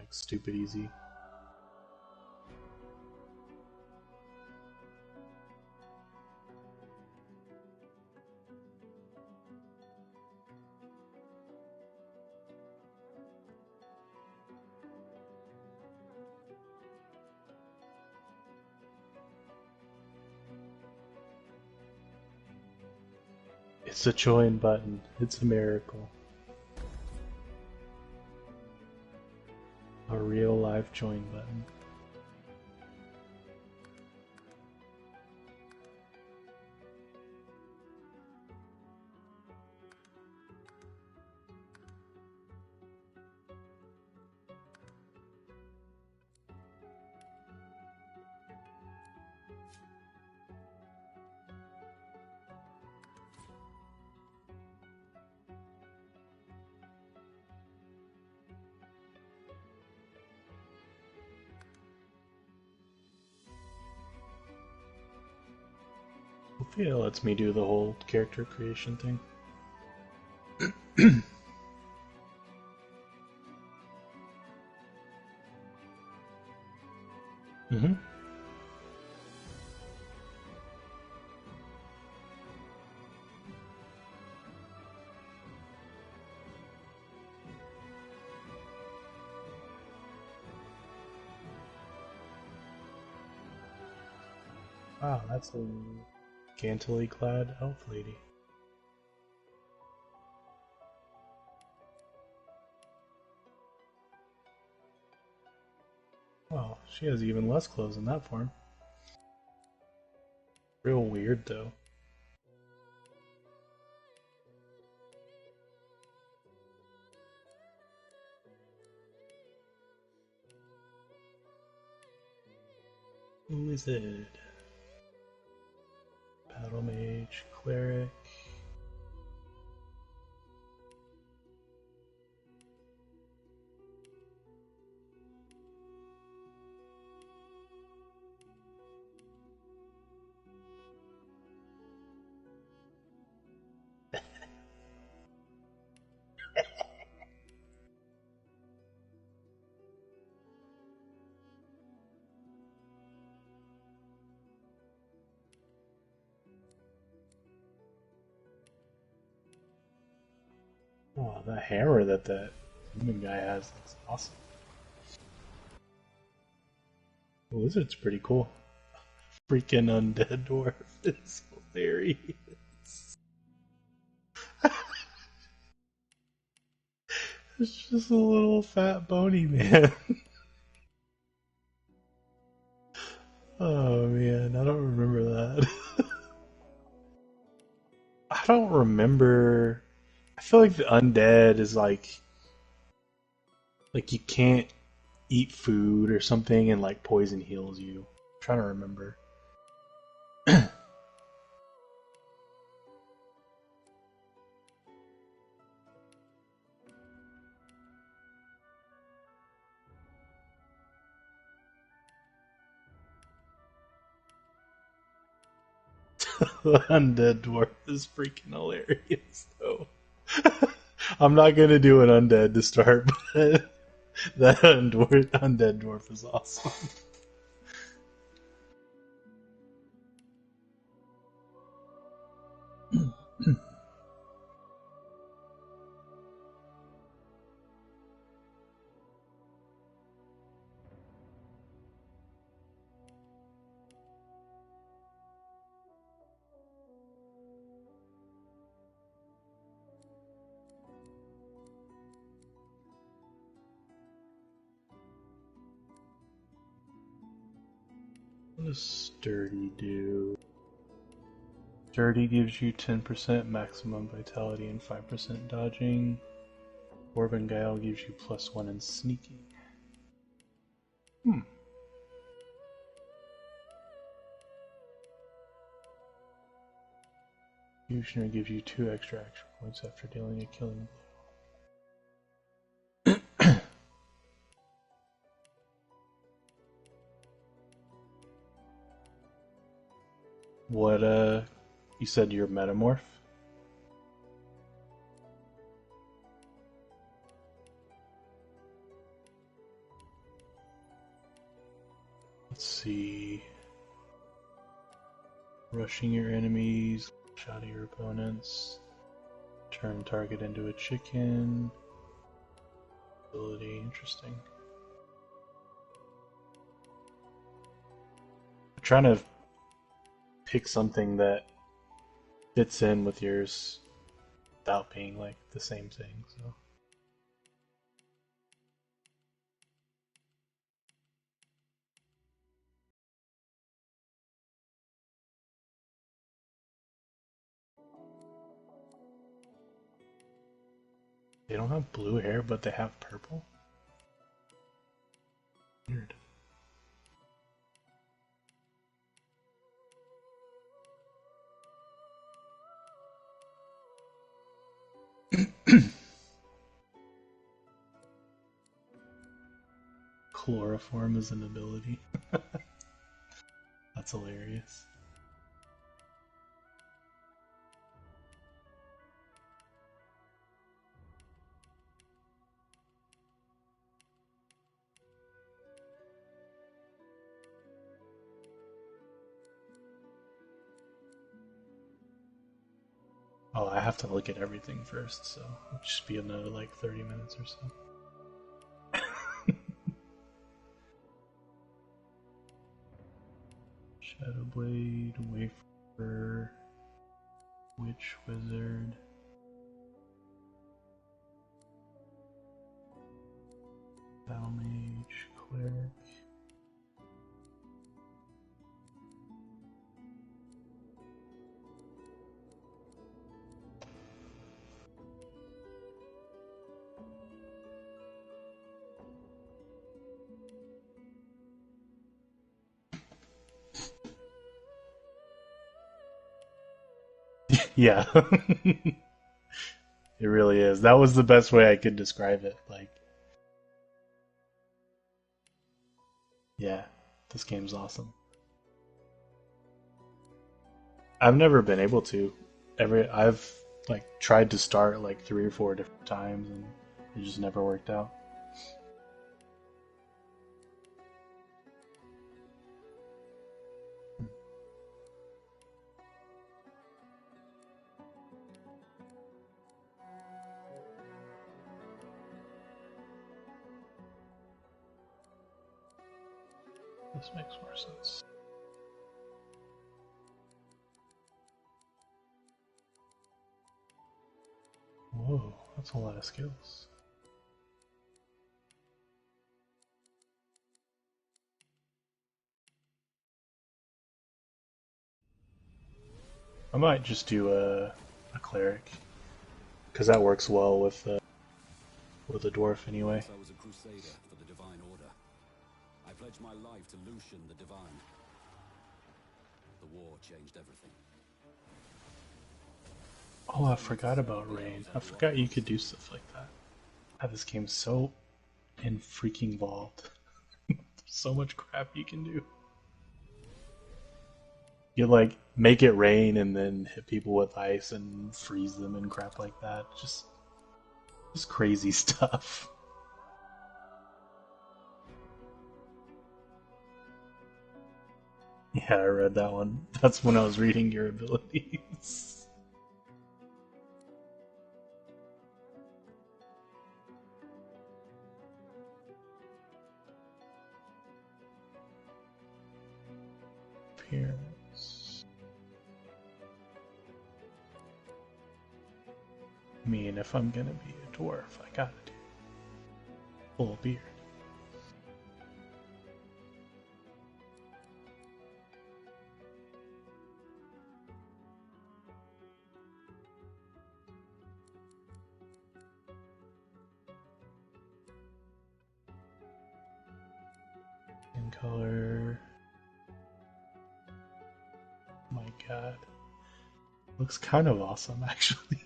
like stupid easy. It's a join button. It's a miracle. A real live join button. Hopefully it lets me do the whole character creation thing. Mm-hmm. Wow, that's a scantily clad elf lady. Wow, she has even less clothes in that form. Real weird, though. Who is it? Battle mage, cleric. Oh, the hammer that human guy has looks awesome. The lizard's pretty cool. Freaking undead dwarf is hilarious. It's just a little fat bony man. Oh man, I don't remember that. I don't remember. I feel like the undead is like you can't eat food or something and like poison heals you. I'm trying to remember. The undead dwarf is freaking hilarious though. I'm not gonna do an undead to start, but that undead dwarf is awesome. What does sturdy do? Sturdy gives you 10% maximum vitality and 5% dodging. Orb and Guile gives you +1 in sneaking. Fusioner gives you 2 extra action points after dealing a killing blow. What, you said you're metamorph? see. Rushing your enemies, shot at your opponents, turn target into a chicken. Ability, interesting. I'm trying to pick something that fits in with yours without being like the same thing, so. They don't have blue hair, but they have purple? Weird. Chloroform is an ability. That's hilarious. Oh, I have to look at everything first, so it'll just be another like 30 minutes or so. Shadowblade, Wafer, Witch Wizard. Battle Mage, Cleric. Yeah. It really is. That was the best way I could describe it. Like, yeah, this game's awesome. I've never been able to. I've like tried to start like 3 or 4 different times and it just never worked out. This makes more sense. Whoa, that's a lot of skills. I might just do a cleric, because that works well with a dwarf anyway. I was a crusader for the Divine Order. I pledged my life to Lucian the Divine. The war changed everything. Oh, I forgot about rain. I forgot you could do stuff like that. God, this game's so freaking involved. There's so much crap you can do. You like make it rain and then hit people with ice and freeze them and crap like that. Just crazy stuff. Yeah, I read that one. That's when I was reading your abilities. Appearance. I mean, if I'm gonna be a dwarf, I gotta do full beard. Skin color. My god. Looks kind of awesome, actually.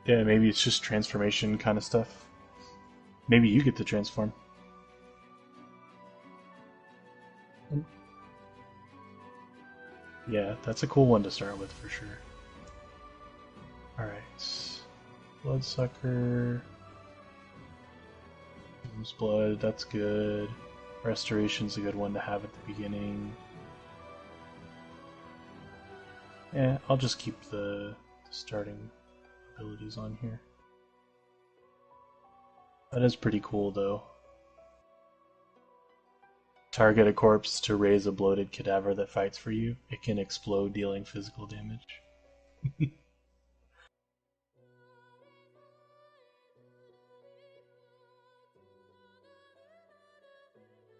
Yeah, maybe it's just transformation kind of stuff. Maybe you get to transform. Yeah, that's a cool one to start with for sure. Alright. Bloodsucker. Lose blood, that's good. Restoration's a good one to have at the beginning. Yeah, I'll just keep the starting abilities on here. That is pretty cool though. Target a corpse to raise a bloated cadaver that fights for you. It can explode, dealing physical damage.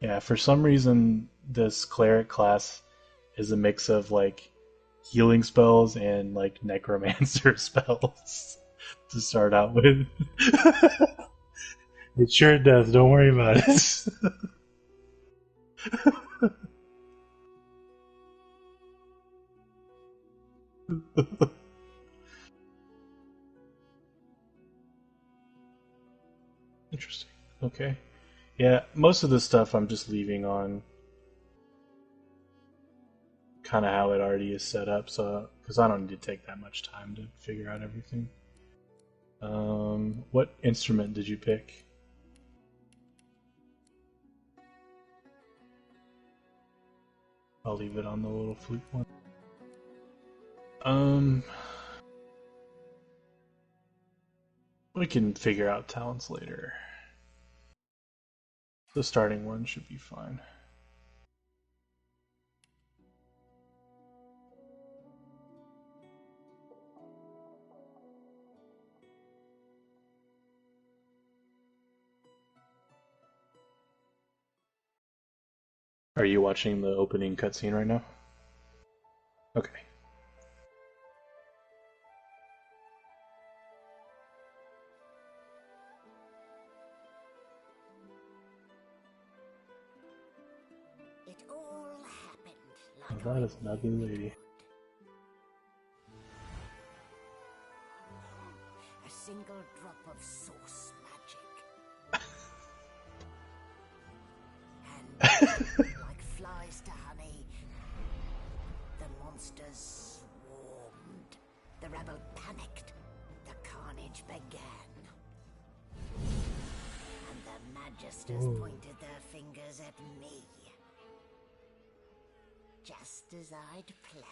Yeah, for some reason, this cleric class is a mix of like healing spells and like necromancer spells to start out with. It sure does, don't worry about it. Interesting. Okay. Yeah, most of the stuff I'm just leaving on kind of how it already is set up, so because I don't need to take that much time to figure out everything. What instrument did you pick? I'll leave it on the little flute one. We can figure out talents later. The starting one should be fine. Are you watching the opening cutscene right now? Okay. It all happened like Well, that is an ugly lady. a single drop of source magic. And like flies to honey, the monsters swarmed. The rebel panicked. The carnage began. And the magisters pointed their fingers at me. Just as I'd planned.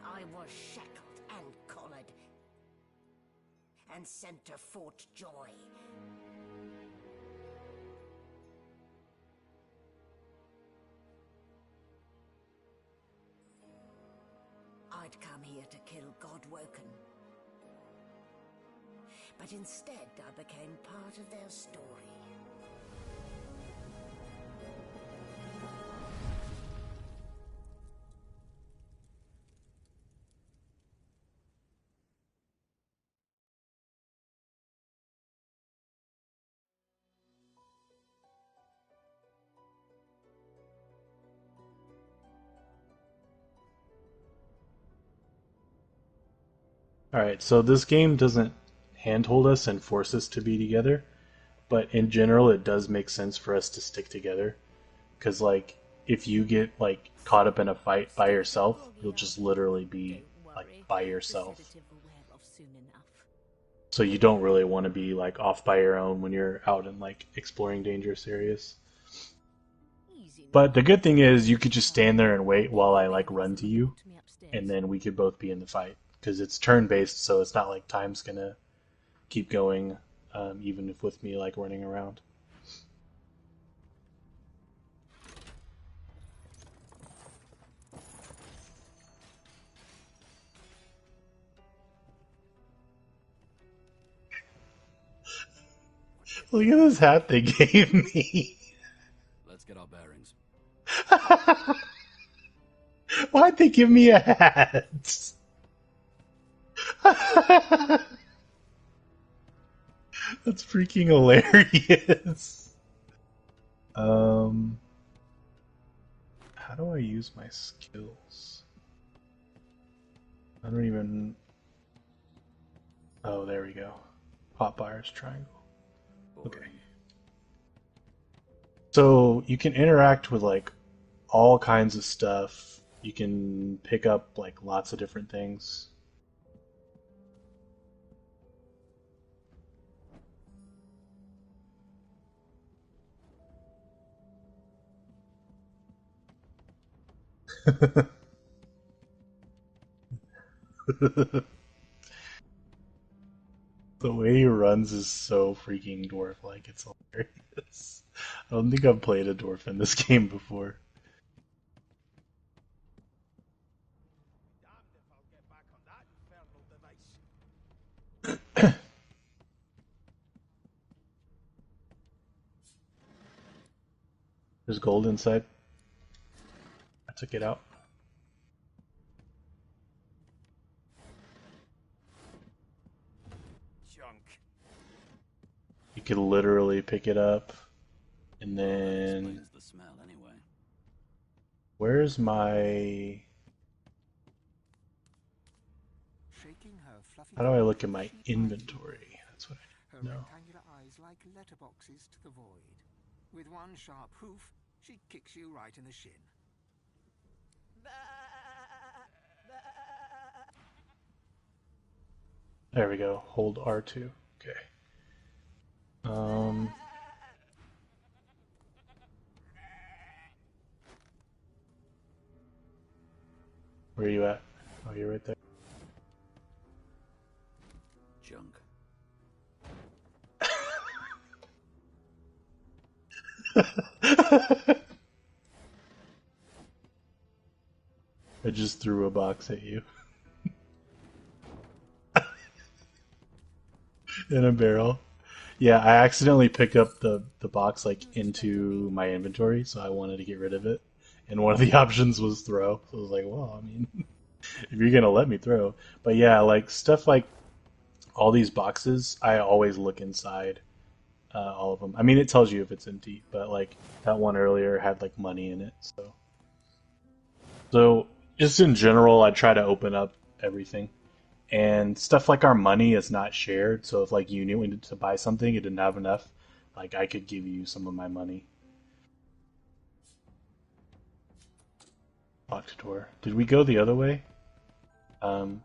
I was shackled and collared and sent to Fort Joy. I'd come here to kill Godwoken. But instead I became part of their story. Alright, so this game doesn't handhold us and force us to be together, but in general it does make sense for us to stick together. Because, like, if you get, like, caught up in a fight by yourself, you'll just literally be, like, by yourself. So you don't really want to be, like, off by your own when you're out and, like, exploring dangerous areas. But the good thing is you could just stand there and wait while I, like, run to you, and then we could both be in the fight. Because it's turn-based, so it's not like time's gonna keep going, even if with me, like, running around. Look at this hat they gave me. Let's get our bearings. Why'd they give me a hat? That's freaking hilarious. How do I use my skills? I don't even... Oh, there we go. Hotfire's triangle. Okay. So you can interact with like all kinds of stuff You can pick up like lots of different things. The way he runs is so freaking dwarf-like. It's hilarious. I don't think I've played a dwarf in this game before. There's gold inside. I took it out. Junk. You could literally pick it up, and That then explains the smell anyway. where's my? Shaking her fluffy How do I tail, look at my she eyes inventory? That's what I her need to know. rectangular eyes like letterboxes to the void. With one sharp hoof, she kicks you right in the shin. There we go. Hold R2. Okay. Where are you at? Oh, you're right there. Junk. I just threw a box at you. In a barrel. Yeah, I accidentally picked up the box like into my inventory, so I wanted to get rid of it. And one of the options was throw. So I was like, well, I mean, if you're gonna let me throw. But yeah, like stuff like all these boxes, I always look inside all of them. I mean, it tells you if it's empty, but like that one earlier had like money in it, so just in general, I try to open up everything. And stuff like our money is not shared, so if like you needed to buy something, you didn't have enough, like I could give you some of my money. Locked door. Did we go the other way? Um,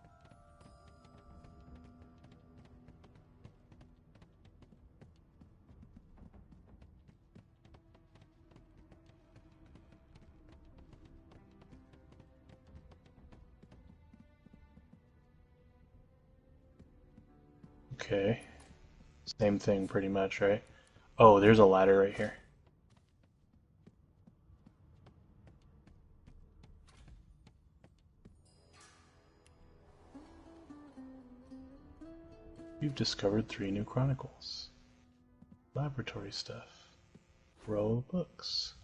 okay. Same thing pretty much, right? Oh, there's a ladder right here. You've discovered 3 new chronicles. Laboratory stuff. Row of books.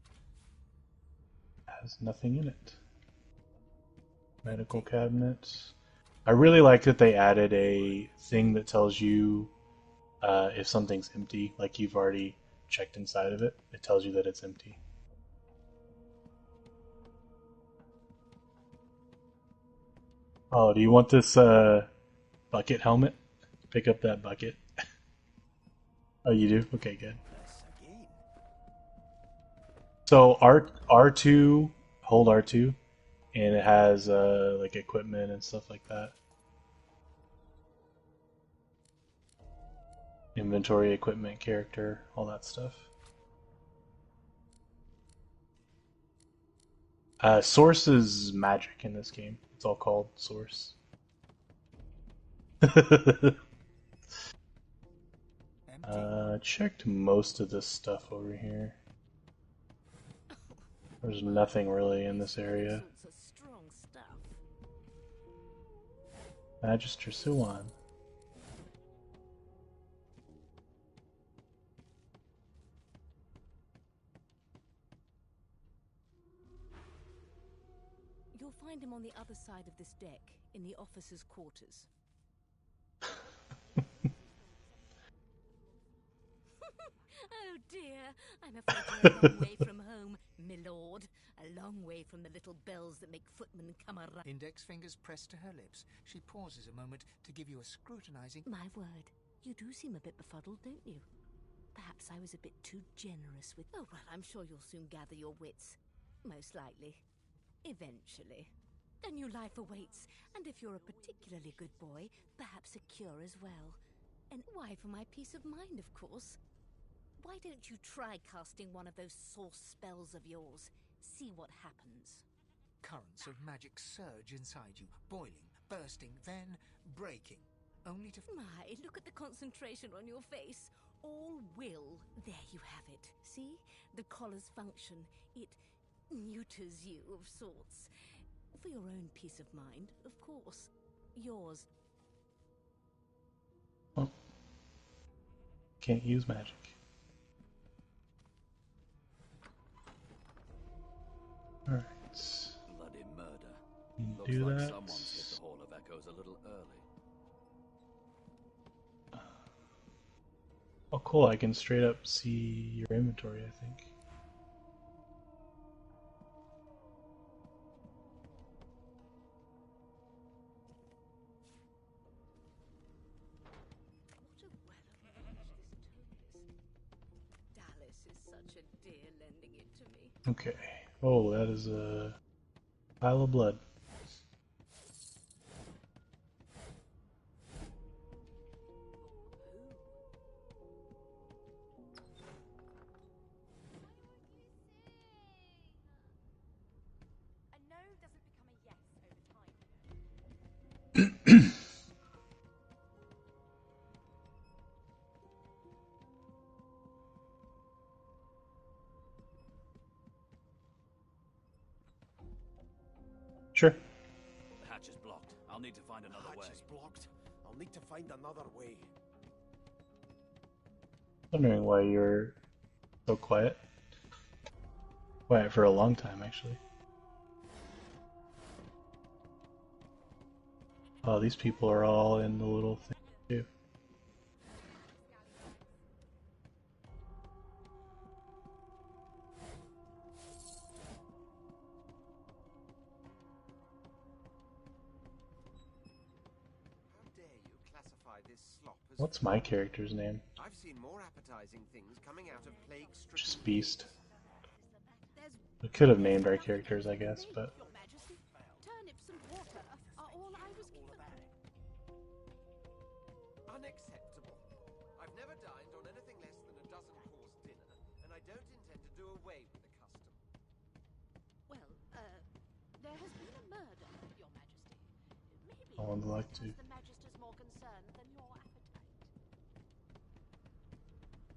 Has nothing in it. Medical cabinets. I really like that they added a thing that tells you if something's empty, like you've already checked inside of it. It tells you that it's empty. Oh, do you want this bucket helmet? Pick up that bucket. Oh, you do? Okay, good. Yes, again. So R2, hold R2, and it has like equipment and stuff like that. Inventory, equipment, character, all that stuff. Source is magic in this game. It's all called Source. Empty. Checked most of this stuff over here. There's nothing really in this area. Sorts of strong stuff. Magister Suwan. You'll find him on the other side of this deck, in the officers' quarters. Oh dear, I'm afraid you're a long way from home, milord. A long way from the little bells that make footmen come around. Index fingers pressed to her lips. She pauses a moment to give you a scrutinizing. My word, you do seem a bit befuddled, don't you? Perhaps I was a bit too generous with... Oh, well, I'm sure you'll soon gather your wits. Most likely. Eventually. A new life awaits, and if you're a particularly good boy, perhaps a cure as well. And why, for my peace of mind, of course. Why don't you try casting one of those source spells of yours? See what happens. Currents of magic surge inside you, boiling, bursting, then breaking, only to... My, look at the concentration on your face. All will. There you have it. See? The collar's function. It neuters you of sorts. For your own peace of mind, of course. Yours. Well, can't use magic. Alright. Bloody murder. Looks Looks do like that. someone's hit the Hall of Echoes a little early. Oh cool, I can straight up see your inventory, I think. What a well of knowledge this tome is. Dallas is such a dear lending it to me. Okay. Oh, that is a pile of blood. A no doesn't become a yes over time. Sure. The hatch is blocked. I'll need to find another way. Hatch is blocked. I'll need to find another way. Wondering why you're so quiet. Quiet for a long time, actually. Oh, these people are all in the little thing too. How dare you classify this slop as... What's my character's name? I've seen more appetizing things coming out of plague-stricken... Just Beast. There's We could have named our characters, I guess, but Your Majesty, turnips and water are all I was given. Unacceptable. I've never dined on anything less than a dozen-course dinner, and I don't intend to do away with the custom. Well, there has been a murder, Your Majesty. Maybe I would like it to. has the Magister's more concern than your appetite.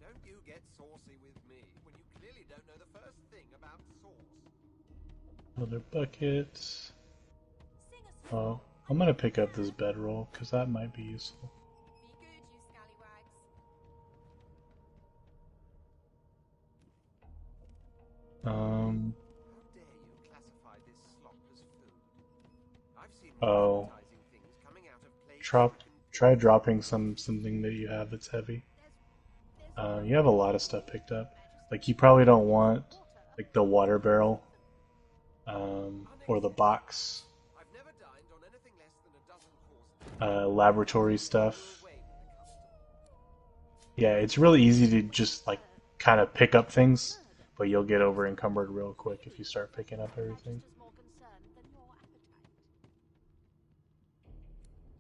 Don't you get saucy with me when you clearly don't know the first thing about sauce. another bucket. Sing a Oh, song. I'm gonna pick up this bedroll because that might be useful. Be good, you scallywags. How dare you classify this slop as food? I've seen more Oh. appetizing things coming out of Try dropping something that you have that's heavy. You have a lot of stuff picked up. Like you probably don't want like the water barrel, or the box, I've never dined on anything less than a dozen-course laboratory stuff. away with the custom. Yeah, it's really easy to just like kind of pick up things, but you'll get over encumbered real quick if you start picking up everything. Magister's more concern than your appetite.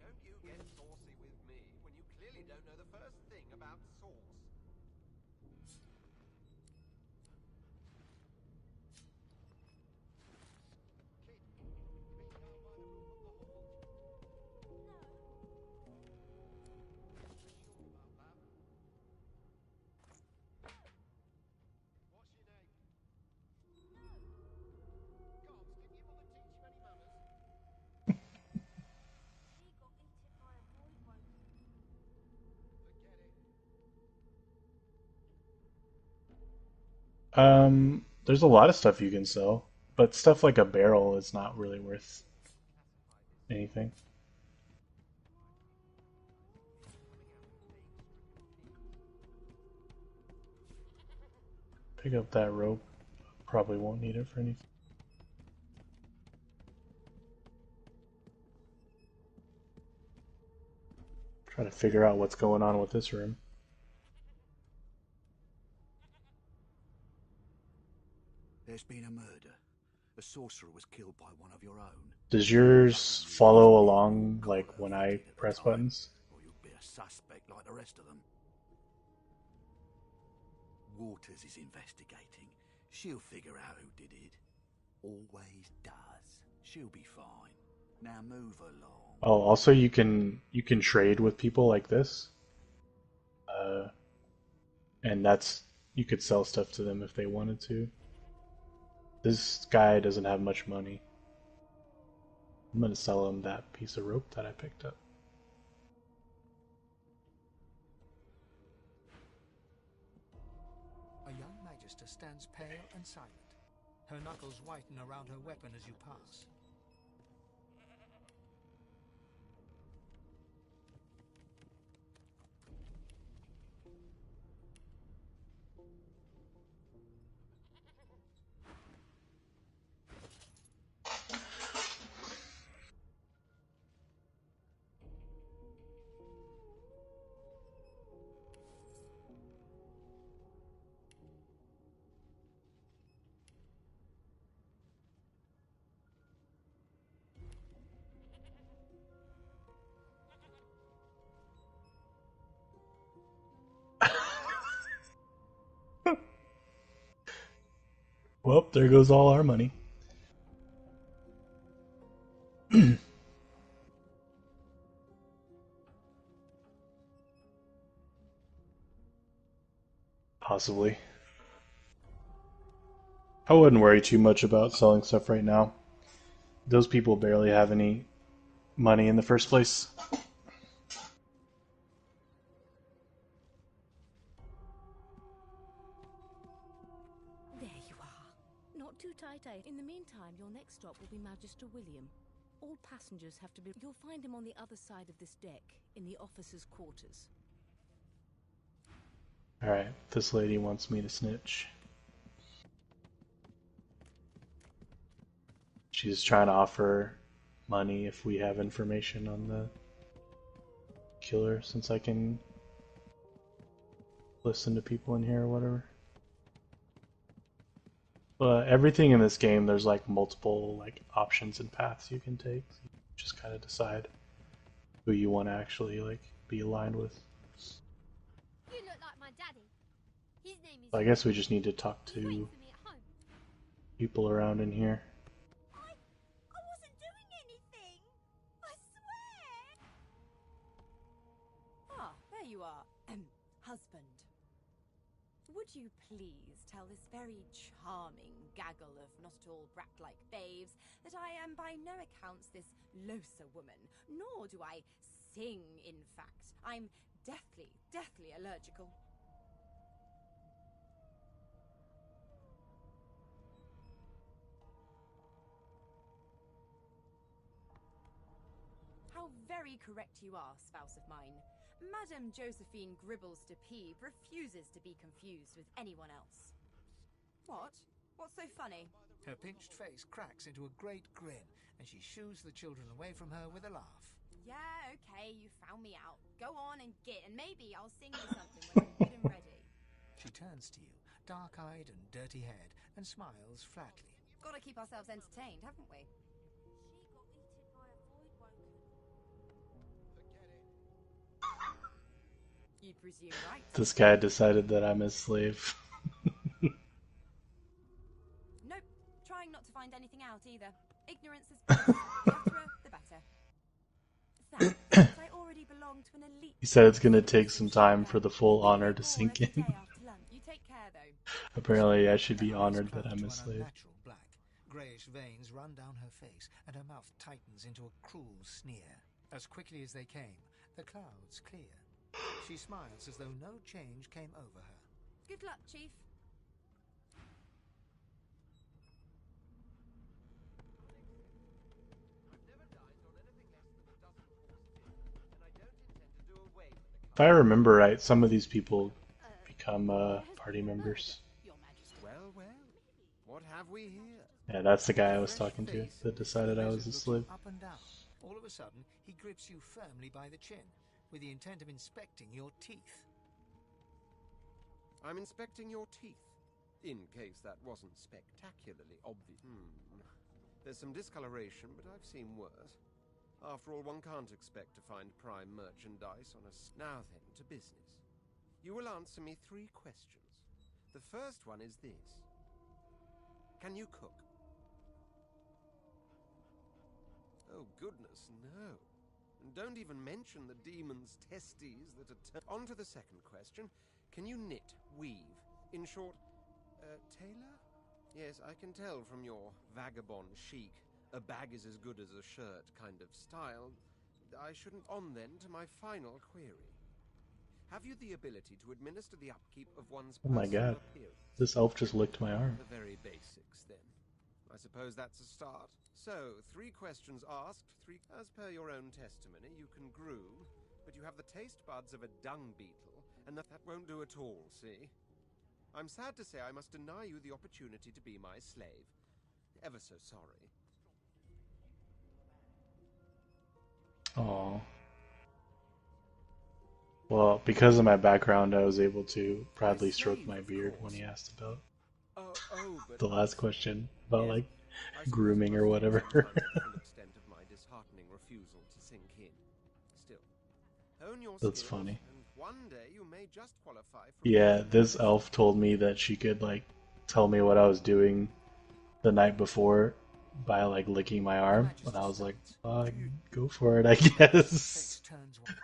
Don't you get saucy with me when you clearly don't know the first thing about sauce. He got eaten by a boy once. There's a lot of stuff you can sell, but stuff like a barrel is not really worth anything. Pick up that rope. Probably won't need it for anything. Try to figure out what's going on with this room. There's been a murder. The sorcerer was killed by one of your own. Does yours follow along, like, when I press buttons? Or you'd be a suspect like the rest of them. Waters is investigating. She'll figure out who did it. Always does. She'll be fine. Now move along. Oh, also you can trade with people like this. And that's, you could sell stuff to them if they wanted to. This guy doesn't have much money. I'm gonna sell him that piece of rope that I picked up. A young magister stands pale and silent. Her knuckles whiten around her weapon as you pass. Well, there goes all our money. Possibly. I wouldn't worry too much about selling stuff right now. Those people barely have any money in the first place. There you are. Not too tight, eh? In the meantime, your next stop will be Magister William. All passengers have to be... You'll find him on the other side of this deck, in the officers' quarters. Alright, this lady wants me to snitch. She's trying to offer money if we have information on the killer, since I can listen to people in here or whatever. But everything in this game, there's like multiple like options and paths you can take. So you just kind of decide who you want to actually like be aligned with. You look like my daddy. His name is... So I guess we just need to talk He's waiting to for me at home. people around in here. I wasn't doing anything. I swear. Ah, there you are. Husband. Would you please tell this very charming gaggle of not-at-all brat-like babes that I am by no accounts this Losa woman, nor do I sing, in fact. I'm deathly allergical. How very correct you are, spouse of mine. Madame Josephine Gribbles de Peeve refuses to be confused with anyone else. What? What's so funny? Her pinched face cracks into a great grin, and she shoos the children away from her with a laugh. Yeah, okay, you found me out. Go on and git, and maybe I'll sing you something when I'm good and ready. She turns to you, dark-eyed and dirty-haired, and smiles flatly. Gotta keep ourselves entertained, haven't we? She got eaten by a void woken. You'd presume right. This guy decided that I'm his slave. Nope, trying not to find anything out either. Ignorance is bliss. The utterer, the better. Thanks, I already belong to an elite... He said it's gonna take some time for the full honor to sink in. You take care, though. Apparently I should be Her eyes honored that crouch I'm to a an slave. unnatural black. Greyish veins run down her face, and her mouth tightens into a cruel sneer. As quickly as they came, the clouds clear. She smiles as though no change came over her. Good luck, Chief. I've never dined on anything less than a dozen course dinner, and I don't intend to do away with the If I remember right, some of these people become party members. Your Majesty. Well, what have we here? Yeah, that's the guy I was talking to that decided I was a Looks you slave. up and down. All of a sudden, he grips you firmly by the chin, with the intent of inspecting your teeth. I'm inspecting your teeth. In case that wasn't spectacularly obvious. There's some discoloration, but I've seen worse. After all, one can't expect to find prime merchandise on a... Now then, to business. You will answer me 3 questions. The first one is this. Can you cook? Oh, goodness, no. And don't even mention the demon's testes that are... On to the second question. Can you knit, weave? In short, tailor? Yes, I can tell from your vagabond chic, a bag is as good as a shirt kind of style. I shouldn't... On then to my final query. Have you the ability to administer the upkeep of one's Oh my personal god. appearance? This elf just licked my arm. The very basics, then. I suppose that's a start. So, 3 questions asked, 3... As per your own testimony, you can groom, but you have the taste buds of a dung beetle, and that won't do at all, see? I'm sad to say I must deny you the opportunity to be my slave. Ever so sorry. Aww. Well, because of my background, I was able to proudly stroke my beard when he asked about But the last question about, yes, like, I suppose grooming it or must whatever. be sometimes the full extent of my disheartening refusal to sink in. Still, hone your That's skills, funny. and one day you may just qualify for... Yeah, this elf told me that she could, like, tell me what I was doing the night before by, like, licking my arm, and I was like, go for it, I guess. Face turns white.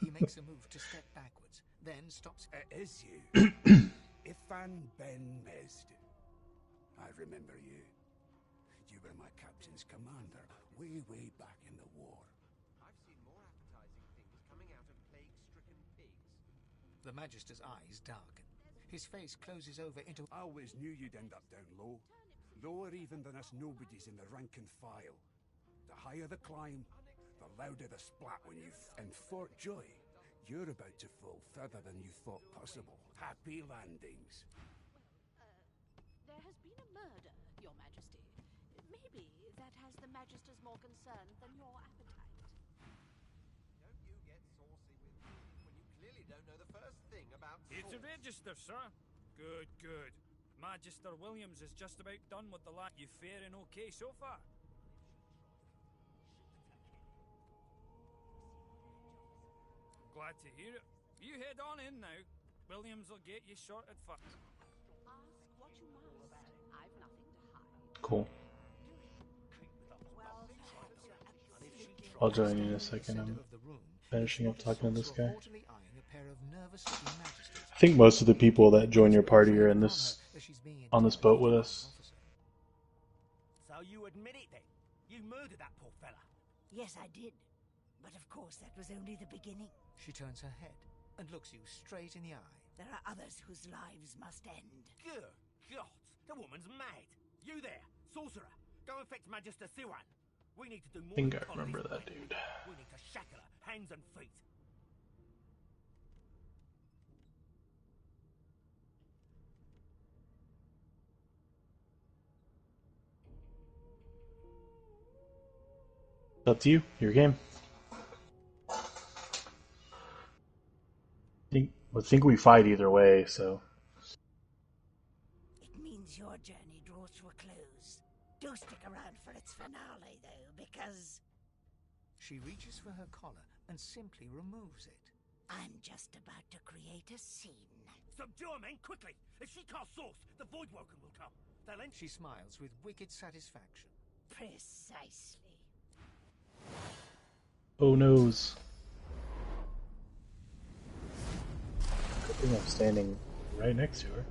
He makes a move to step backwards, then stops. Is you? Ifan Ben Mesd. I remember you. You were my captain's commander way back in the war. I've seen more appetizing things coming out of plague-stricken pigs. The Magister's eyes darken. His face closes over into... I always knew you'd end up down low. Lower even than us nobodies in the rank and file. The higher the climb, the louder the splat when you... And Fort Joy, you're about to fall further than you thought possible. Happy landings. There has been a murder, Your Majesty. Maybe that has the Magisters more concerned than your appetite. Don't you get saucy with me when you clearly don't know the first thing about... It's a register, sir. Good, good. Magister Williams is just about done with the lot. You faring okay so far? Glad to hear it. You head on in now. Williams will get you sorted first. Ask what you must. I've nothing to hide. Cool. Well, I'll join you in a second. I'm finishing up talking to this guy. I think most of the people that join your party are in this on this boat with us. So you admit it then? You murdered that poor fella? yes, I did. But of course, that was only the beginning. She turns her head and looks you straight in the eye. There are others whose lives must end. Good God, the woman's mad. You there, sorcerer, go and fetch Magister Siwan. We need to do more. I think I than collar remember this that woman. dude. We need to shackle her, hands and feet. It's up to you. Your game. I think we fight either way, so. It means your journey draws to a close. Do stick around for its finale, though, because... She reaches for her collar and simply removes it. I'm just about to create a scene. Subdue her, men, quickly! If she casts Source, the Voidwoken will come. They'll enter. She smiles with wicked satisfaction. Precisely. Oh noes. I think I'm standing right next to her.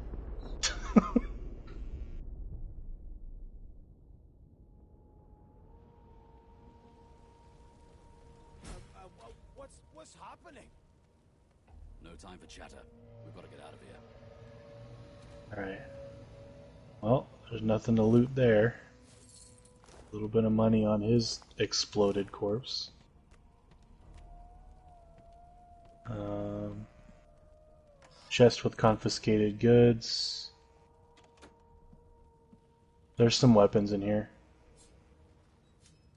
What's happening? No time for chatter. We've got to get out of here. Alright. Well, there's nothing to loot there. A little bit of money on his exploded corpse. Chest with confiscated goods. There's some weapons in here.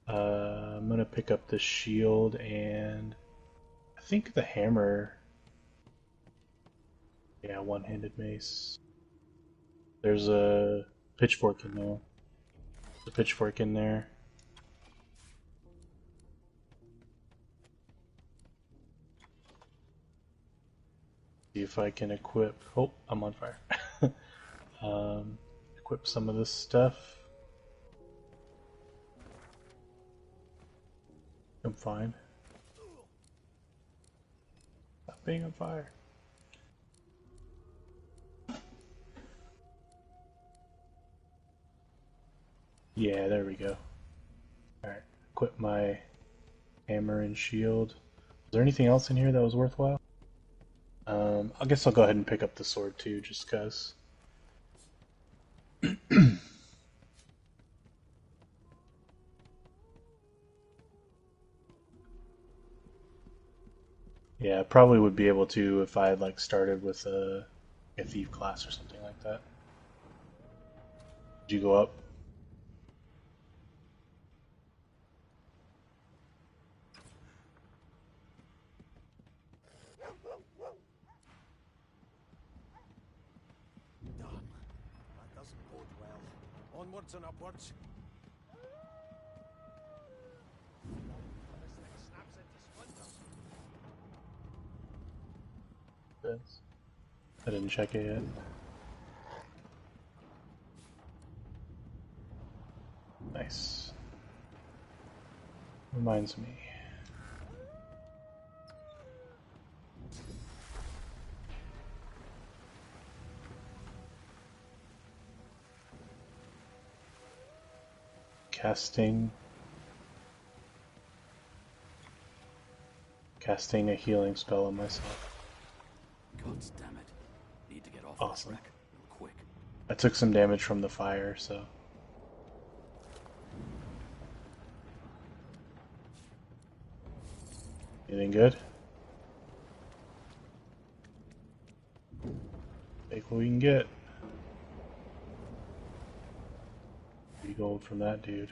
I'm gonna pick up the shield and I think the hammer. Yeah, one-handed mace. There's a pitchfork in there. There's a pitchfork in there. See if I can equip. Oh, I'm on fire. Equip some of this stuff. I'm fine. Stop being on fire. Yeah, there we go. Alright, equip my hammer and shield. Is there anything else in here that was worthwhile? I guess I'll go ahead and pick up the sword too, just cause. Yeah, I probably would be able to if I had like started with a thief class or something like that. Did you go up? Damn, that doesn't bode well. Onwards and upwards. This thing snaps into splinters. Yes. I didn't check it yet. Nice. Reminds me. Casting a healing spell on myself. God damn it. Need to get off Awesome. this wreck real quick. I took some damage from the fire, so. Anything good? Take what we can get. 3 gold from that dude.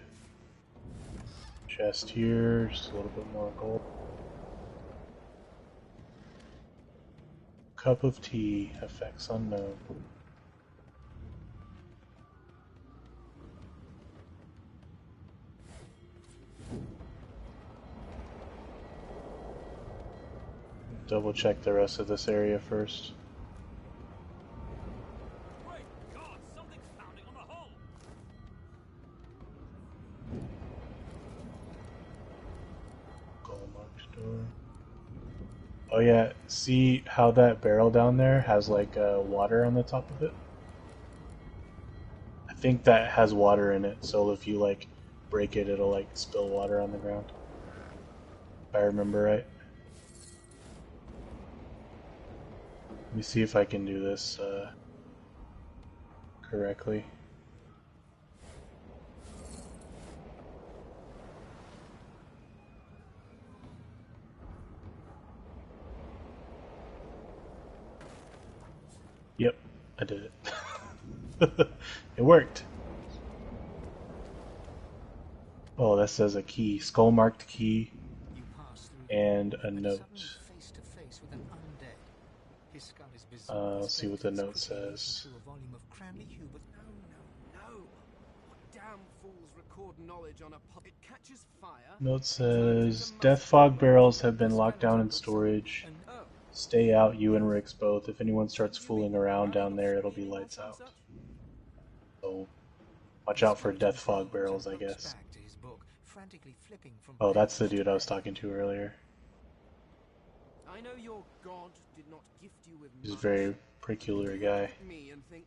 Chest here, just a little bit more gold. Cup of tea, effects unknown. Double check the rest of this area first. Great God, something's pounding on the hull! Goldmark's door. Oh yeah, see how that barrel down there has like water on the top of it? I think that has water in it, so if you like break it, it'll like spill water on the ground. If I remember right. Let me see if I can do this correctly. Yep, I did it. It worked. Oh, that says a key. Skull marked key. And a note. Let's see what the note says. Damn fools record knowledge on a it catches fire. Note says, Death Fog barrels have been locked down in storage. Stay out, you and Rix both. If anyone starts fooling around down there, it'll be lights out. So, watch out for Death Fog barrels, I guess. Oh, that's the dude I was talking to earlier. I know your god did not gift you with He's a very peculiar guy. me and think,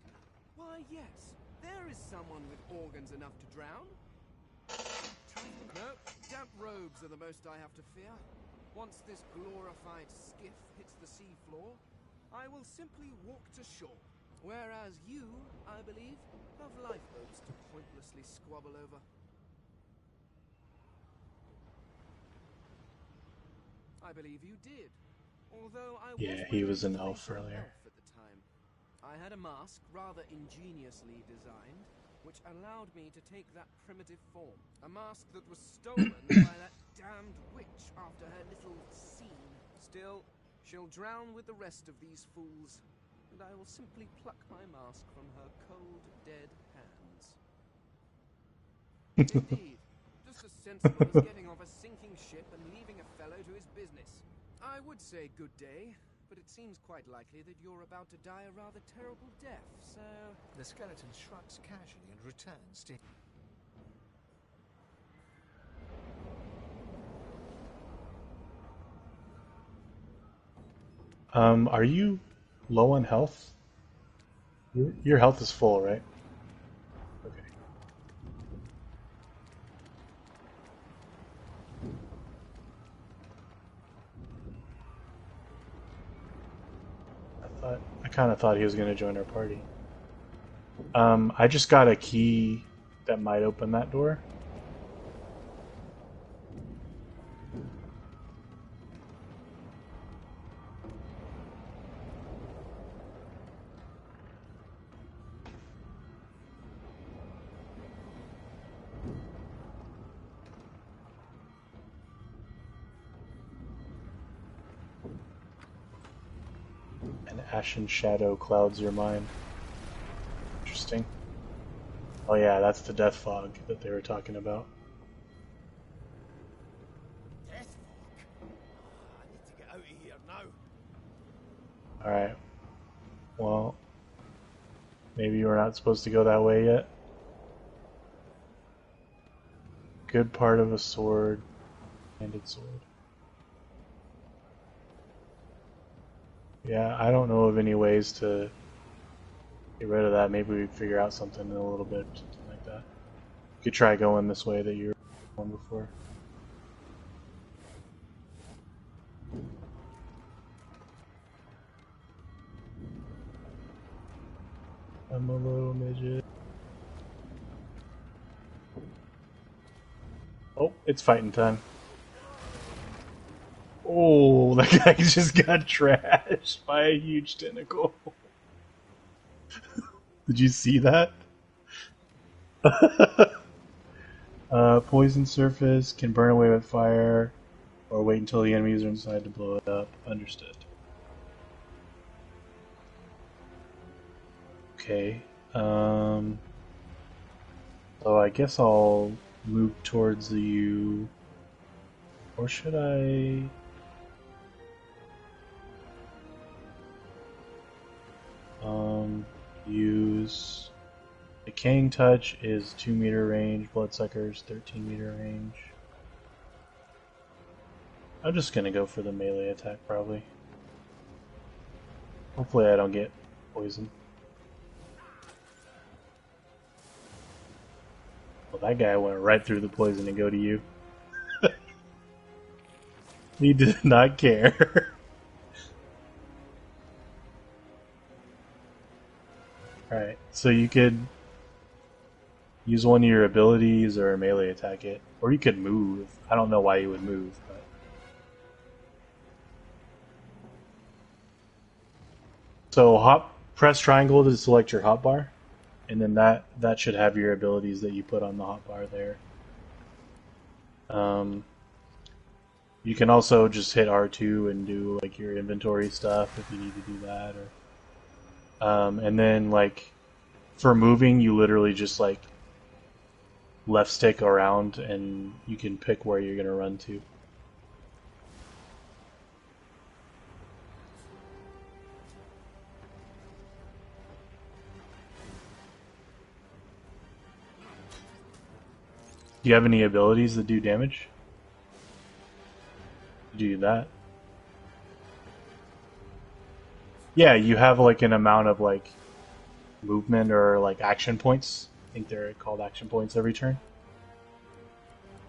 why yes, there is someone with organs enough to drown. No, damp robes are the most I have to fear. Once this glorified skiff hits the sea floor, I will simply walk to shore. Whereas you, I believe, have lifeboats to pointlessly squabble over. I believe you did. Although I Yeah, he was an elf earlier. At the time. I had a mask rather ingeniously designed, which allowed me to take that primitive form. A mask that was stolen by that damned witch after her little scene. Still, she'll drown with the rest of these fools. and I will simply pluck my mask from her cold, dead hands. Indeed, just as sensible as getting off a sinking ship and leaving a fellow to his business. I would say good day, but it seems quite likely that you're about to die a rather terrible death, so... The skeleton shrugs casually and returns to... Are you low on health? Your health is full, right? Okay. I kind of thought he was going to join our party. I just got a key that might open that door. An ashen shadow clouds your mind. Interesting. Oh yeah, that's the death fog that they were talking about. Death fog? I need to get out of here now. Alright. Well, maybe we're not supposed to go that way yet. Good part of a sword. Handed sword. Yeah, I don't know of any ways to get rid of that. Maybe we figure out something in a little bit, something like that. You could try going this way that you were going before. I'm a little midget. Oh, it's fighting time. Oh, that guy just got trashed by a huge tentacle. Did you see that? Poison surface can burn away with fire, or wait until the enemies are inside to blow it up. Understood. Okay. So I guess I'll move towards you. Or should I... use... Decaying Touch is 2 meter range, Bloodsucker's 13 meter range. I'm just gonna go for the melee attack, probably. Hopefully I don't get poisoned. Well, that guy went right through the poison to go to you. He did not care. Alright, so you could use one of your abilities or melee attack it. Or you could move. I don't know why you would move, but... So press triangle to select your hotbar, and then that should have your abilities that you put on the hotbar there. You can also just hit R2 and do like your inventory stuff if you need to do that, or and then like for moving, you literally just like left stick around and you can pick where you're gonna run to. Do you have any abilities that do damage? Do that. Yeah, you have like an amount of like movement or like action points. I think they're called action points every turn.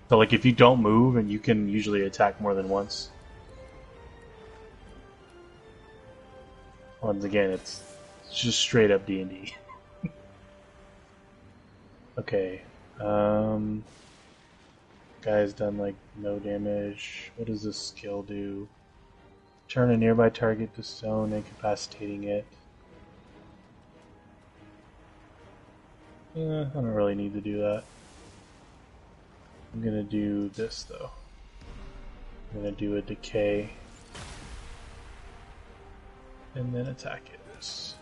So like if you don't move, and you can usually attack more than once. Once again, it's just straight up D&D. Okay. Guy's done like no damage. What does this skill do? Turn a nearby target to stone, incapacitating it. I don't really need to do that. I'm gonna do this though. I'm gonna do a decay. And then attack it. this.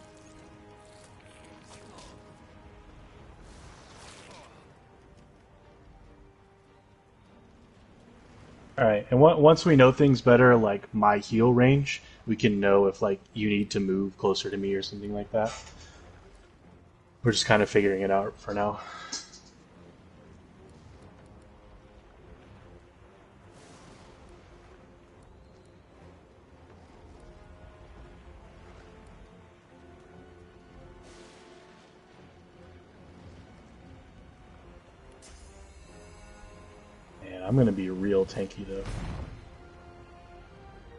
Alright, and once we know things better, like my heal range, we can know if like you need to move closer to me or something like that. We're just kind of figuring it out for now. Man, I'm gonna be real tanky though.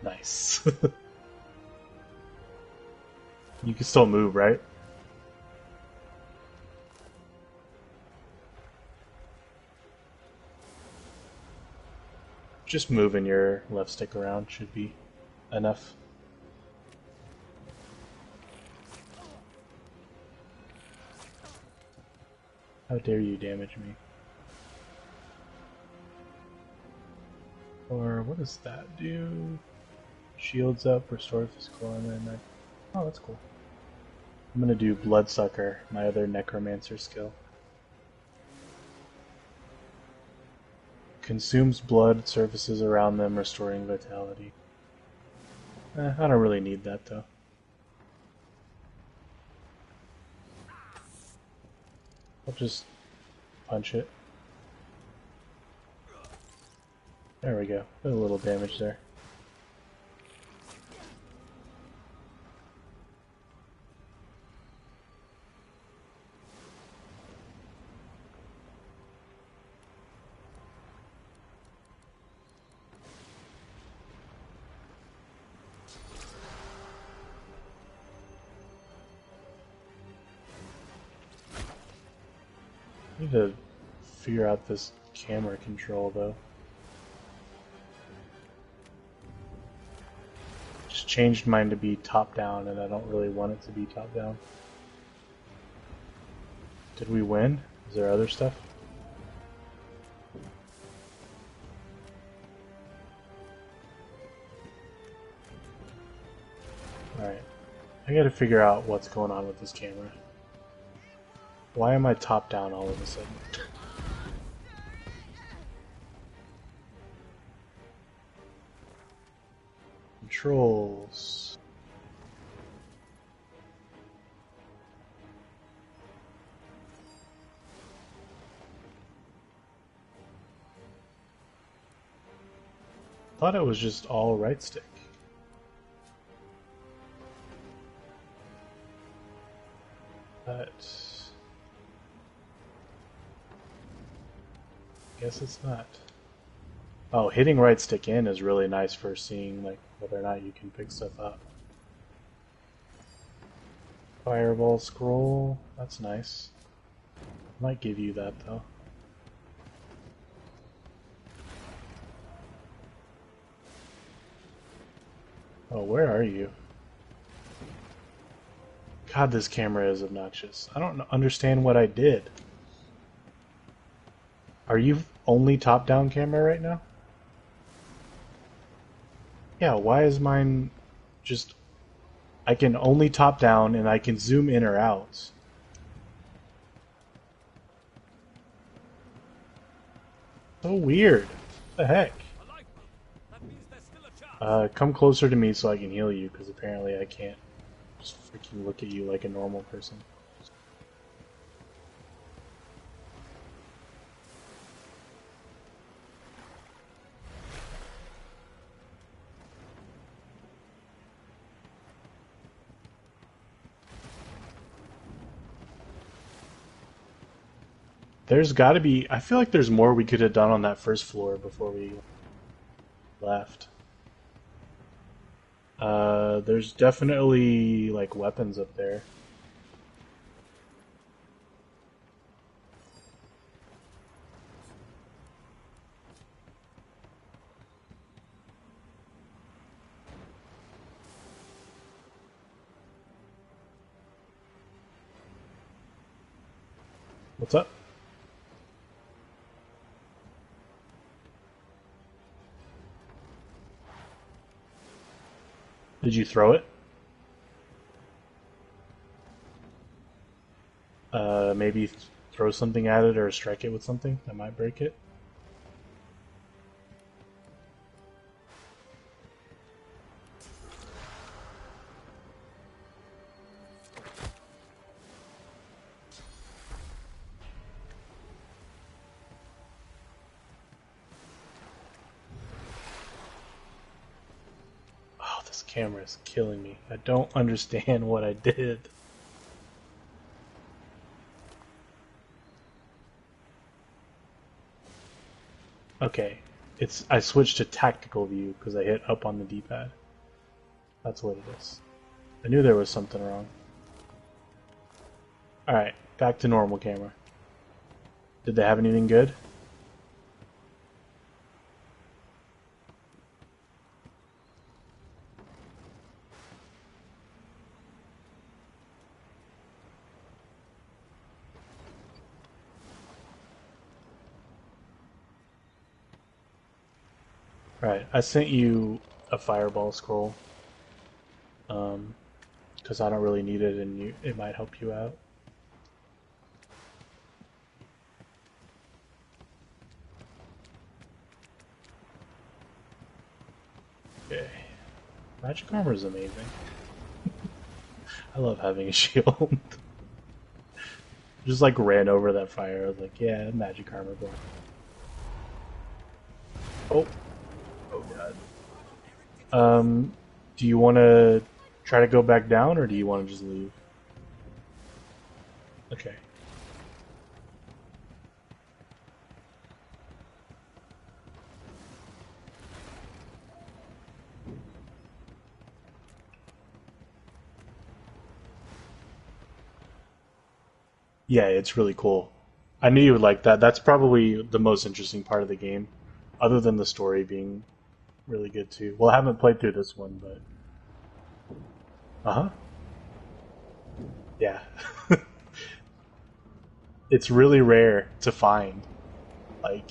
Nice. You can still move, right? Just moving your left stick around should be enough. How dare you damage me? Or what does that do? Shields up, restore physical armor. Oh, that's cool. I'm gonna do Bloodsucker, my other Necromancer skill. Consumes blood, surfaces around them, restoring vitality. I don't really need that though. I'll just punch it. There we go. Did a little damage there. I need to figure out this camera control though. Just changed mine to be top down and I don't really want it to be top down. Did we win? Is there other stuff? Alright. I gotta figure out what's going on with this camera. Why am I top down all of a sudden? Controls. Thought it was just all right stick. But guess it's not. Oh, hitting right stick in is really nice for seeing like whether or not you can pick stuff up. Fireball scroll, that's nice. Might give you that though. Oh, where are you? God, this camera is obnoxious. I don't understand what I did. Are you only top-down camera right now? Yeah, why is mine just... I can only top-down and I can zoom in or out. So weird. What the heck? Come closer to me so I can heal you, because apparently I can't just freaking look at you like a normal person. There's gotta be... I feel like there's more we could have done on that first floor before we left. There's definitely, like, weapons up there. What's up? Did you throw it? maybe throw something at it or strike it with something that might break it. Oh, this camera is killing me. I don't understand what I did. Okay, I switched to tactical view because I hit up on the D-pad. That's what it is. I knew there was something wrong. Alright, back to normal camera. Did they have anything good? Right, I sent you a fireball scroll. Because I don't really need it and it might help you out. Okay. Magic armor is amazing. I love having a shield. Just like ran over that fire. I was like, yeah, magic armor, bro. Oh. Oh god. Do you want to try to go back down, or do you want to just leave? Okay. Yeah, it's really cool. I knew you would like that. That's probably the most interesting part of the game, other than the story being really good too. Well, I haven't played through this one, but uh-huh. Yeah. It's really rare to find. Like,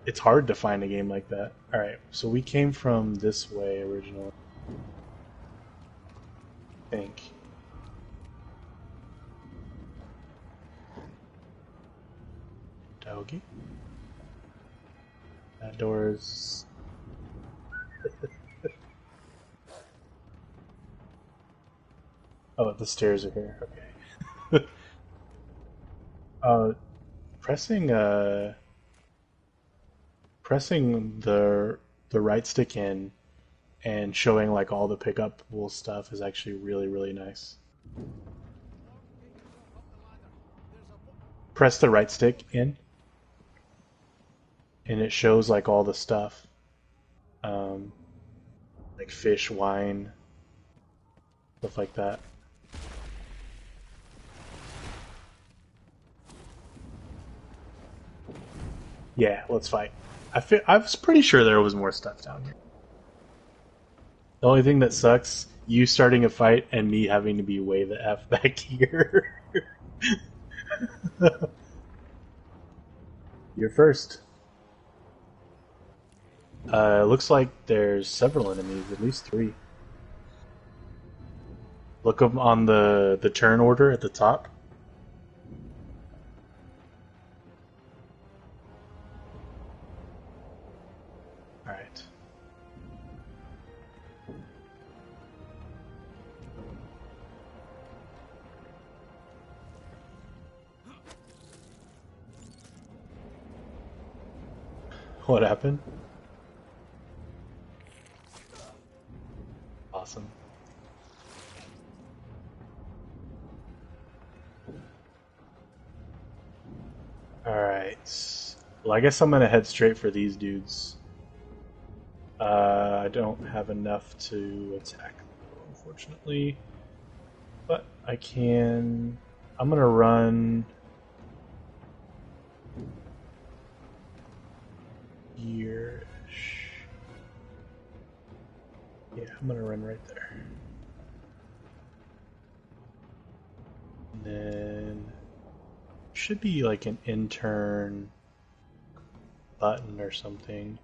it's hard to find a game like that. Alright, so we came from this way originally. I think. Doggy? That door's... Oh, the stairs are here. Okay. uh, pressing pressing the right stick in and showing like all the pickupable stuff is actually really nice. Press the right stick in, and it shows like all the stuff, um, like fish, wine, stuff like that. Yeah, let's fight. I was pretty sure there was more stuff down here. The only thing that sucks, you starting a fight and me having to be way the F back here. You're first. Looks like there's several enemies, at least 3. Look them on the turn order at the top. Alright. What happened? Awesome. Alright. Well, I guess I'm gonna head straight for these dudes. I don't have enough to attack them, unfortunately. But I can... I'm gonna run... here-ish. Yeah, I'm gonna run right there. And then... should be like an intern button or something.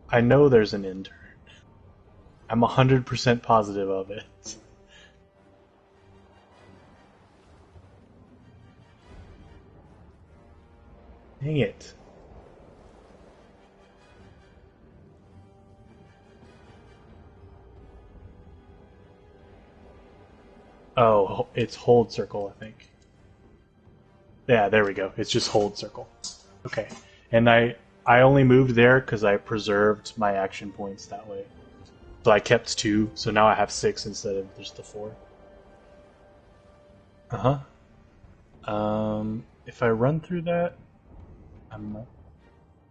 I know there's an intern. I'm 100% positive of it. Dang it. Oh, it's hold circle, I think. Yeah, there we go. It's just hold circle. Okay. And I only moved there because I preserved my action points that way. So I kept 2, so now I have 6 instead of just the 4. If I run through that,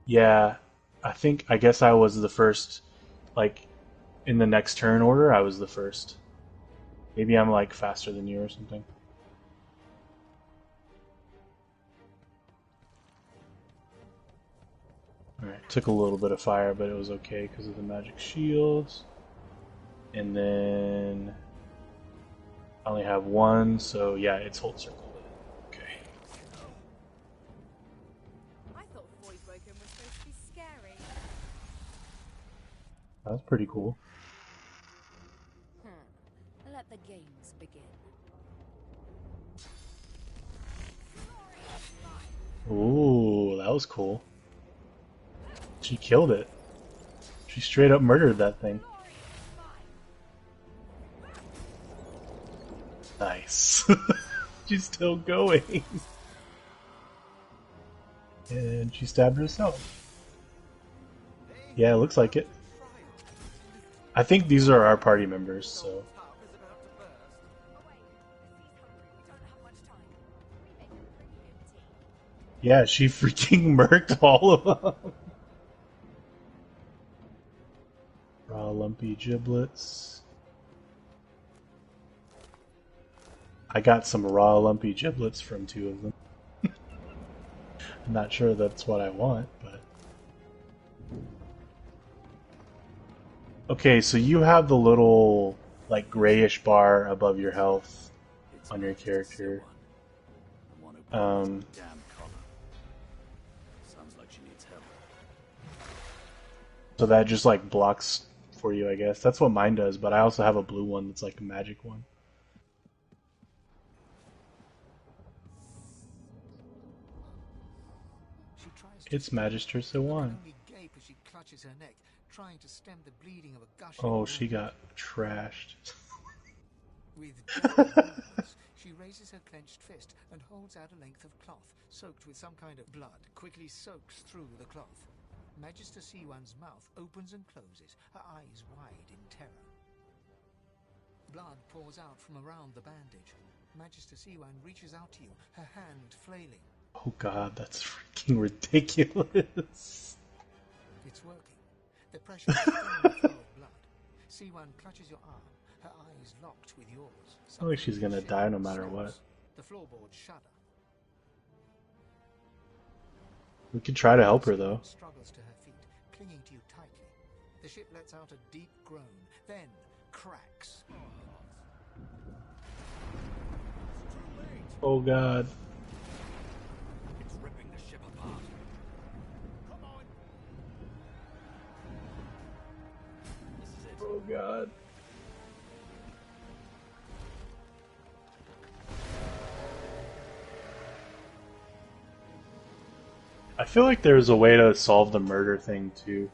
yeah, I guess I was the first, like, in the next turn order, I was the first. Maybe I'm, like, faster than you or something. Alright, took a little bit of fire, but it was okay because of the magic shields. And then I only have 1, so yeah, it's hold circle. Okay. I thought Voidwoken was supposed to be scary. That's pretty cool. Let the games begin. Ooh, that was cool. She killed it. She straight up murdered that thing. Nice. She's still going. And she stabbed herself. Yeah, it looks like it. I think these are our party members, so. Yeah, she freaking murked all of them. Raw lumpy giblets. I got some raw lumpy giblets from 2 of them. I'm not sure that's what I want, but... Okay, so you have the little, like, grayish bar above your health on your character. Sounds like she needs help. So that just, like, blocks for you, I guess. That's what mine does, but I also have a blue one that's, like, a magic one. It's Magister Siwan. Oh, she got trashed. With daggers, she raises her clenched fist and holds out a length of cloth, soaked with some kind of blood, quickly soaks through the cloth. Magister Siwan's mouth opens and closes, her eyes wide in terror. Blood pours out from around the bandage. Magister Siwan reaches out to you, her hand flailing. Oh god, that's freaking ridiculous. It's working. The pressure is still in the flow of blood. Siwan clutches your arm, her eyes locked with yours. I feel like she's gonna die no matter what. The floorboards shudder. We could try to help her though. Struggles to her feet, clinging to you tightly. The ship lets out a deep groan, then cracks. Oh god. It's ripping the ship apart. Come on. This is it. Oh god. I feel like there's a way to solve the murder thing too.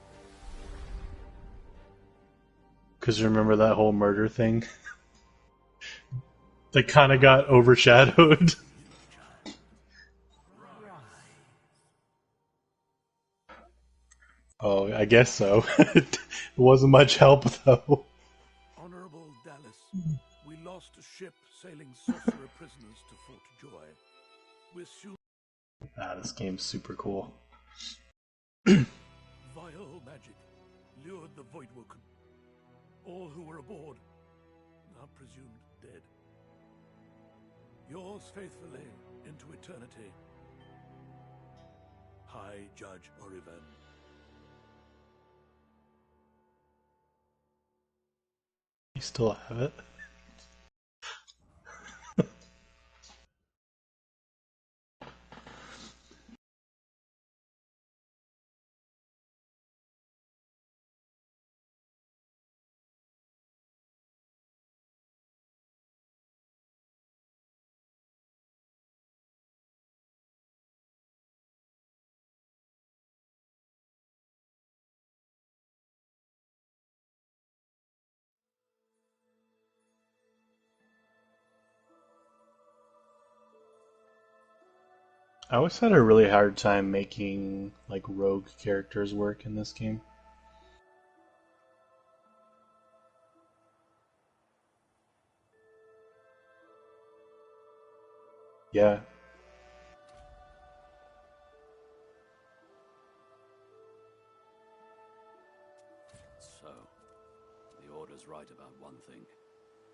Because remember that whole murder thing? That kind of got overshadowed. Oh, I guess so. It wasn't much help though. Honorable Dallas, we lost a ship sailing sorcerer prisoners to Fort Joy. We're soon. Ah, this game's super cool. Vile magic lured the Voidwoken. All who were aboard are presumed dead. Yours faithfully into eternity, High Judge Oriven. You still have it? I always had a really hard time making like rogue characters work in this game. Yeah. So, the Order's right about one thing.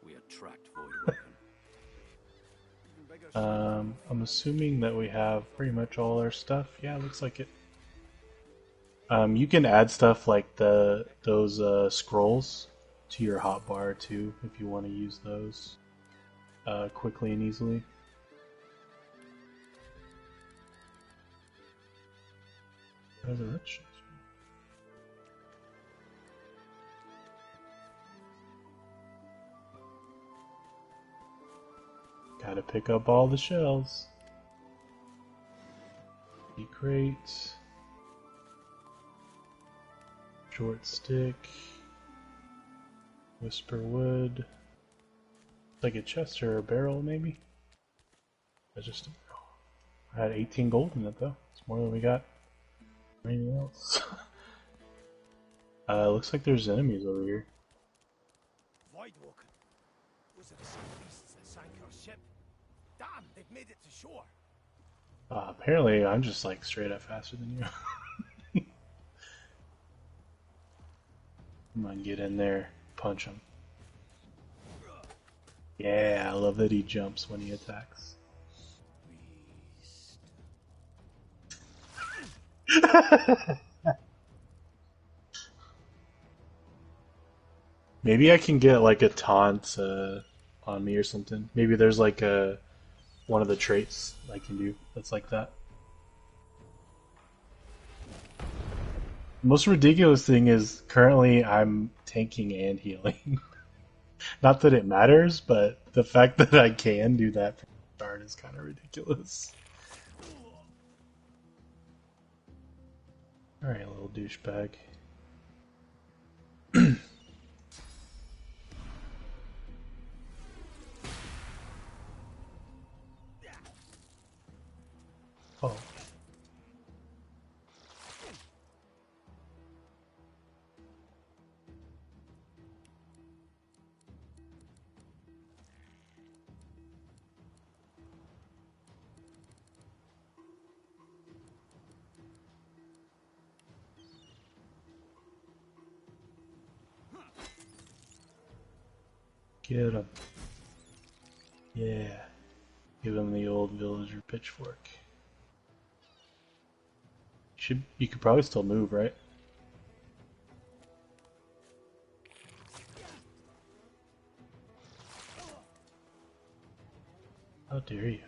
We attract void weapon. I'm assuming that we have pretty much all our stuff. Yeah, looks like it. You can add stuff like those scrolls to your hotbar too, if you want to use those quickly and easily. Resurrection. Gotta pick up all the shells. Key crate. Short stick. Whisper wood. It's like a chest or a barrel, maybe? That's just a barrel. I had 18 gold in it, though. It's more than we got. Anything else? Looks like there's enemies over here. Voidwalker. Those are the same beasts that sank our ship. Damn, they've made it to shore. Apparently, I'm just like straight up faster than you. Come on, get in there. Punch him. Yeah, I love that he jumps when he attacks. Maybe I can get like a taunt on me or something. Maybe there's like one of the traits I can do that's like that. Most ridiculous thing is currently I'm tanking and healing. Not that it matters, but the fact that I can do that from the start is kind of ridiculous. Alright, little douchebag. Oh. Get him. Yeah. Give him the old villager pitchfork. You could probably still move, right? How dare you?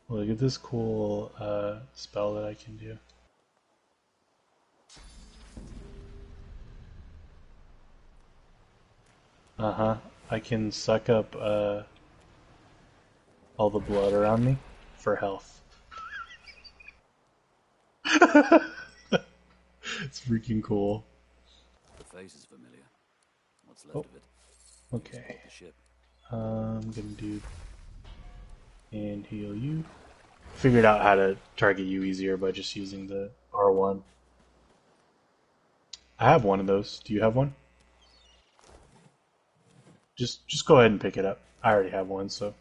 Look at this cool spell that I can do. Uh-huh. I can suck up all the blood around me for health. It's freaking cool. The face is familiar. What's left of it? Okay. The ship. I'm gonna do and heal you. Figured out how to target you easier by just using the R1. I have one of those. Do you have one? Just go ahead and pick it up. I already have one, so.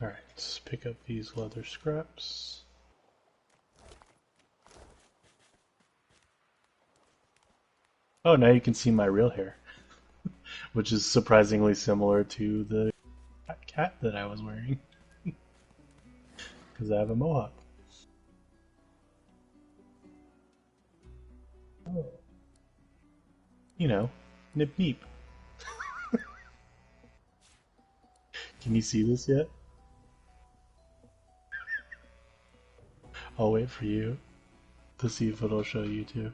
Alright, let's pick up these leather scraps. Oh, now you can see my real hair. Which is surprisingly similar to the cat that I was wearing. Because I have a mohawk. Oh. You know, nip neep. Can you see this yet? I'll wait for you. to see if it'll show you too.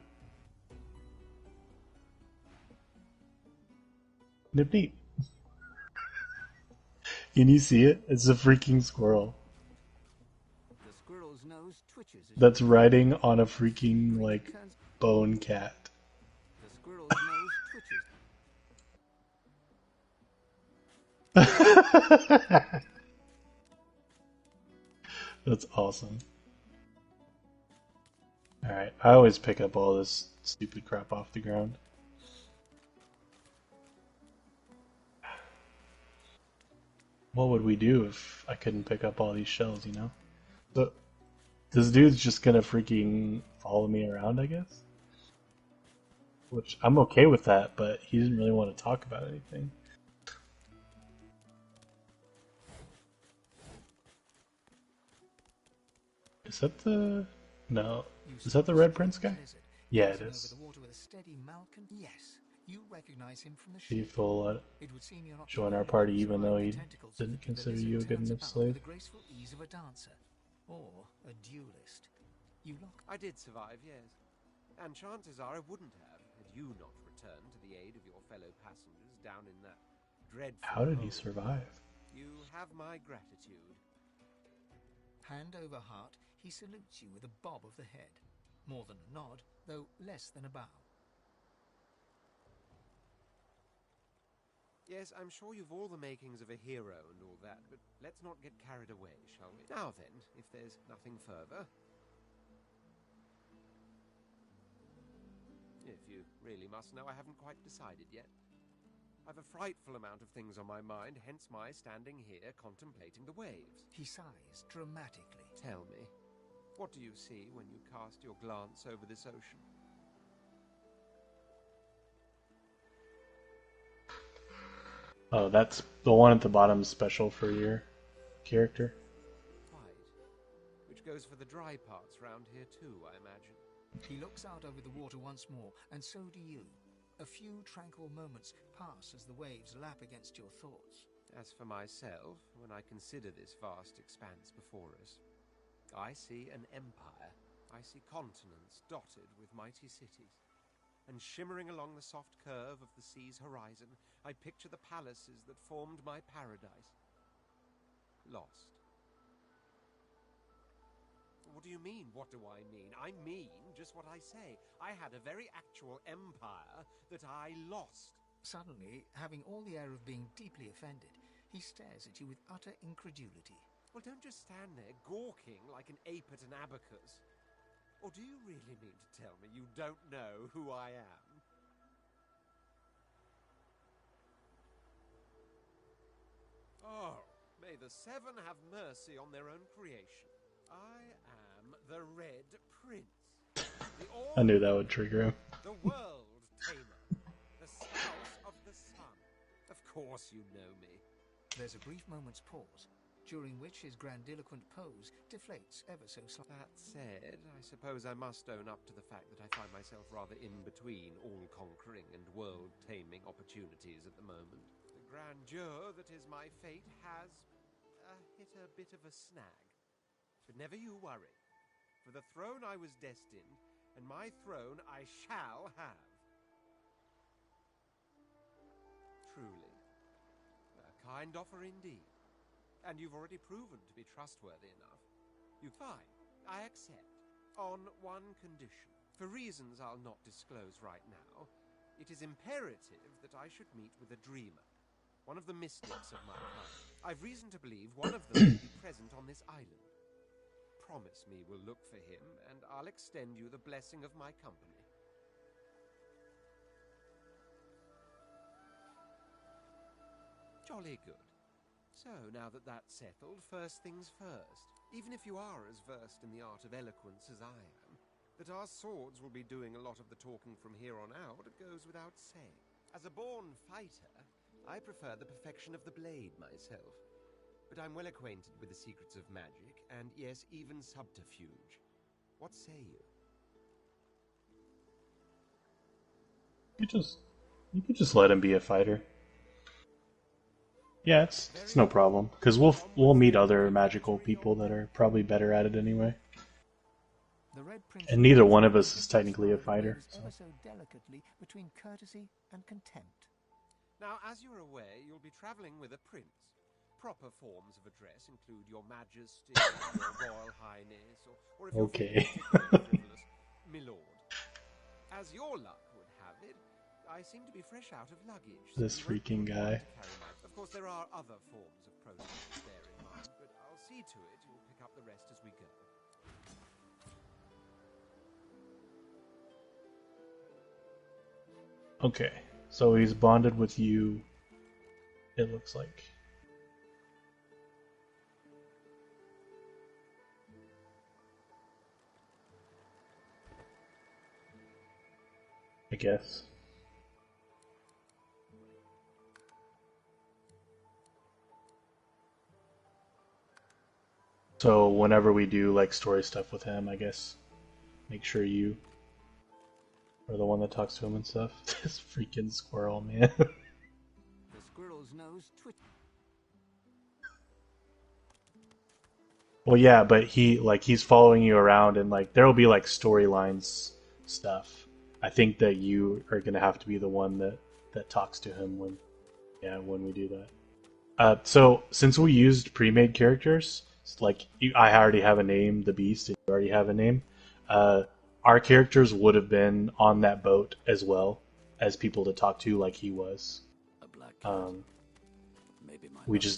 Nip neat. Can you see it? It's a freaking squirrel. The squirrel's nose twitches as That's riding on a freaking, like, bone cat. the squirrel's nose twitches. That's awesome. Alright, I always pick up all this stupid crap off the ground. What would we do if I couldn't pick up all these shells, you know? So, this dude's just gonna freaking follow me around, I guess? Which, I'm okay with that, but he didn't really want to talk about anything. Is that the... No. Is that the Red Prince guy? Yeah, it is. Yes, you recognize him from the See if he'll join our party even though he didn't consider you a good enough slave. The graceful ease of a dancer or a duelist. You lock. I did survive, yes. And chances are I wouldn't have had you not returned to the aid of your fellow passengers down in that dreadful How did he hole. survive? You have my gratitude. Hand over heart, he salutes you with a bob of the head. More than a nod, though less than a bow. Yes, I'm sure you've all the makings of a hero and all that, but let's not get carried away, shall we? Now then, if there's nothing further... If you really must know, I haven't quite decided yet. I've a frightful amount of things on my mind, hence my standing here contemplating the waves. He sighs dramatically. Tell me, what do you see when you cast your glance over this ocean? Oh, that's the one at the bottom special for your character. Quite. Which goes for the dry parts round here too, I imagine. He looks out over the water once more, and so do you. A few tranquil moments pass as the waves lap against your thoughts. As for myself, when I consider this vast expanse before us, I see an empire. I see continents dotted with mighty cities. And shimmering along the soft curve of the sea's horizon, I picture the palaces that formed my paradise. Lost. What do you mean, what do I mean? I mean just what I say. I had a very actual empire that I lost. Suddenly, having all the air of being deeply offended, he stares at you with utter incredulity. Well, don't just stand there gawking like an ape at an abacus. Or do you really mean to tell me you don't know who I am? Oh, may the Seven have mercy on their own creation. I am the Red Prince. I knew that would trigger him. The world tamer. The spouse of the sun. Of course you know me. There's a brief moment's pause, during which his grandiloquent pose deflates ever so slightly. That said, I suppose I must own up to the fact that I find myself rather in between all-conquering and world-taming opportunities at the moment. The grandeur that is my fate has hit a bit of a snag. But never you worry. For the throne I was destined, and my throne I shall have. Truly. A kind offer indeed. And you've already proven to be trustworthy enough. Fine, I accept. On one condition. For reasons I'll not disclose right now, it is imperative that I should meet with a dreamer. One of the mystics of my kind. I've reason to believe one of them will be present on this island. Promise me we'll look for him, and I'll extend you the blessing of my company. Jolly good. So, now that that's settled, first things first. Even if you are as versed in the art of eloquence as I am, that our swords will be doing a lot of the talking from here on out, it goes without saying. As a born fighter, I prefer the perfection of the blade myself. But I'm well acquainted with the secrets of magic, and yes, even subterfuge. What say you? You could just let him be a fighter. Yeah, it's no problem, because we'll meet other magical people that are probably better at it anyway. The Red Prince And neither one of us is technically a fighter. So. ever so delicately between courtesy and contempt. Now, as you're aware, you'll be traveling with a prince. Proper forms of address include Your Majesty, Your Royal Highness, or if you're okay. frivolous, Milord. As your luck would have it, I seem to be fresh out of luggage. So This freaking guy. Of course, there are other forms of protocol to bear in mind, but I'll see to it you'll pick up the rest as we go. Okay, so he's bonded with you, it looks like. I guess. So whenever we do like story stuff with him, I guess make sure you are the one that talks to him and stuff. This freaking squirrel, man. The squirrel's nose twitched. Well, yeah, but he's following you around and like there'll be like storylines stuff. I think that you are gonna have to be the one that talks to him when we do that. So since we used pre-made characters, like I already have a name, the Beast, and you already have a name. Our characters would have been on that boat as well as people to talk to, like he was.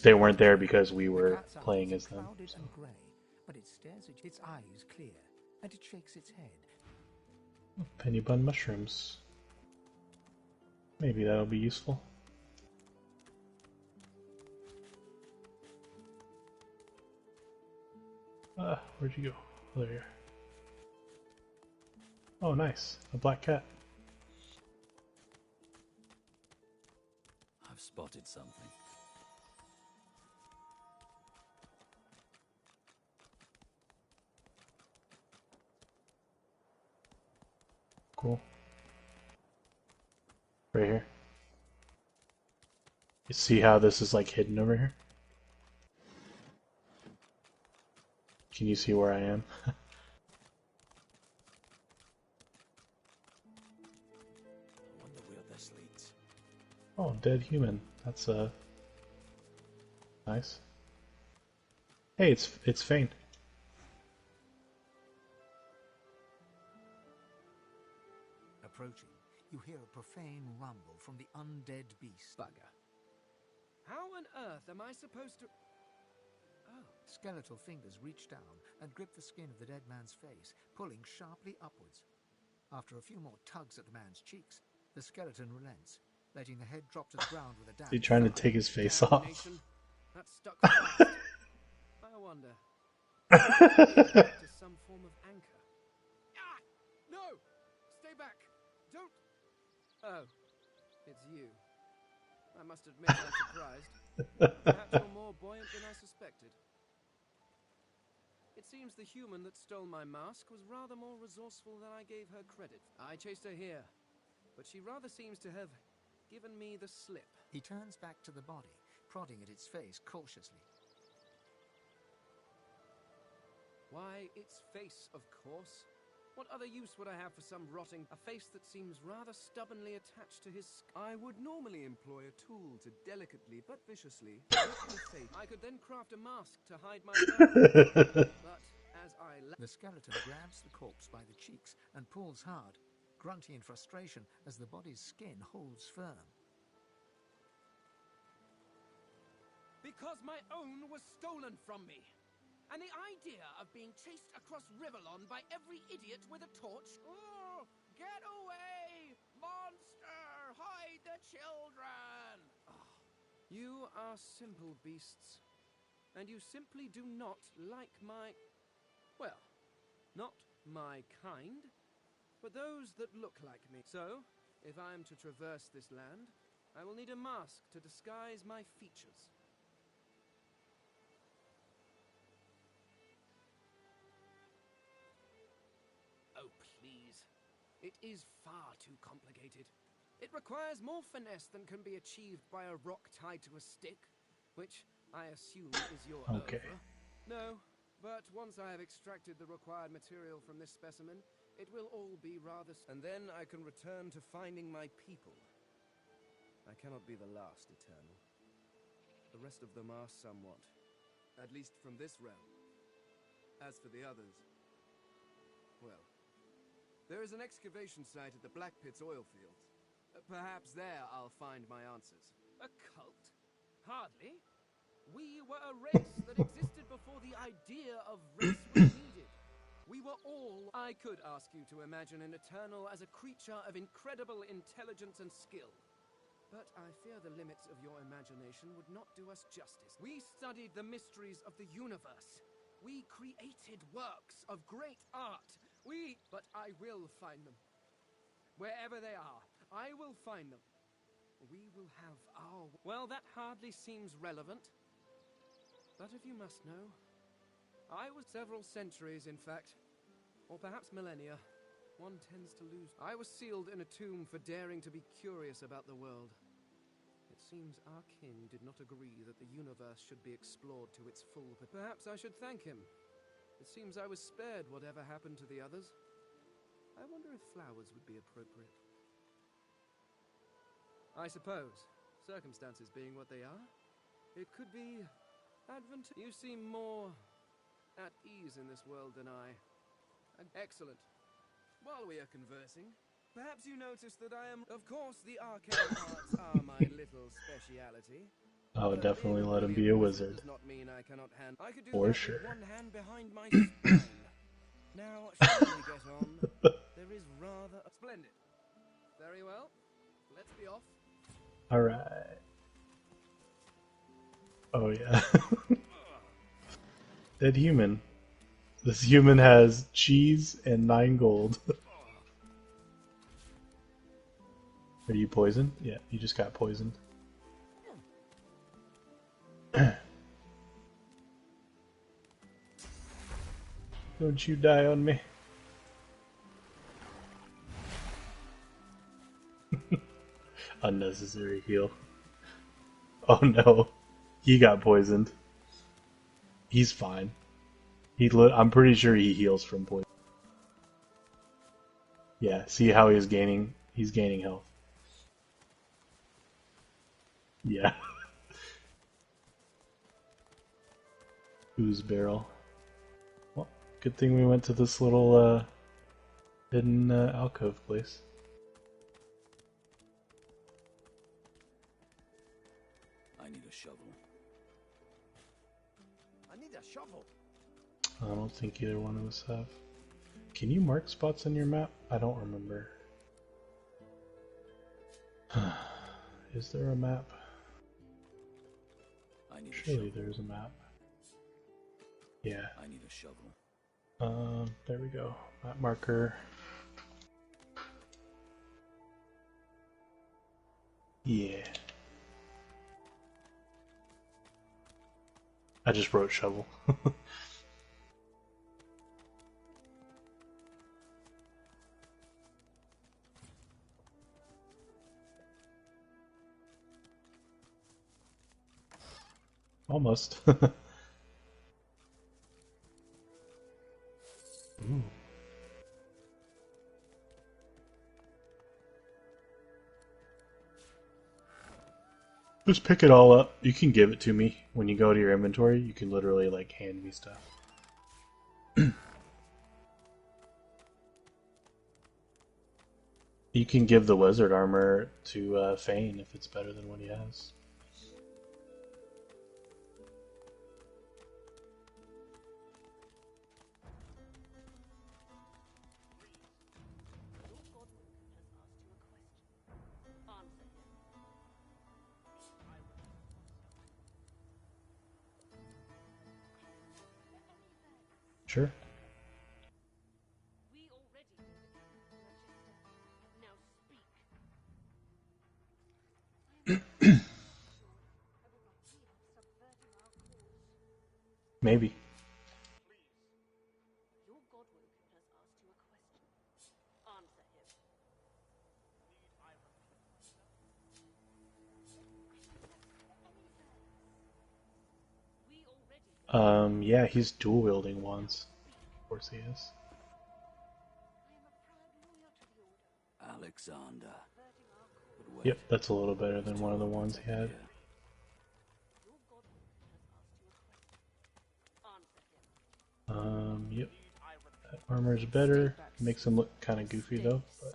They weren't there because we were playing as them. So. Gray, but it stares at its eyes clear, and it shakes its head. Penny bun mushrooms. Maybe that'll be useful. Where'd you go? Oh, there you are. Oh, nice. A black cat. I've spotted something. Cool. Right here. You see how this is like hidden over here? Can you see where I am? I wonder where this leads. Oh, dead human. That's nice. Hey, it's Fane. Approaching, you hear a profane rumble from the undead beast. Bugger. How on earth am I supposed to... Oh. Skeletal fingers reach down and grip the skin of the dead man's face, pulling sharply upwards. After a few more tugs at the man's cheeks, the skeleton relents, letting the head drop to the ground with a dash. Is he trying to take his face off? That's stuck fast. I wonder. To some form of anchor. Ah! No! Stay back! Don't... Oh. It's you. I must admit I'm surprised. Perhaps you're more buoyant than I suspected. It seems the human that stole my mask was rather more resourceful than I gave her credit. I chased her here, but she rather seems to have given me the slip. He turns back to the body, prodding at its face cautiously. Why, its face, of course. What other use would I have for some rotting... A face that seems rather stubbornly attached to his... I would normally employ a tool to delicately but viciously... I could then craft a mask to hide my mouth. But as I... The skeleton grabs the corpse by the cheeks and pulls hard, grunting in frustration as the body's skin holds firm. Because my own was stolen from me. And the idea of being chased across Riverlon by every idiot with a torch... Oh, get away! Monster! Hide the children! Oh, you are simple beasts. And you simply do not like my... Well, not my kind, but those that look like me. So, if I am to traverse this land, I will need a mask to disguise my features. It is far too complicated. It requires more finesse than can be achieved by a rock tied to a stick, which I assume is your Okay. over. No, But once I have extracted the required material from this specimen, it will all be rather... And then I can return to finding my people. I cannot be the last Eternal. The rest of them are somewhat. At least from this realm. As for the others... well... there is an excavation site at the Black Pit's oil fields. Perhaps there I'll find my answers. A cult? Hardly. We were a race that existed before the idea of race was needed. We were all... I could ask you to imagine an Eternal as a creature of incredible intelligence and skill. But I fear the limits of your imagination would not do us justice. We studied the mysteries of the universe. We created works of great art. But I will find them. Wherever they are, I will find them. We will have our... Well, that hardly seems relevant. But if you must know, I was several centuries, in fact. Or perhaps millennia. One tends to lose. I was sealed in a tomb for daring to be curious about the world. It seems our king did not agree that the universe should be explored to its full... But perhaps I should thank him. It seems I was spared whatever happened to the others. I wonder if flowers would be appropriate. I suppose, circumstances being what they are, it could be advantageous. You seem more at ease in this world than I. Excellent. While we are conversing, perhaps you notice that I am... Of course, the arcane arts are my little speciality. I would definitely let him be a wizard. Does not mean I cannot hand... I could do For that sure. with one hand behind my spine. Now, shall we get on? There is rather... Splendid. Very well. Let's be off. Alright. Oh yeah. Dead human. This human has cheese and 9 gold. Are you poisoned? Yeah, you just got poisoned. Don't you die on me. Unnecessary heal. Oh no. He got poisoned. He's fine. I'm pretty sure he heals from poison. Yeah, see how he's gaining health. Yeah. Ooze barrel. Well, good thing we went to this little hidden alcove place. I need a shovel. I need a shovel. I don't think either one of us have. Can you mark spots on your map? I don't remember. Is there a map? Surely there's a map. Yeah. I need a shovel. There we go. Map marker. Yeah. I just wrote shovel. Almost. Ooh. Just pick it all up. You can give it to me when you go to your inventory. You can literally like hand me stuff. You can give the wizard armor to Fane if it's better than what he has. Sure. We already know the truth, Majesty. Now speak. Maybe. Your Godwoken has asked you a question. Answer him. We already Yeah, he's dual wielding wands. Of course he is. Alexander. But wait, Yep, that's a little better than one of the ones he had. Yep. That armor's better. Makes him look kind of goofy though, but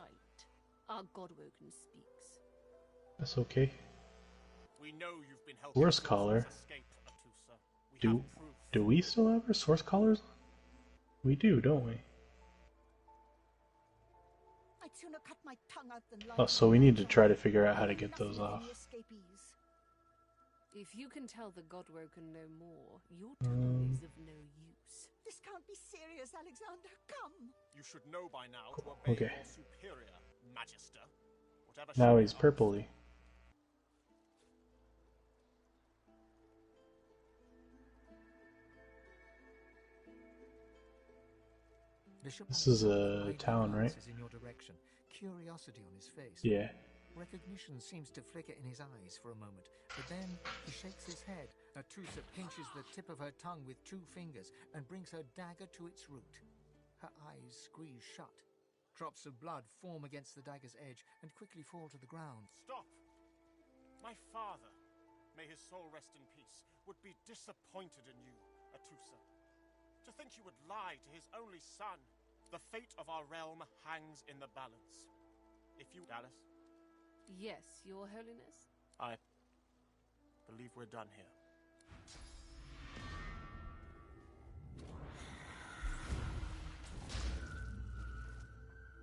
Our Godwoken speaks. that's okay. We know you've been helping Source collar. escape, Atusa. We have proof. Do we still have our source collars on? We do, don't we? I'd sooner cut my tongue out than lie. Oh, so we need to try to figure out how to get those off. If you can tell the Godwoken no more, your tongue is of no use. This can't be serious, Alexander. Come. You should know by now to obey Okay. your superior, Magister. Whatever Now she he's demands. purpley. This is a town, right? In your direction, curiosity on his face. Yeah. Recognition seems to flicker in his eyes for a moment, but then he shakes his head. Atusa pinches the tip of her tongue with 2 fingers and brings her dagger to its root. Her eyes squeeze shut. Drops of blood form against the dagger's edge and quickly fall to the ground. Stop! My father, may his soul rest in peace, would be disappointed in you, Atusa. To think you would lie to his only son. The fate of our realm hangs in the balance. If you... Dallas? Yes, Your Holiness? I believe we're done here.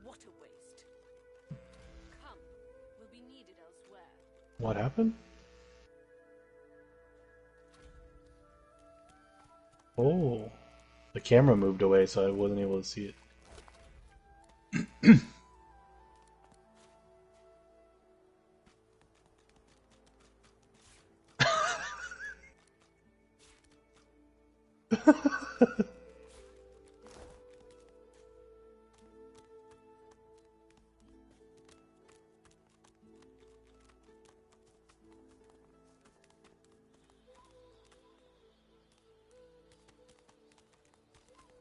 What a waste. Come, we'll be needed elsewhere. What happened? Oh. The camera moved away, so I wasn't able to see it.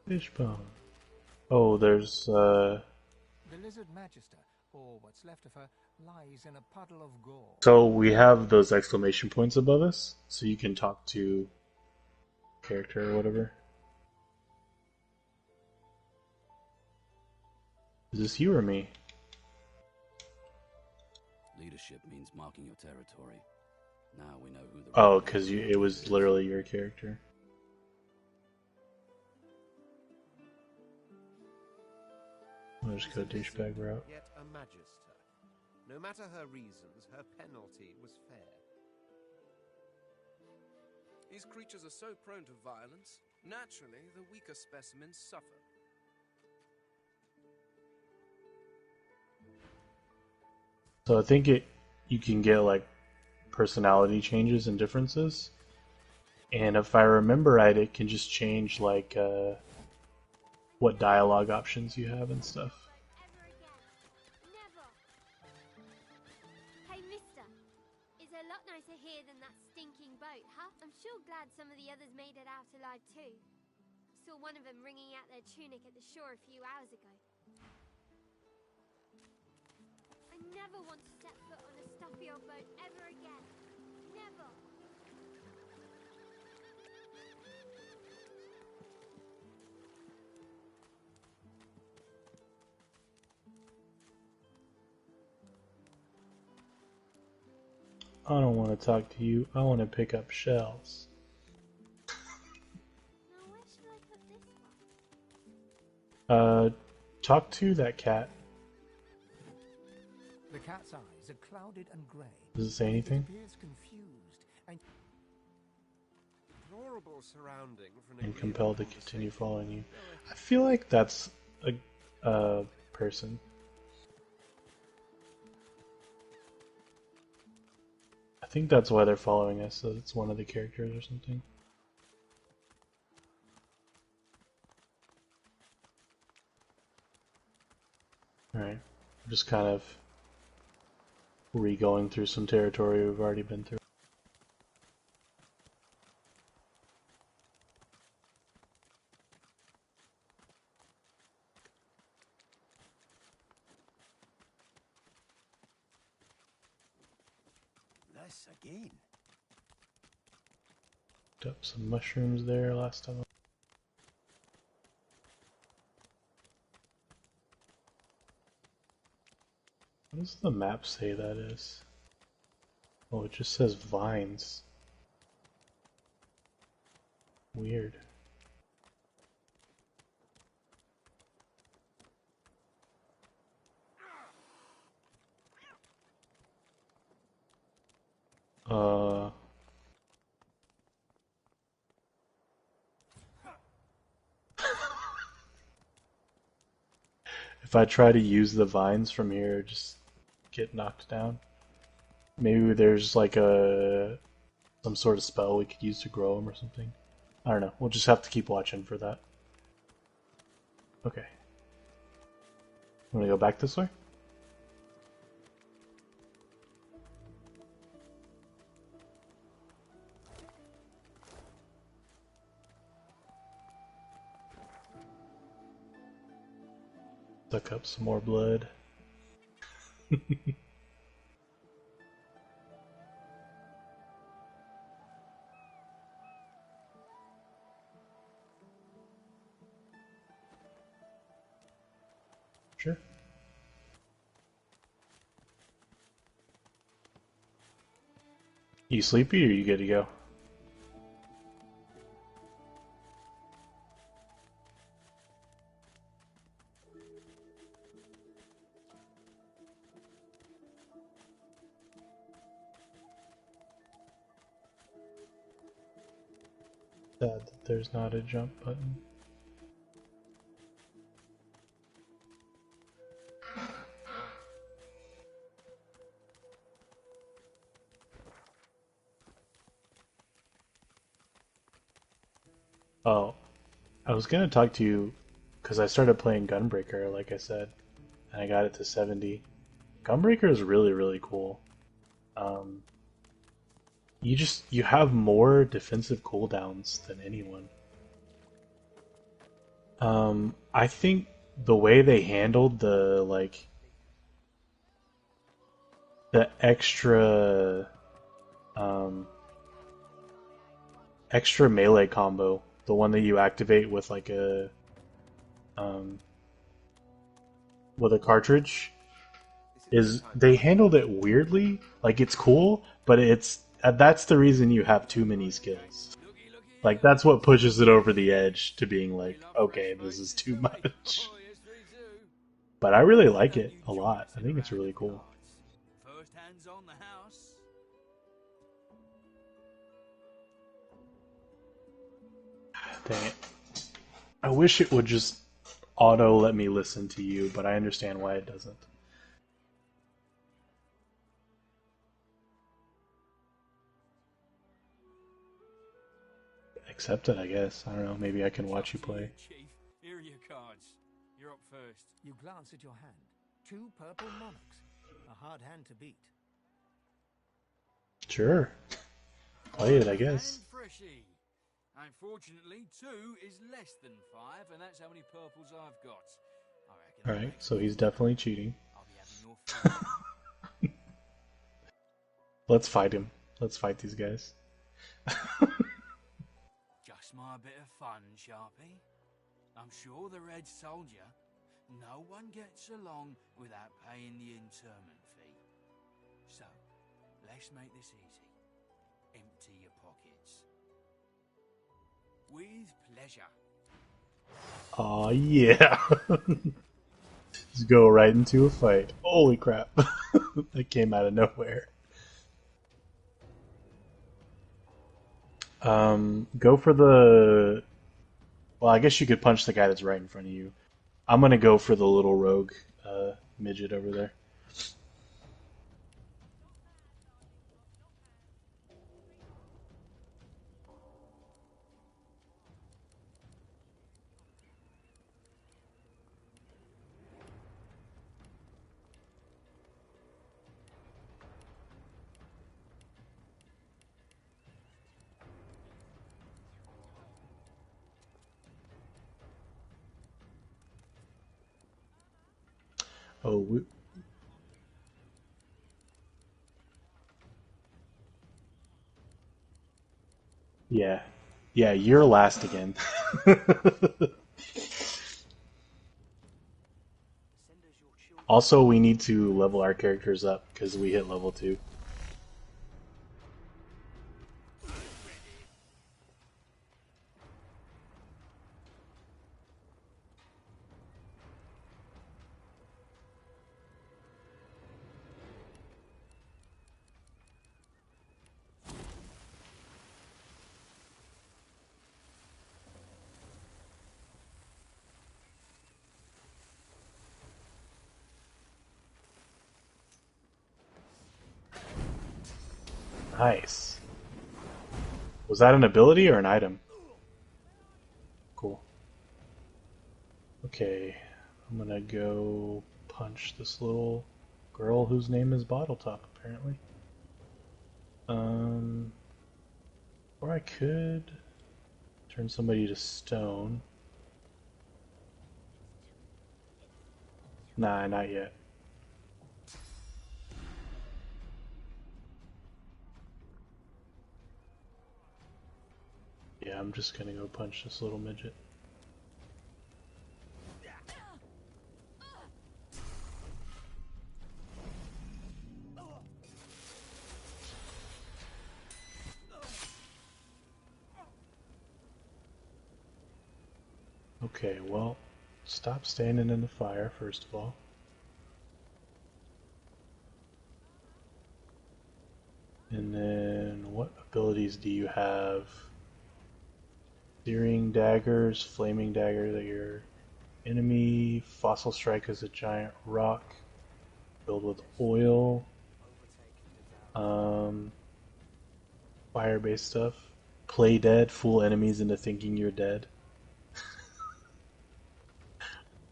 Fishbone. Oh, there's The lizard magister, or what's left of her, lies in a puddle of gore. So we have those exclamation points above us, so you can talk to character or whatever. Is this you or me? Leadership means marking your territory. Now we know who the... Oh, because it was literally your character. I'll just go douchebag route. Yet a magister. No matter her reasons, her penalty was fair. These creatures are so prone to violence, naturally the weaker specimens suffer. So I think you can get like personality changes and differences. And if I remember right, it can just change like what dialogue options you have and stuff. Hey, mister. It's a lot nicer here than that stinking boat, huh? I'm sure glad some of the others made it out alive too. Saw one of them wringing out their tunic at the shore a few hours ago. I never want to set foot on a stuffy old boat ever again. Never. I don't want to talk to you. I want to pick up shells. Now where should I put this one? Talk to that cat. The cat's eyes are clouded and grey. Does it say anything? It appears confused and Deplorable surrounding for an And agreeable compelled to conversation. continue following you. I feel like that's a person. I think that's why they're following us, so it's one of the characters or something. Alright, I'm just kind of re-going through some territory we've already been through. this again. Picked up some mushrooms there last time. What does the map say that is? Oh, it just says vines. Weird. If I try to use the vines from here, just get knocked down. Maybe there's like some sort of spell we could use to grow them or something. I don't know. We'll just have to keep watching for that. Okay. I'm gonna go back this way. Suck up some more blood. Sure. You sleepy or you good to go? Sad that there's not a jump button. Oh, I was gonna talk to you because I started playing Gunbreaker, like I said, and I got it to 70. Gunbreaker is really, really cool. Um, you have more defensive cooldowns than anyone. I think the way they handled the um, extra melee combo, the one that you activate with like um, with a cartridge, is they handled it weirdly. Like it's cool, but that's the reason you have too many skills. Like that's what pushes it over the edge to being like, okay, this is too much. But I really like it a lot. I think it's really cool. First hands on the house. Dang it. I wish it would just auto let me listen to you, but I understand why it doesn't. Accept it, I guess. I don't know. Maybe I can watch you play. Chief, here are your cards. You're up first. You glance at your hand. 2 purple monarchs. A hard hand to beat. Sure. Play it, I guess. And freshy. Unfortunately, 2 is less than 5, and that's how many purples I've got. Alright, so he's definitely cheating. I'll be having your fun. Let's fight him. Let's fight these guys. Just my bit of fun, Sharpie. I'm sure the Red Soldier, no one gets along without paying the interment fee. So, let's make this easy. Empty your pockets. With pleasure. Aw, yeah. Just go right into a fight. Holy crap. That came out of nowhere. Go for the... Well, I guess you could punch the guy that's right in front of you. I'm gonna go for the little rogue midget over there. Oh, Yeah. Yeah, you're last again. Also, we need to level our characters up because we hit level 2. Nice. Was that an ability or an item? Cool. Okay, I'm gonna go punch this little girl whose name is Bottletop, apparently. Or I could turn somebody to stone. Nah, not yet. Yeah, I'm just gonna go punch this little midget. Okay, well, stop standing in the fire, first of all. And then, what abilities do you have? Searing daggers, flaming daggers at your enemy, fossil strike is a giant rock filled with oil, fire-based stuff. Play dead, fool enemies into thinking you're dead.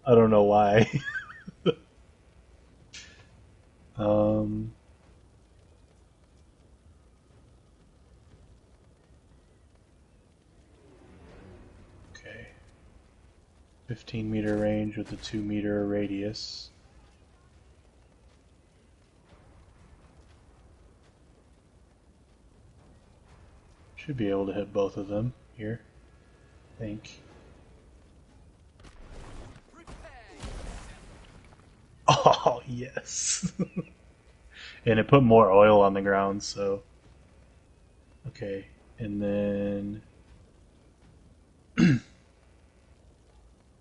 I don't know why. um, okay. 15-meter range with a 2-meter radius. Should be able to hit both of them here, I think. Oh, yes. And it put more oil on the ground, so... Okay, and then...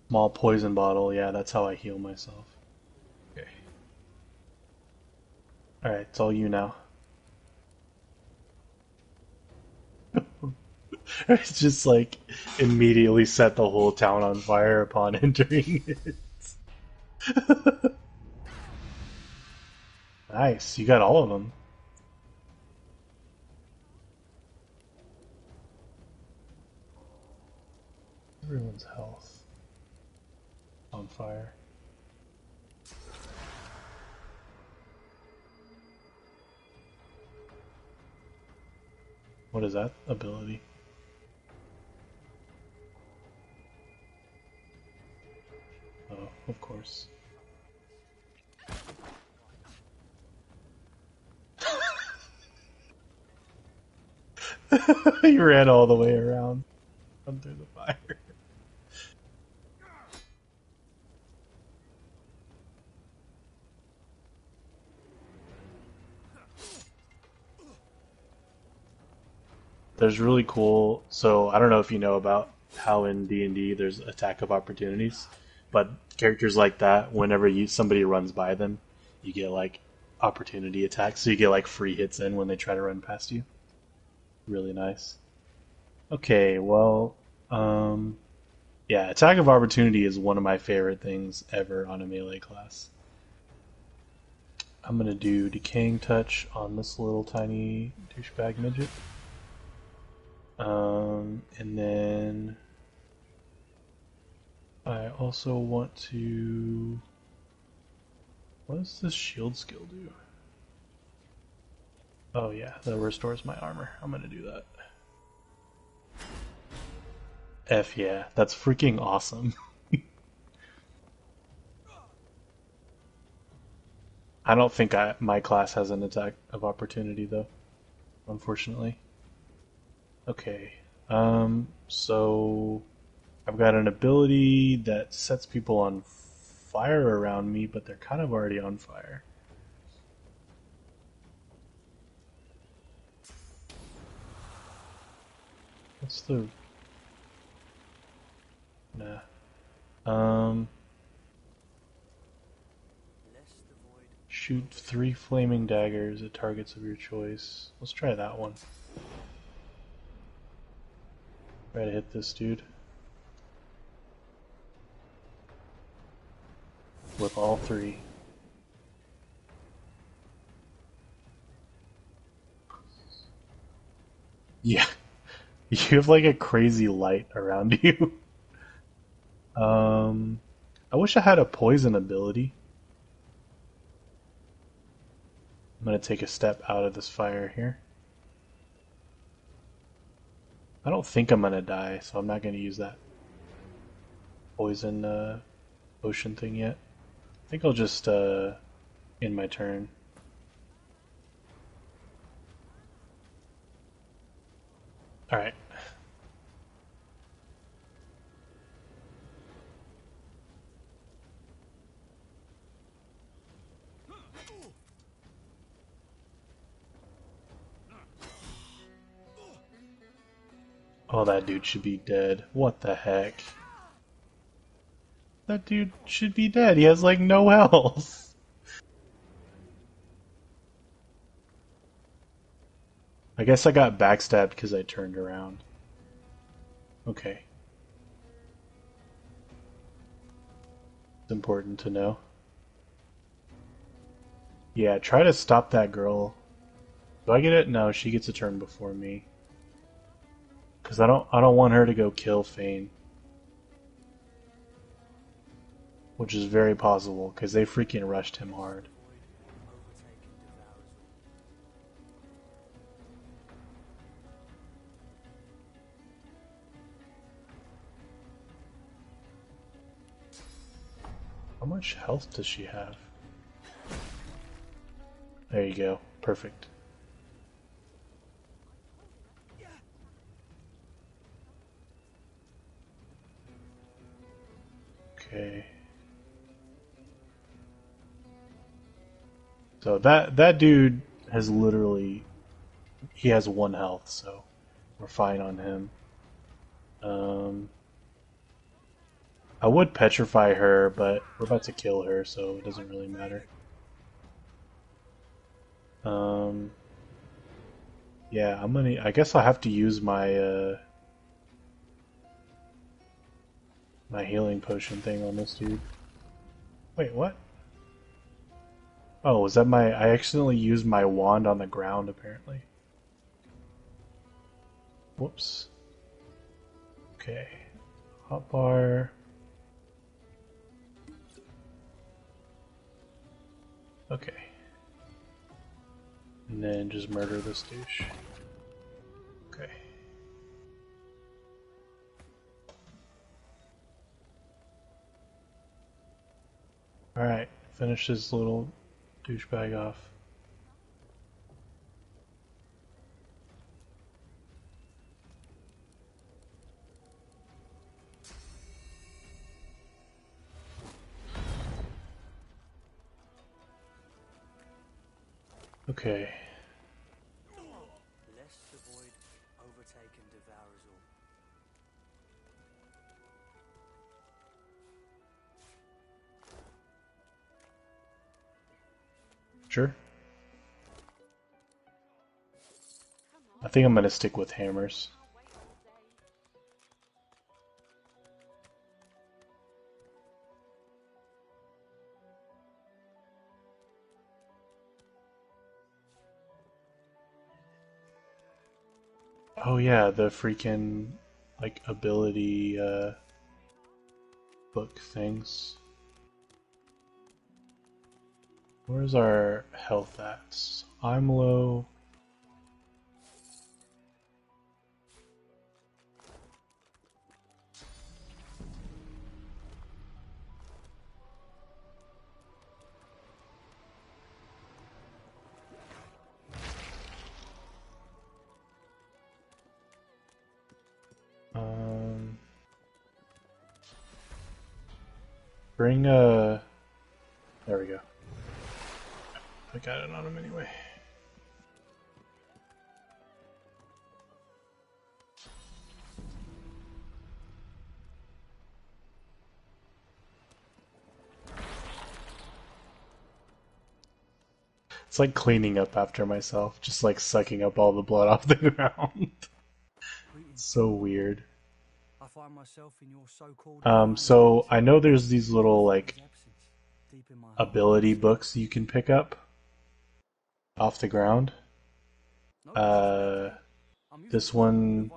Small poison bottle, yeah, that's how I heal myself. Okay. Alright, it's all you now. It's just like immediately set the whole town on fire upon entering it. Nice, you got all of them. Everyone's health on fire. What is that ability? Oh, of course. He ran all the way around through the fire. There's really cool. So I don't know if you know about how in D&D there's attack of opportunities, but characters like that, whenever somebody runs by them, you get like opportunity attacks. So you get like free hits in when they try to run past you. Really nice. Okay, well, yeah, attack of opportunity is one of my favorite things ever on a melee class. I'm gonna do decaying touch on this little tiny douchebag midget. And then I also want to... What does this shield skill do? Oh yeah, that restores my armor. I'm gonna do that. F yeah, that's freaking awesome. I don't think my class has an attack of opportunity though, unfortunately. Okay, So I've got an ability that sets people on fire around me, but they're kind of already on fire. What's the... Nah. Shoot 3 flaming daggers at targets of your choice. Let's try that one. Try to hit this dude. With all 3. Yeah. You have like a crazy light around you. I wish I had a poison ability. I'm gonna take a step out of this fire here. I don't think I'm gonna die, so I'm not gonna use that poison potion thing yet. I think I'll just end my turn. Alright. Oh, that dude should be dead. What the heck? That dude should be dead. He has like no health. I guess I got backstabbed because I turned around. Okay. It's important to know. Yeah, try to stop that girl. Do I get it? No, she gets a turn before me. Cause I don't want her to go kill Fane. Which is very possible, because they freaking rushed him hard. How much health does she have? There you go. Perfect. Okay. So that dude has literally... He has 1 health, so we're fine on him. I would petrify her, but we're about to kill her, so it doesn't really matter. Yeah, I guess I'll have to use my my healing potion thing on this dude. Wait, what? Oh, was that I accidentally used my wand on the ground, apparently. Whoops. Okay. Hotbar. Okay. And then just murder this douche. Okay. Alright, finish this little douchebag off. Okay. Lest the void overtake and devour us all. Sure. I think I'm gonna stick with hammers. Oh yeah, the freaking like ability book things. Where's our health at? I'm low. Bring there we go. I got it on him anyway. It's like cleaning up after myself, just like sucking up all the blood off the ground. So weird. I find myself in your so-called So I know there's these little like ability books you can pick up off the ground. This one.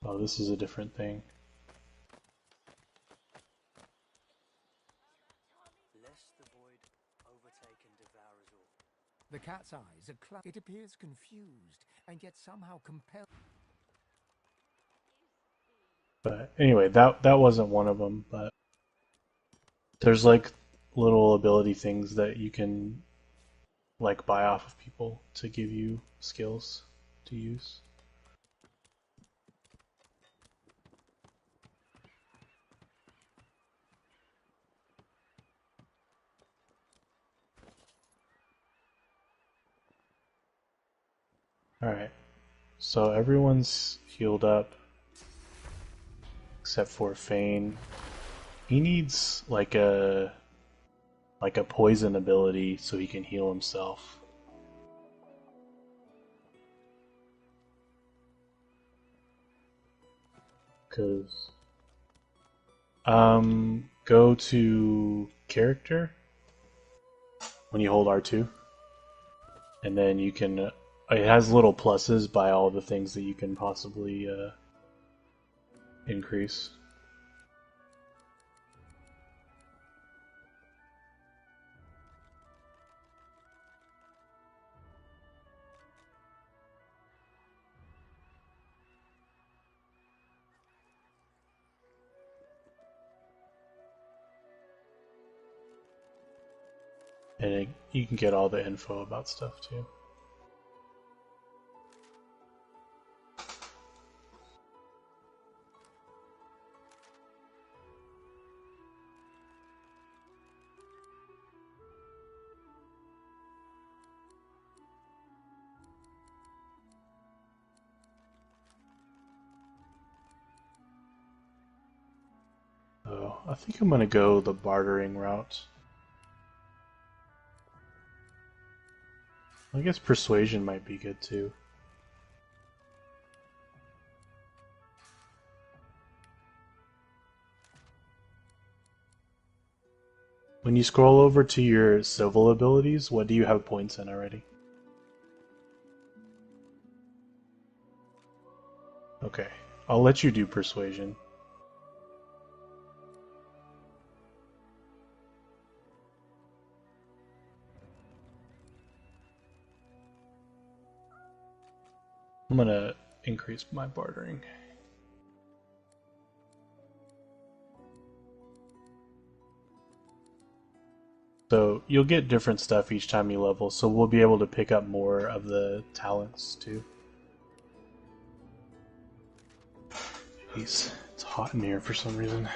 Oh, this is a different thing. The cat's eyes are it appears confused and yet somehow compelled. But anyway, that wasn't one of them. But there's like little ability things that you can like buy off of people to give you skills to use. Alright, so everyone's healed up except for Fane. He needs like a poison ability so he can heal himself. Cause go to character when you hold R2, and then you can it has little pluses by all the things that you can possibly increase. And you can get all the info about stuff too. So I think I'm gonna go the bartering route. I guess persuasion might be good too. When you scroll over to your civil abilities, what do you have points in already? Okay, I'll let you do persuasion. I'm gonna increase my bartering. So you'll get different stuff each time you level, so we'll be able to pick up more of the talents too. Jeez, it's hot in here for some reason.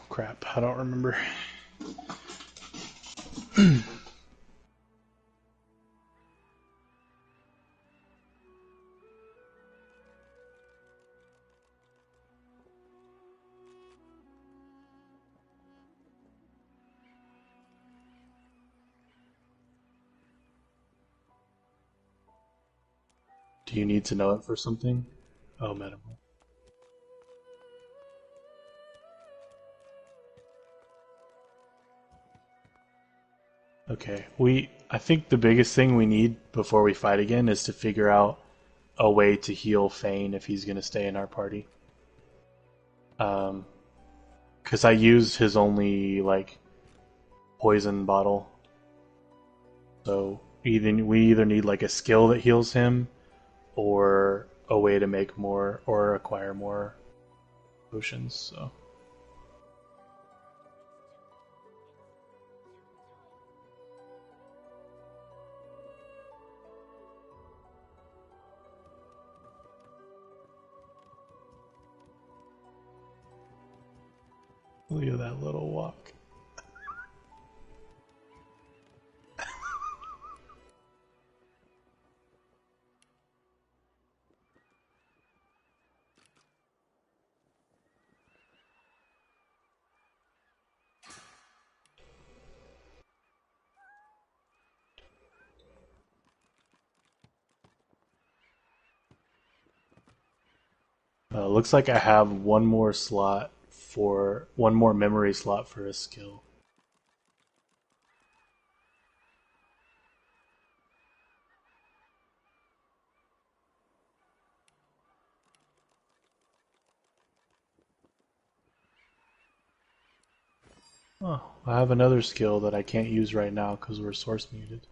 Crap, I don't remember. Do you need to know it for something? Oh, madam. Okay, I think the biggest thing we need before we fight again is to figure out a way to heal Fane if he's gonna stay in our party. Because I used his only like poison bottle, so we either need like a skill that heals him, or a way to make more or acquire more potions. So. Look at that little walk. Looks like I have one more memory slot for a skill. Oh, I have another skill that I can't use right now because we're source muted.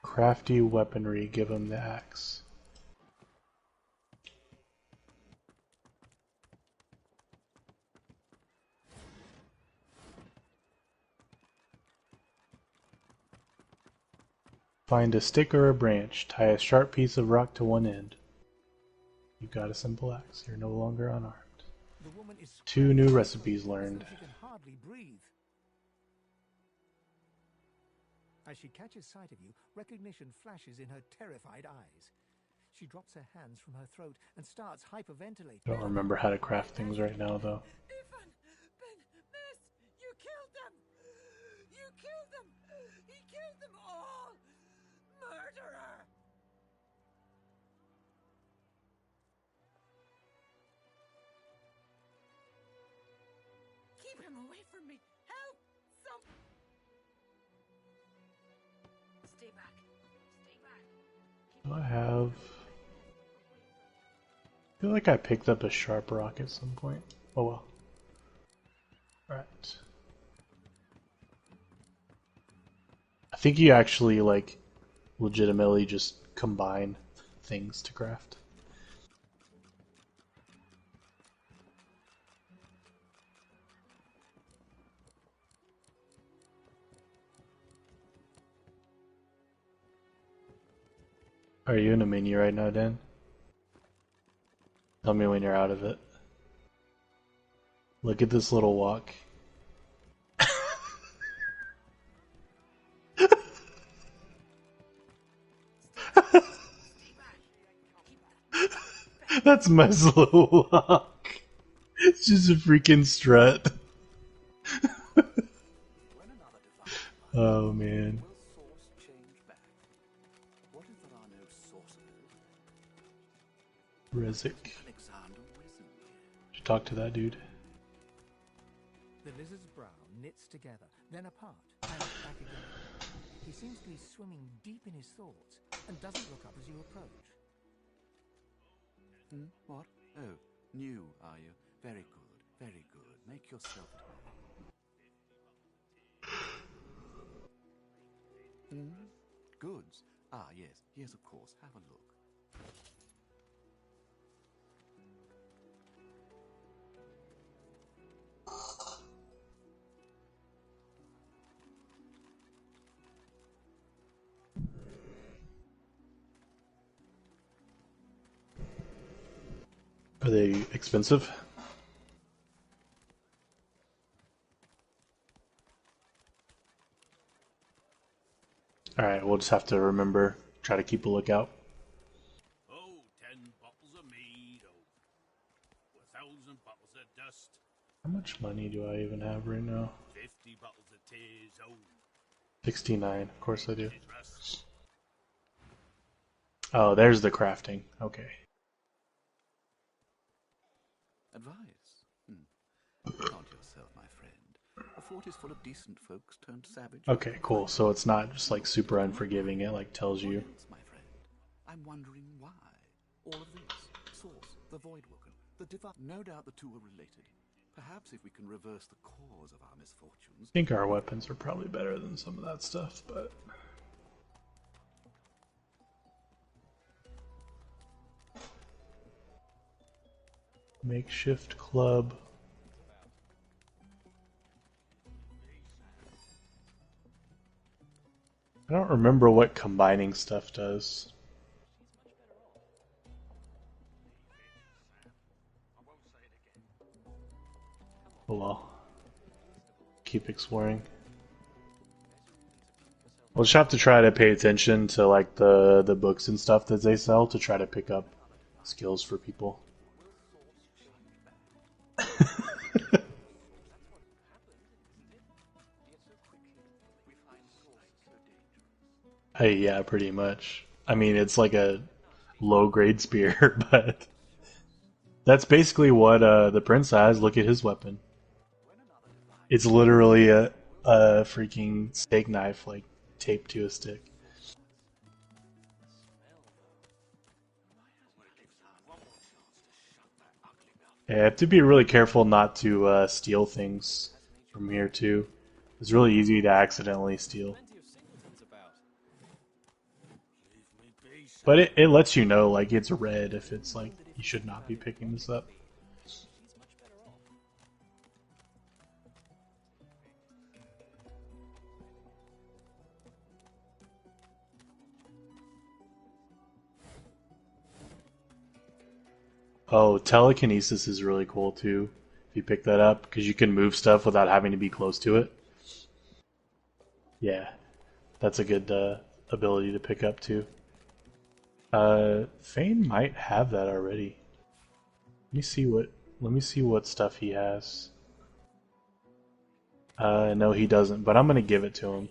Crafty weaponry, give him the axe. Find a stick or a branch, tie a sharp piece of rock to one end. You got a simple axe, you're no longer unarmed. 2 new recipes learned. She can hardly breathe. As she catches sight of you, recognition flashes in her terrified eyes. She drops her hands from her throat and starts hyperventilating. I don't remember how to craft things right now, though. Miss, you killed them! You killed them! He killed them all! Murderer! Keep him away from me! Help! Stay back. Stay back. Do I have... I feel like I picked up a sharp rock at some point. Oh well. Alright. I think you actually, like, legitimately just combine things to craft. Are you in a menu right now, Dan? Tell me when you're out of it. Look at this little walk. That's my slow walk. It's just a freaking strut. Oh man. Rezik. Should talk to that dude. The lizard's brow knits together, then apart, and back again. He seems to be swimming deep in his thoughts, and doesn't look up as you approach. What? Oh, new, are you? Very good, very good. Make yourself at home. Goods? Ah, yes, yes, of course. Have a look. Are they expensive? Alright, we'll just have to remember, try to keep a lookout. Oh, 10 bottles of mead, oh, 1,000 bottles of dust. How much money do I even have right now? 50 bottles of tears, oh. 69, of course I do. Oh, there's the crafting. Okay. Advice? Count yourself, my friend. The fort is full of decent folks turned savage. Okay, cool. So it's not just like super unforgiving. It like tells you. My friend, I'm wondering why. All of this. Source, the Voidwalker, the Divine. No doubt the two are related. Perhaps if we can reverse the cause of our misfortunes. I think our weapons are probably better than some of that stuff, but. Makeshift club. I don't remember what combining stuff does. Oh well. Keep exploring. We'll just have to try to pay attention to like the books and stuff that they sell to try to pick up skills for people. Hey, yeah, pretty much. I mean, it's like a low grade spear, but that's basically what the prince has. Look at his weapon. It's literally a freaking steak knife, like taped to a stick. Yeah, I have to be really careful not to steal things from here too. It's really easy to accidentally steal. But it lets you know, like, it's red if it's like, you should not be picking this up. Oh, telekinesis is really cool too. If you pick that up, because you can move stuff without having to be close to it. Yeah, that's a good ability to pick up too. Fane might have that already. Let me see what. Let me see what stuff he has. No, he doesn't. But I'm gonna give it to him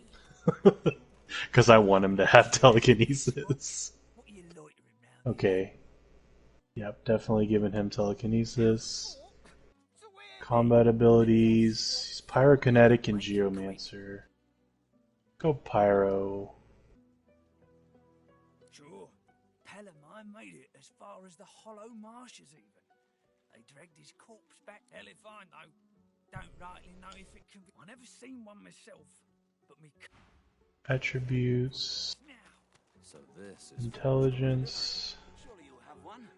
because I want him to have telekinesis. Okay. Yep, definitely giving him telekinesis. Combat abilities. He's pyrokinetic and geomancer. Go pyro. Sure. Pelham, I made it as far as the hollow marshes even. They dragged his corpse back. Hell if I know. Don't rightly know if it can be. I never seen one myself, but me. Attributes. So this is Intelligence.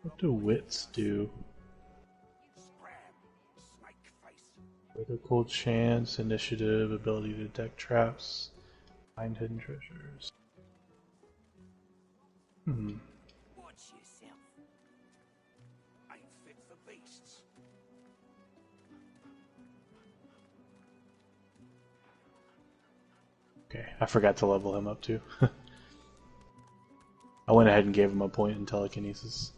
What do wits do? Critical chance, initiative, ability to detect traps, find hidden treasures. Watch yourself. Ain't fit for beasts. Okay, I forgot to level him up too. I went ahead and gave him a point in telekinesis.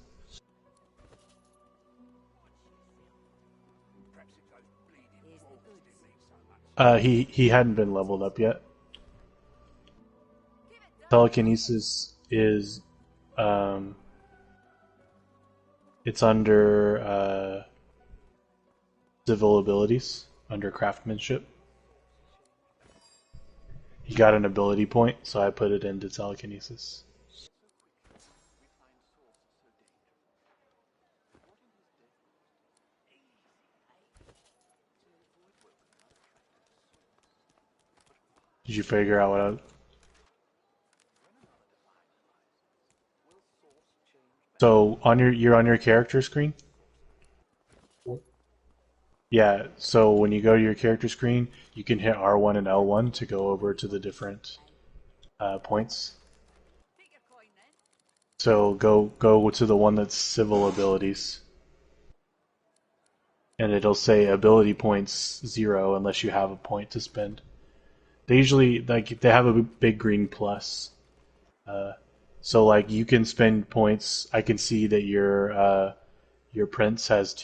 He hadn't been leveled up yet. Telekinesis is it's under civil abilities, under craftsmanship. He got an ability point, so I put it into telekinesis. Did you figure out what I... So on you're on your character screen? Yeah, so when you go to your character screen, you can hit R1 and L1 to go over to the different points. So go to the one that's civil abilities. And it'll say ability points 0 unless you have a point to spend. They usually they have a big green plus. So like you can spend points. I can see that your prince has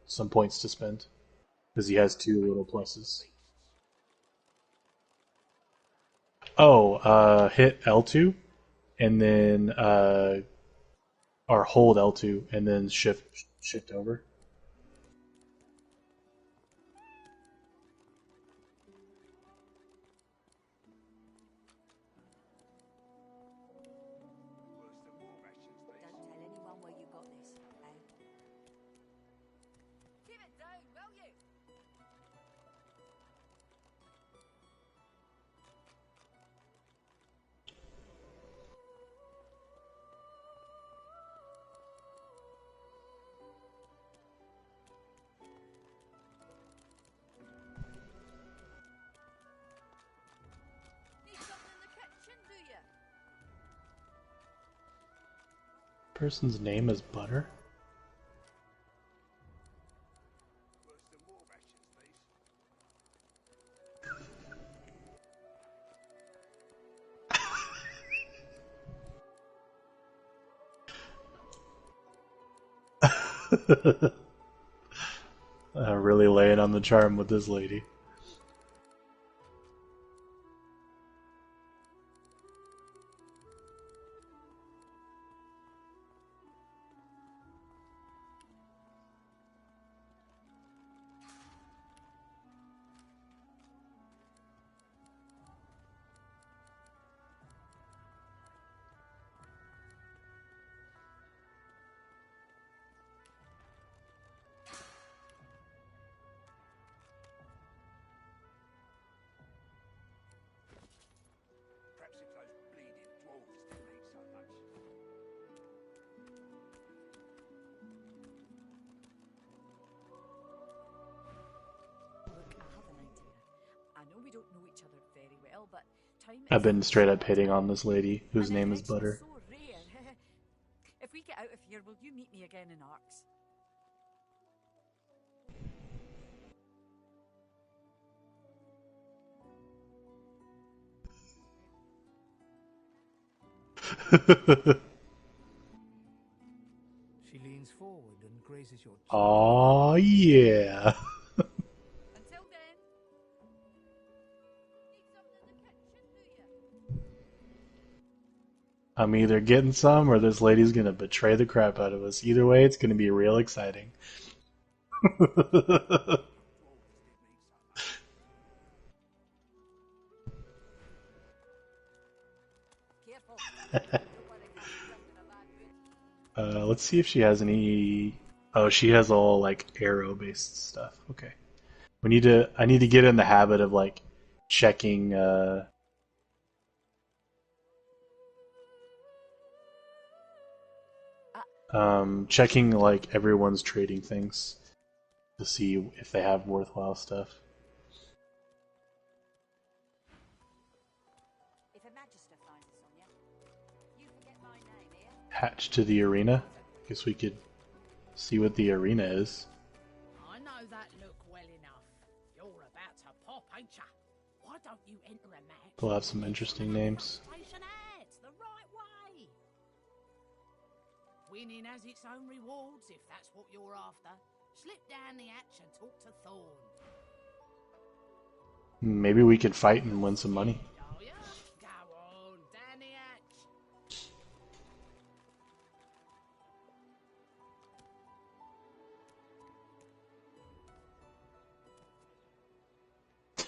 some points to spend because he has 2 little pluses. Oh, hit L2 and then or hold L2 and then shift over. Person's name is Butter? Really laying on the charm with this lady. Perhaps it's those bleeding dwarves that need so much. Look, I have an idea. I know we don't know each other very well, but time I've is been straight up so hitting on tight. this lady whose And name is affection Butter. so rare. If we get out of here, will you meet me again in Arcs? She leans forward and grazes your cheek. Oh yeah. Until then. I'm either getting some or this lady's gonna betray the crap out of us. Either way, it's gonna be real exciting. Let's see if she has any. Oh, she has all like arrow-based stuff. Okay. I need to get in the habit of like checking checking like everyone's trading things to see if they have worthwhile stuff. If a magister finds us on you forget my name, eh? Hatch to the arena. Guess we could see what the arena is. I know that look well enough. You're about to pop, ain't ya? Why don't you enter a match? They'll have some interesting names. Station ads the right way. Winning has its own rewards if that's what you're after. Slip down the hatch and talk to Thorn. Maybe we could fight and win some money. Oh yeah? Go on, down the hatch.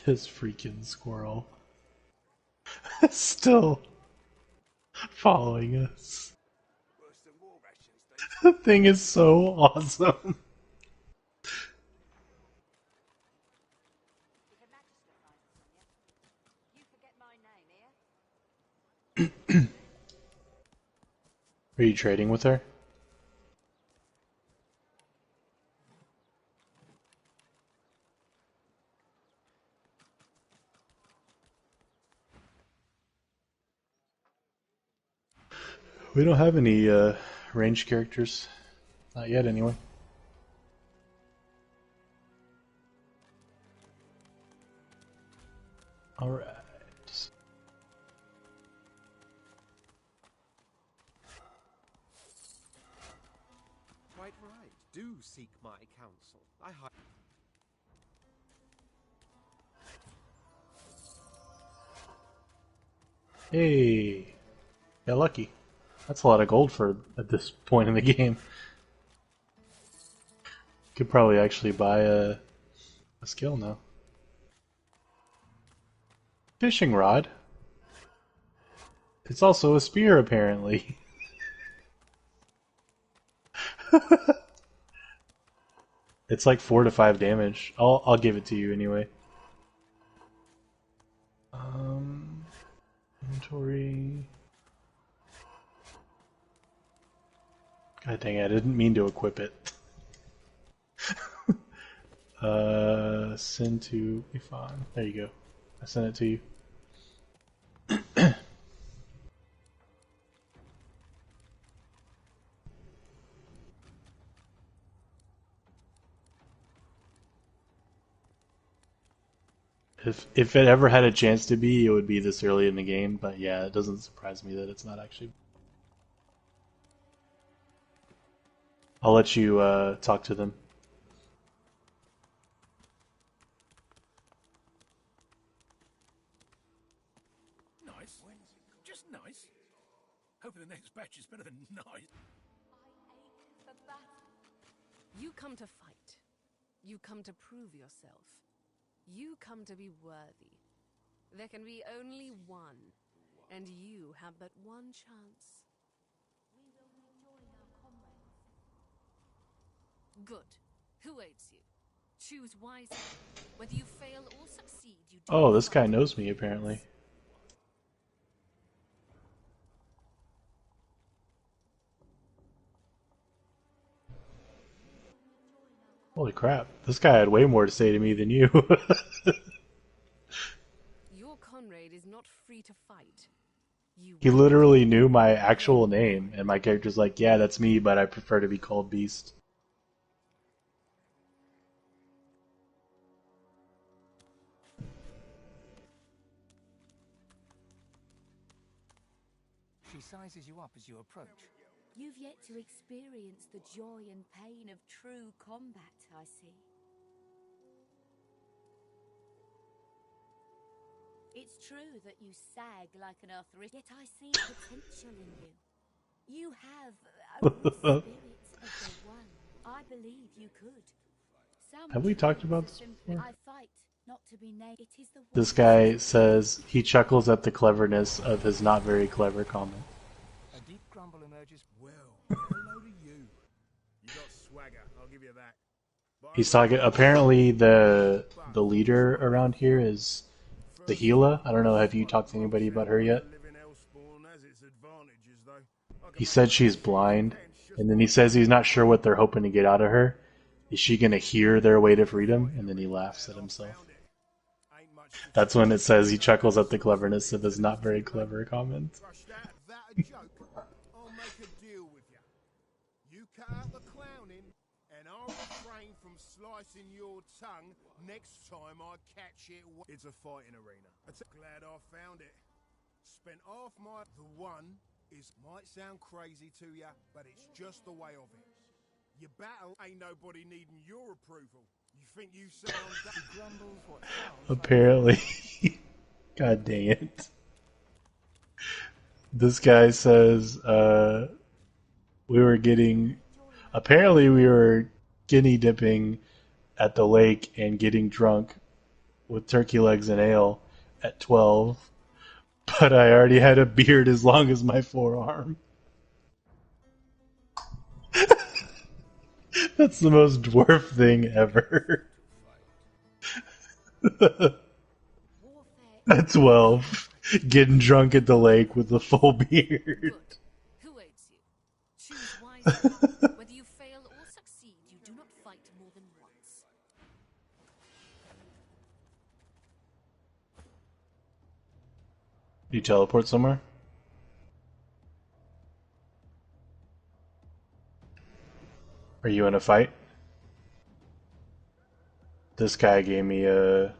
This freaking squirrel. Still following us. The thing is so awesome. Are you trading with her? We don't have any ranged characters. Not yet, anyway. Alright. Quite right. Do seek my counsel. Hey, got lucky. That's a lot of gold for at this point in the game. Could probably actually buy a skill now. Fishing rod. It's also a spear, apparently. It's like 4 to 5 damage. I'll give it to you anyway. Inventory. God dang it, I didn't mean to equip it. Send to Ifan. There you go. I sent it to you. If it ever had a chance to be, it would be this early in the game, but yeah, it doesn't surprise me that it's not actually. I'll let you talk to them. Nice. Just nice. Hoping the next batch is better than nice. You come to fight. You come to prove yourself. You come to be worthy. There can be only one, and you have but one chance. We will rejoin our comrades. Good. Who aids you? Choose wisely. Whether you fail or succeed, you do Oh, not this guy fight knows me apparently. Holy crap, this guy had way more to say to me than you. Your Conrad is not free to fight. You He literally knew my actual name, and my character's like, yeah, that's me, but I prefer to be called Beast. She sizes you up as you approach. You've yet to experience the joy and pain of true combat, I see. It's true that you sag like an arthritic, yet I see potential in you. You have a spirit of the one. I believe you could. Some Have we talked about this simply, before? I fight not to be naked. It is the This guy says he chuckles at the cleverness of his not very clever comment. A deep grumble emerges. Well, hello to you. You got swagger, I'll give you that. He's talking. Apparently, the leader around here is the Gila. I don't know. Have you talked to anybody about her yet? He said she's blind, and then he says he's not sure what they're hoping to get out of her. Is she gonna hear their way to freedom? And then he laughs at himself. That's when it says he chuckles at the cleverness of his not very clever comment. That a joke? I'll make a deal with you. You cut out the clowning, and I'll refrain from slicing your tongue next time I catch it. It's a fighting arena. I'm glad I found it. Spent half my... The one might sound crazy to you, but it's just the way of it. Your battle ain't nobody needing your approval. You think you sound... grumbles what sounds Apparently. God dang it. This guy says, apparently we were skinny dipping at the lake and getting drunk with turkey legs and ale at 12, but I already had a beard as long as my forearm. That's the most dwarf thing ever. At 12, getting drunk at the lake with a full beard. Who aids you? Choose wisely. Whether you fail or succeed, you do not fight more than once. Do you teleport somewhere? Are you in a fight? This guy gave me a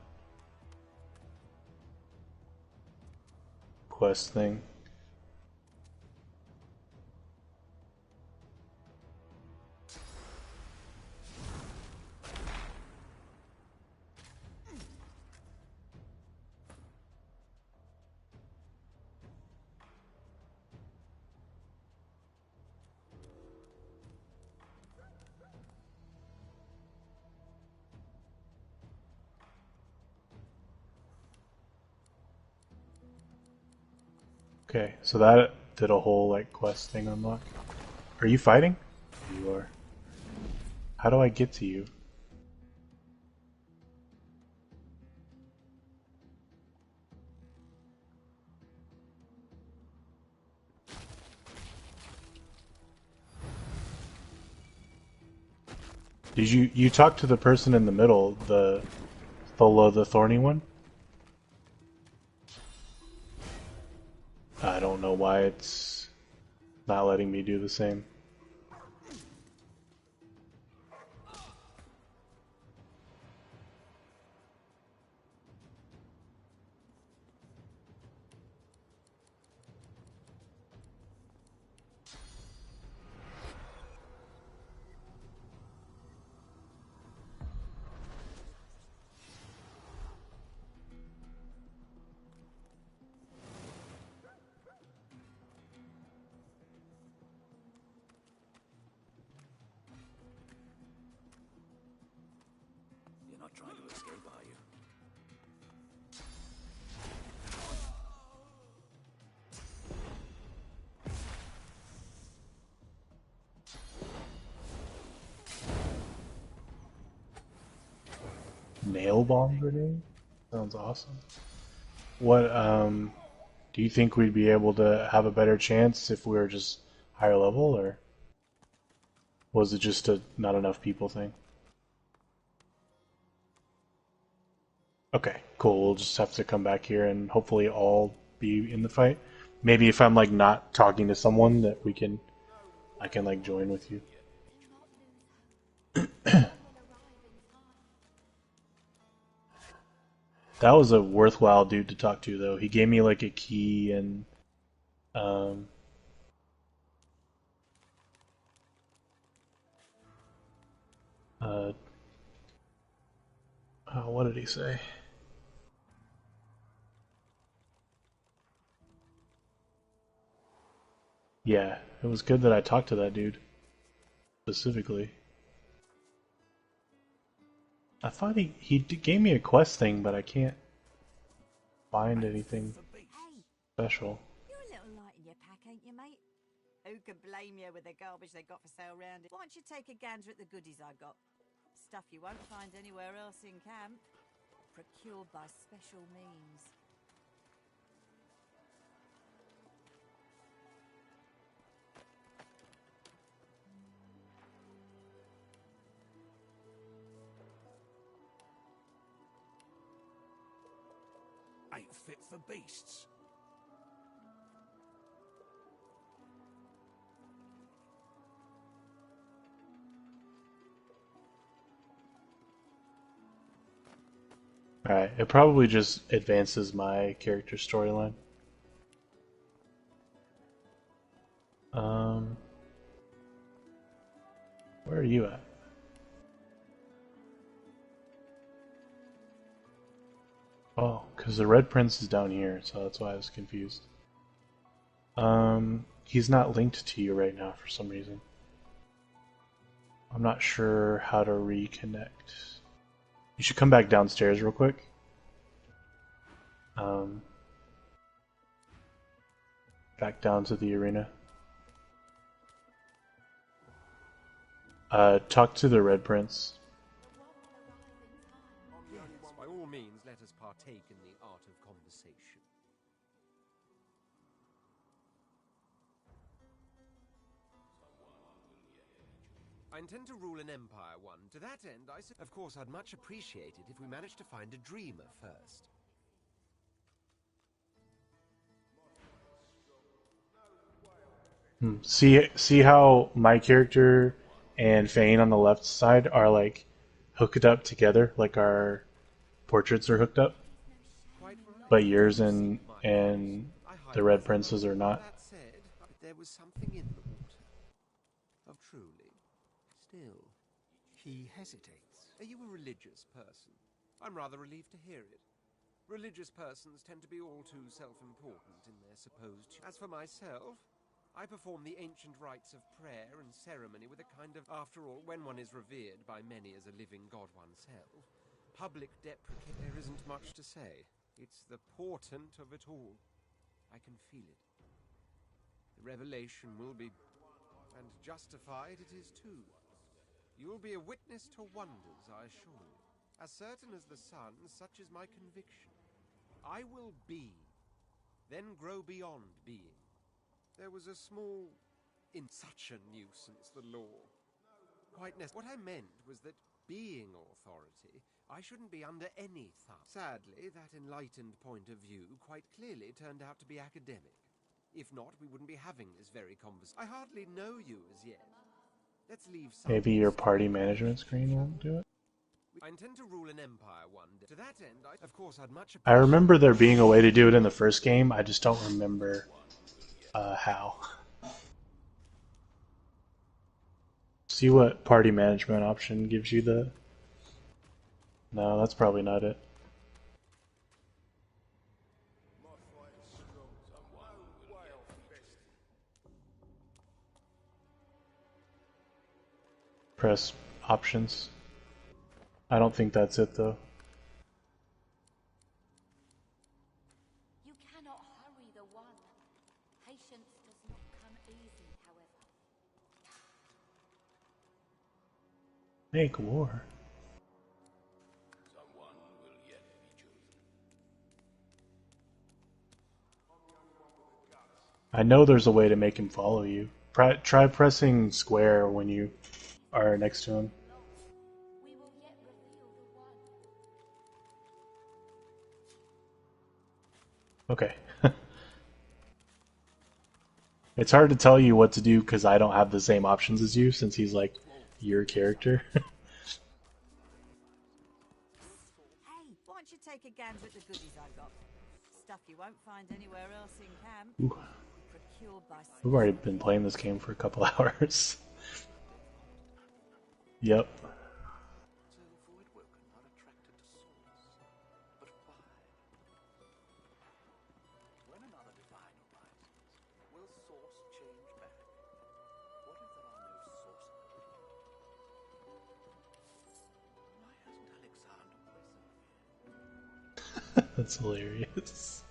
quest thing. Okay, so that did a whole like quest thing unlock. Are you fighting? You are. How do I get to you? Did you talk to the person in the middle, the thorny one? I don't know why it's not letting me do the same. not trying to escape, are you? Nail bomb grenade? Sounds awesome. What, do you think we'd be able to have a better chance if we were just higher level, or was it just a not enough people thing? Okay, cool. We'll just have to come back here and hopefully all be in the fight. Maybe if I'm like not talking to someone that I can like join with you. That was a worthwhile dude to talk to, though. He gave me like a key and um, uh, what did he say? Yeah, it was good that I talked to that dude specifically. I thought he gave me a quest thing, but I can't find anything special. You're a little light in your pack, ain't you, mate? Who can blame you with the garbage they got for sale round it? Why don't you take a gander at the goodies I got? Stuff you won't find anywhere else in camp. Procured by special means. Ain't fit for beasts. Alright, it probably just advances my character storyline. Where are you at? Oh, because the Red Prince is down here, so that's why I was confused. He's not linked to you right now for some reason. I'm not sure how to reconnect. You should come back downstairs real quick. Back down to the arena. Talk to the Red Prince. Yes, by all means, let us partake in the art of conversation. I intend to rule an empire, one. To that end, of course, I'd much appreciate it if we managed to find a dreamer first. See how my character and Fane on the left side are like hooked up together, like our portraits are hooked up, but yours and the Red Prince's are not. That said, there was something in the water. Oh, truly. Still. He hesitates. Are you a religious person? I'm rather relieved to hear it. Religious persons tend to be all too self-important in their supposed... As for myself, I perform the ancient rites of prayer and ceremony with a kind of... After all, when one is revered by many as a living god oneself, public deprecation... There isn't much to say. It's the portent of it all. I can feel it. The revelation will be... And justified it is too. You'll be a witness to wonders, I assure you. As certain as the sun, such is my conviction. I will be, then grow beyond being. There was a small... in such a nuisance, the law. Quite necessary. What I meant was that, being authority, I shouldn't be under any thumb. Sadly, that enlightened point of view quite clearly turned out to be academic. If not, we wouldn't be having this very conversation. I hardly know you as yet. Let's leave some... Maybe your party management screen won't do it? I intend to rule an empire one day. To that end, of course, I'd much I remember there being a way to do it in the first game, I just don't remember how. See what party management option gives you the... No, that's probably not it. Press options. I don't think that's it though. You cannot hurry the one. Patience does not come easy, however. Make war. Someone will yet be chosen. I know there's a way to make him follow you. Try pressing square when you are next to him. We will yet reveal the one. Okay. It's hard to tell you what to do because I don't have the same options as you since he's like your character. Hey, why don't you take a gander at the goodies I got? Stuff you won't find anywhere else in camp. Ooh. Procured by We've already been playing this game for a couple hours. Yep. So Voidwoken are attracted to Source. But why? When another divine arises, will Source change back? What if there are no sorcerers? Why hasn't Alexander present? That's hilarious.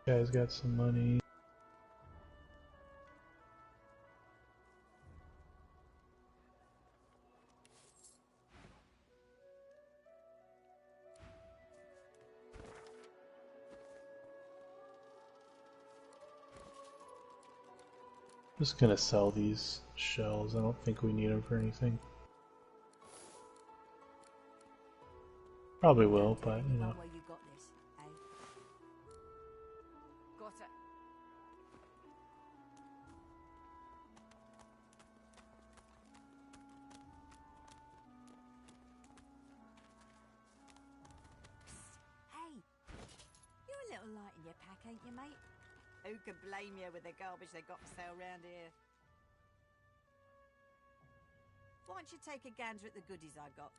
Guy's got some money. Just gonna sell these shells. I don't think we need them for anything. Probably will, but you know. Where you got this, eh? Got it. Hey, you're a little light in your pack, ain't you, mate? Who could blame you with the garbage they got for sale round here? Why don't you take a gander at the goodies I got?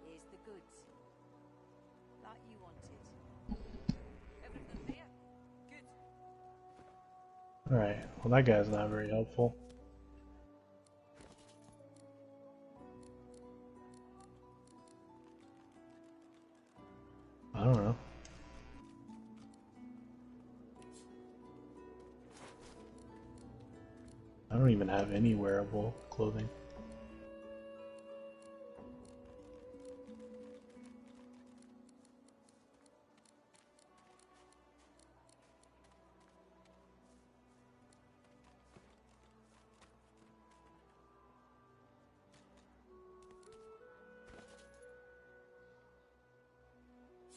Here's the goods. Like you wanted. Everything here? Good. Alright, well that guy's not very helpful. I don't know. I don't even have any wearable clothing.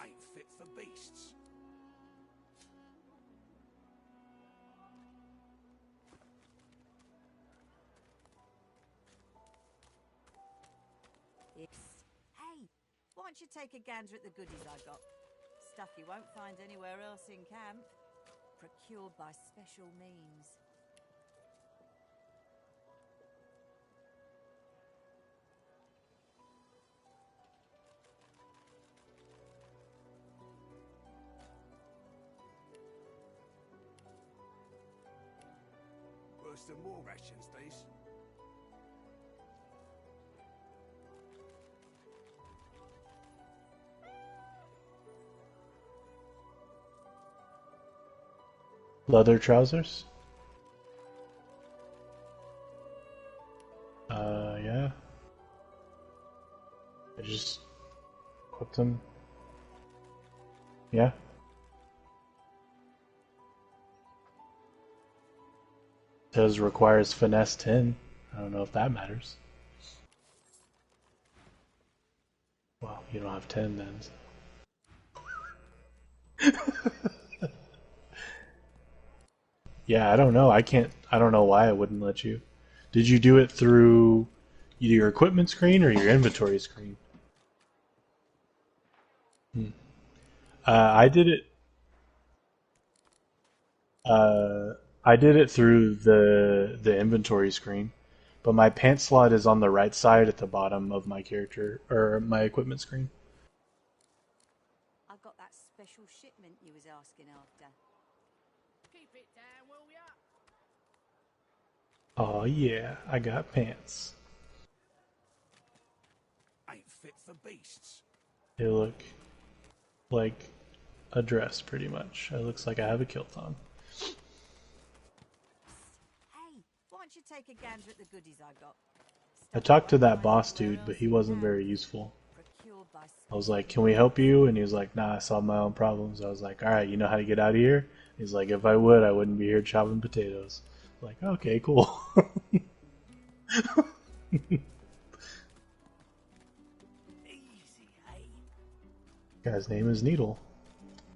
Ain't fit for beasts. Hey, why don't you take a gander at the goodies I got? Stuff you won't find anywhere else in camp. Procured by special means. Worse than more rations, these. Leather trousers? Yeah. I just equip them. Yeah. Says requires finesse 10. I don't know if that matters. Well, you don't have 10 then. So. Yeah, I don't know. I don't know why it wouldn't let you. Did you do it through either your equipment screen or your inventory screen? I did it. I did it through the inventory screen, but my pants slot is on the right side at the bottom of my character or my equipment screen. I got that special shipment you was asking after. Keep it down, will ya? Oh yeah, I got pants. Ain't fit for beasts. They look like a dress, pretty much. It looks like I have a kilt on. Hey, why don't you take a gander at the goodies I got? I talked to that boss dude, but he wasn't very useful. I was like, can we help you? And he was like, nah, I solved my own problems. I was like, alright, you know how to get out of here? He's like, if I would, I wouldn't be here chopping potatoes. I was like, okay, cool. Guy's name is Needle.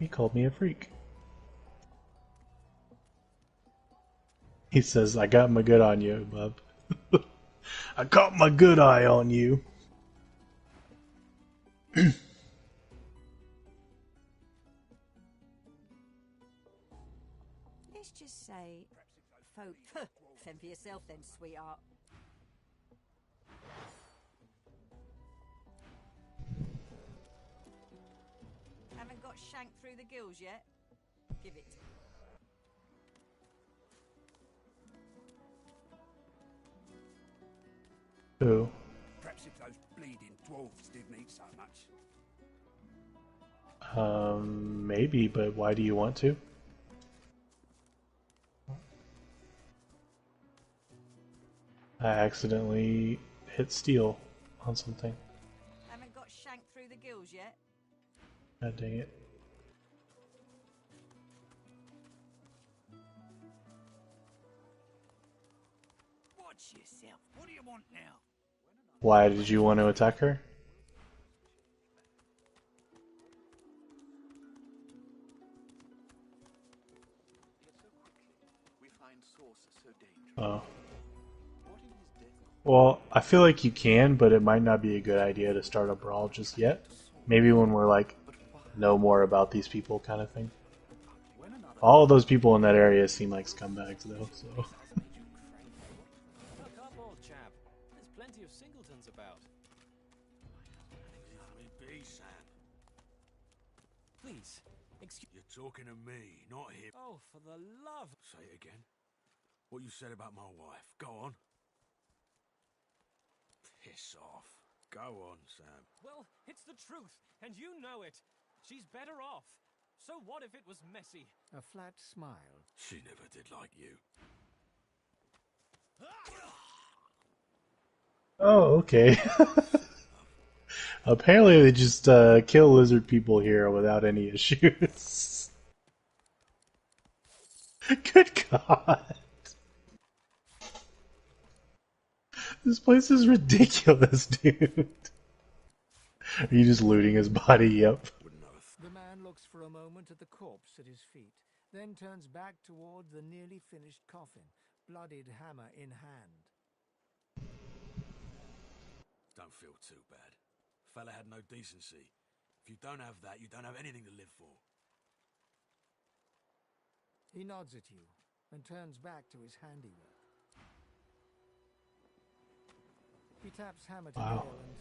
He called me a freak. He says, I got my good on you, bub. I got my good eye on you. Let's just say, fend for yourself then, sweetheart. Haven't got shanked through the gills yet? Give it. Who? Perhaps if those bleeding dwarves didn't eat so much. Maybe, but why do you want to? I accidentally hit steel on something. Haven't got shanked through the gills yet? God dang it. Watch yourself. What do you want now? Why did you want to attack her? Oh. Well, I feel like you can, but it might not be a good idea to start a brawl just yet. Maybe when we're like, know more about these people kind of thing. All of those people in that area seem like scumbags though, so. Look up, old chap. There's plenty of singletons about. Let me be, Sam. Please, excuse... You're talking to me, not him. Oh, for the love... Say it again. What you said about my wife. Go on. Piss off. Go on, Sam. Well, it's the truth, and you know it. She's better off. So what if it was messy? A flat smile. She never did like you. Oh, okay. Apparently they just kill lizard people here without any issues. Good God. This place is ridiculous, dude. Are you just looting his body? Yep. The man looks for a moment at the corpse at his feet, then turns back toward the nearly finished coffin, bloodied hammer in hand. Don't feel too bad. Fella had no decency. If you don't have that, you don't have anything to live for. He nods at you and turns back to his handiwork. He taps hammer to Wow. and...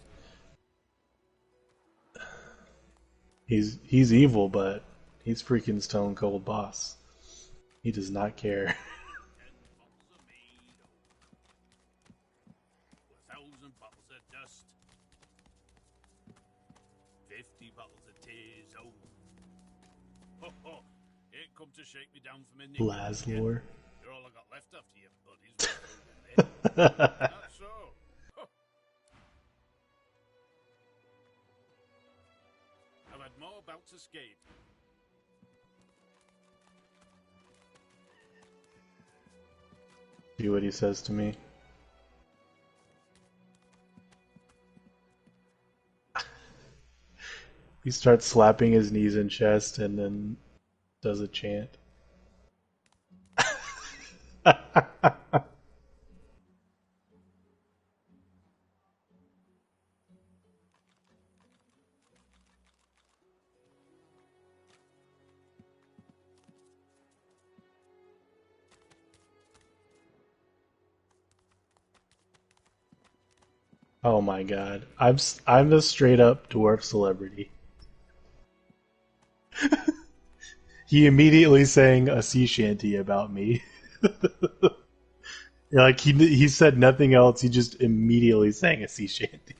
He's evil, but he's freaking stone cold boss. He does not care. 1,000 bottles of dust. 50 bottles of tears. Oh, ho ho! Ain't come to shake me down from a nickel. Laslor. You're all I got left after you, buddies. That's so. I've had more bouts of skate. See what he says to me. He starts slapping his knees and chest and then does a chant. Oh my god. I'm a straight up dwarf celebrity. He immediately sang a sea shanty about me. Like he said nothing else, he just immediately sang a sea shanty.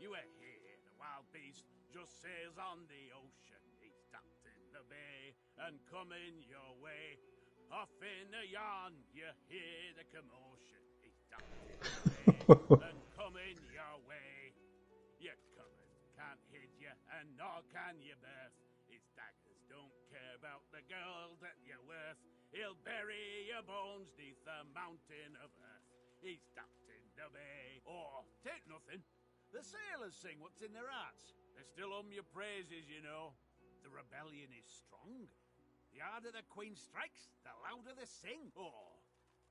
You ain't here, the wild beast just sails on the ocean. He's docked in the bay and coming your way. Off in the yarn, you hear the commotion. He's docked in the bay and coming your way. You're coming, can't hit you, and nor can you birth. His daggers don't care about the gold that you're worth. He'll bury your bones neath the mountain of earth. He's docked in the bay. Or, take nothing. The sailors sing what's in their hearts. They still hum your praises, you know. The rebellion is strong. The harder the queen strikes, the louder they sing. Oh,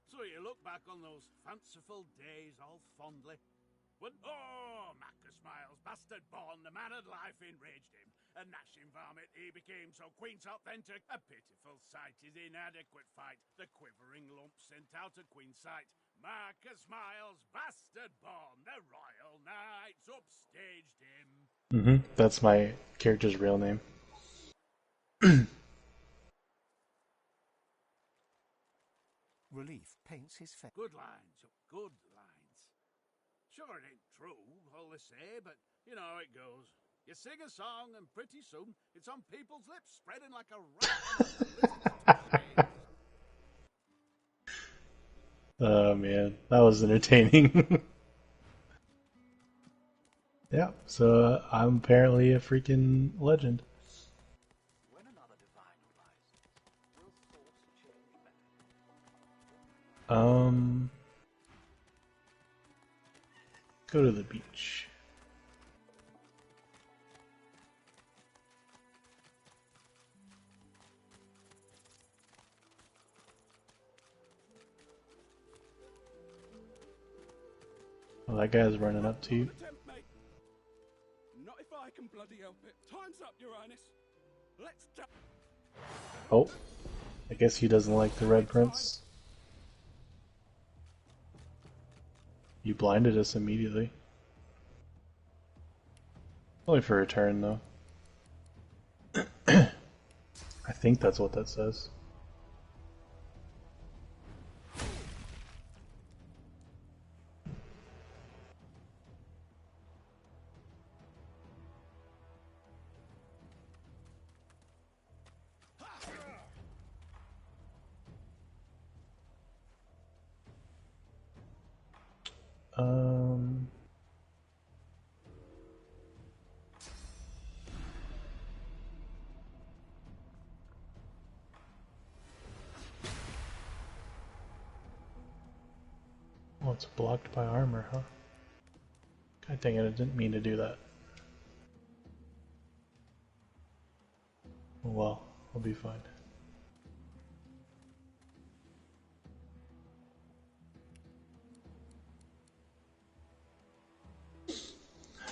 so you look back on those fanciful days all fondly. When, oh, Macca Smiles, bastard born, the man of life enraged him. A gnashing varmint he became, so Queen sought then to... A pitiful sight, his inadequate fight. The quivering lump sent out of Queen's sight. Macca Smiles, bastard born, the royal knights upstaged him. That's my character's real name. Relief paints his face. Good lines, good lines. Sure, it ain't true, all they say, but you know how it goes. You sing a song, and pretty soon it's on people's lips, spreading like a rat. Oh man, that was entertaining. Yeah, so I'm apparently a freaking legend. Go to the beach. Well, that guy's running up to you. Not if I can bloody help it. Time's up, Your Highness. Let's Oh, I guess he doesn't like the Red Prince. You blinded us immediately. Only for a turn, though. I think that's what that says. Oh, it's blocked by armor, huh? God dang it, I didn't mean to do that. Oh well, I'll be fine.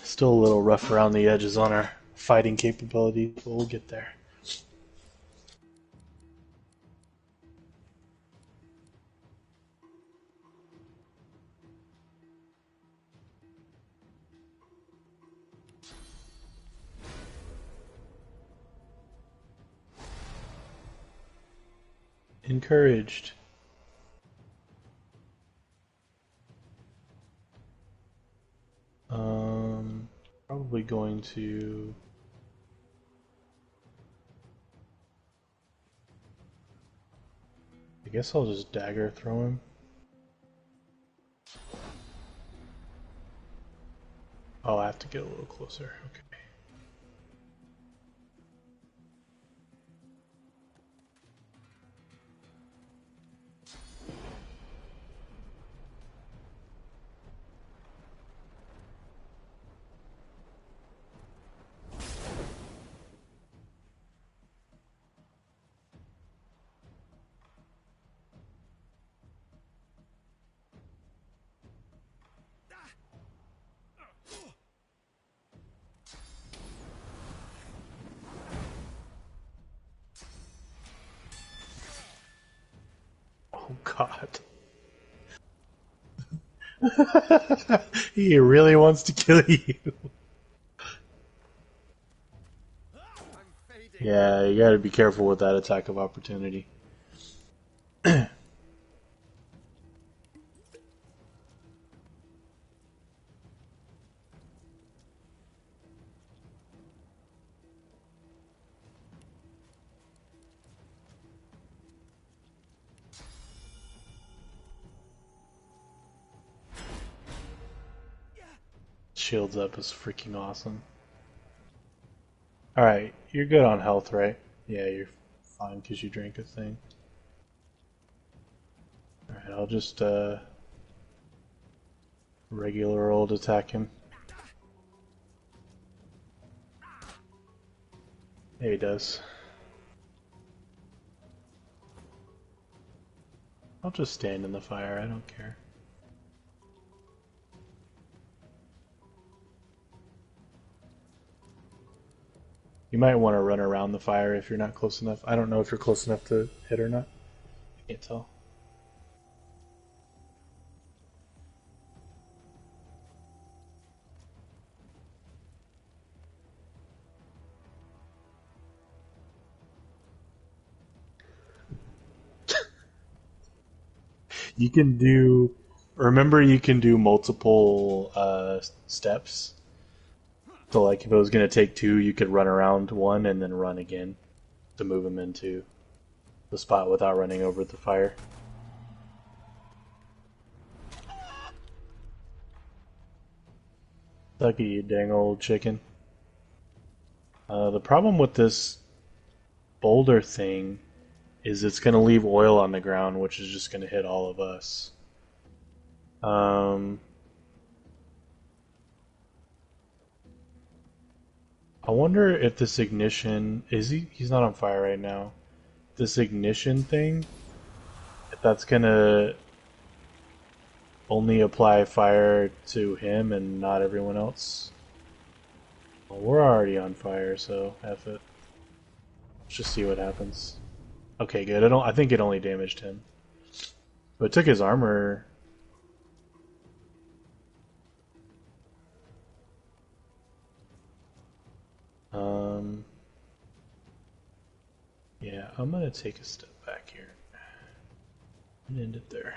Still a little rough around the edges on our fighting capability, but we'll get there. Encouraged. Probably going to... I guess I'll just dagger throw him. Oh, I have to get a little closer. Okay. Oh god. He really wants to kill you. Yeah, you gotta be careful with that attack of opportunity. Shields up is freaking awesome. Alright, you're good on health, right? Yeah, you're fine because you drank a thing. Alright, I'll just regular old attack him. Yeah, he does. I'll just stand in the fire, I don't care. You might want to run around the fire if you're not close enough. I don't know if you're close enough to hit or not. I can't tell. You can do... Remember you can do multiple steps. So like if it was going to take 2, you could run around 1 and then run again to move him into the spot without running over the fire. Suck it, you dang old chicken. The problem with this boulder thing is it's going to leave oil on the ground, which is just going to hit all of us. I wonder if this ignition... Is he? He's not on fire right now. This ignition thing, if that's going to only apply fire to him and not everyone else. Well, we're already on fire, so F it. Let's just see what happens. Okay, good. I think it only damaged him. But it took his armor. Yeah, I'm gonna take a step back here and end it there.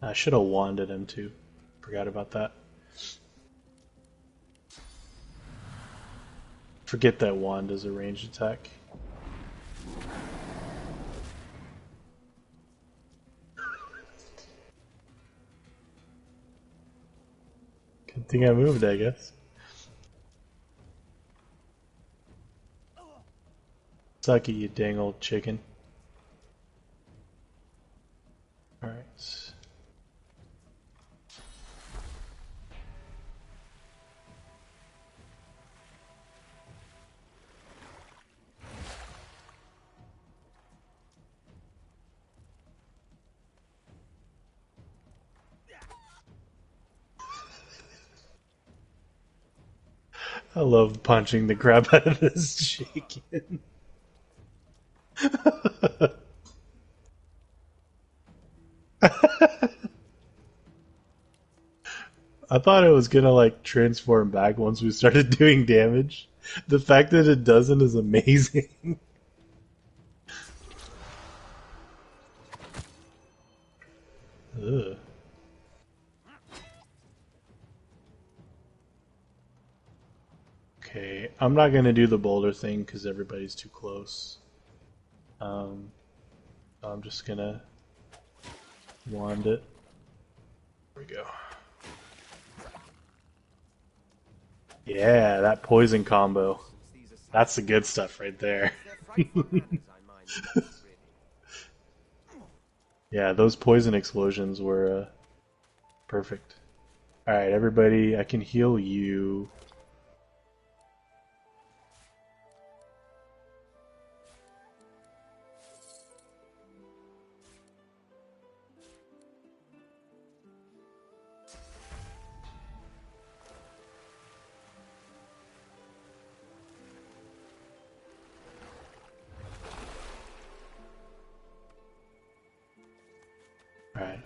I should have wanded him too. Forgot about that. Forget that wand is a ranged attack. Good thing I moved, I guess. Suck it, you dang old chicken. Alright. I love punching the crap out of this chicken. I thought it was gonna like transform back once we started doing damage. The fact that it doesn't is amazing. Ugh. Okay, I'm not gonna do the boulder thing because everybody's too close. I'm just gonna wand it. There we go. Yeah, that poison combo. That's the good stuff right there. Yeah, those poison explosions were perfect. Alright, everybody, I can heal you.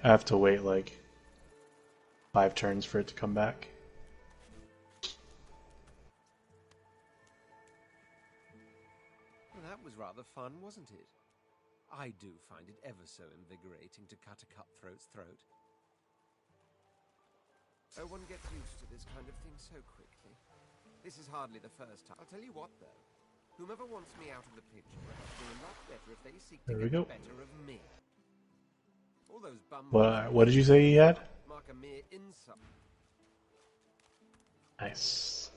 I have to wait like 5 turns for it to come back. Well, that was rather fun, wasn't it? I do find it ever so invigorating to cut a cutthroat's throat. Oh, one gets used to this kind of thing so quickly. This is hardly the first time. I'll tell you what, though. Whomever wants me out of the picture will have to do a lot better if they seek to There we get go. the better of me. All those bums What did you say he had? mark a mere insult. Nice.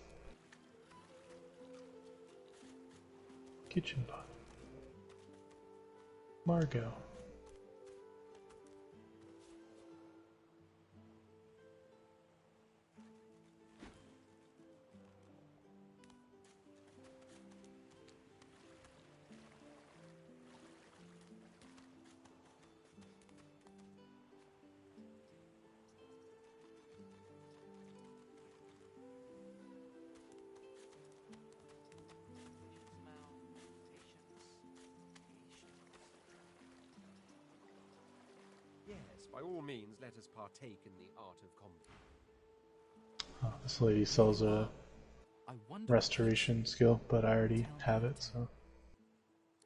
Kitchen pot. Margot. Yes, by all means, let us partake in the art of combat. Oh, this lady sells a restoration skill, but I already have it, so.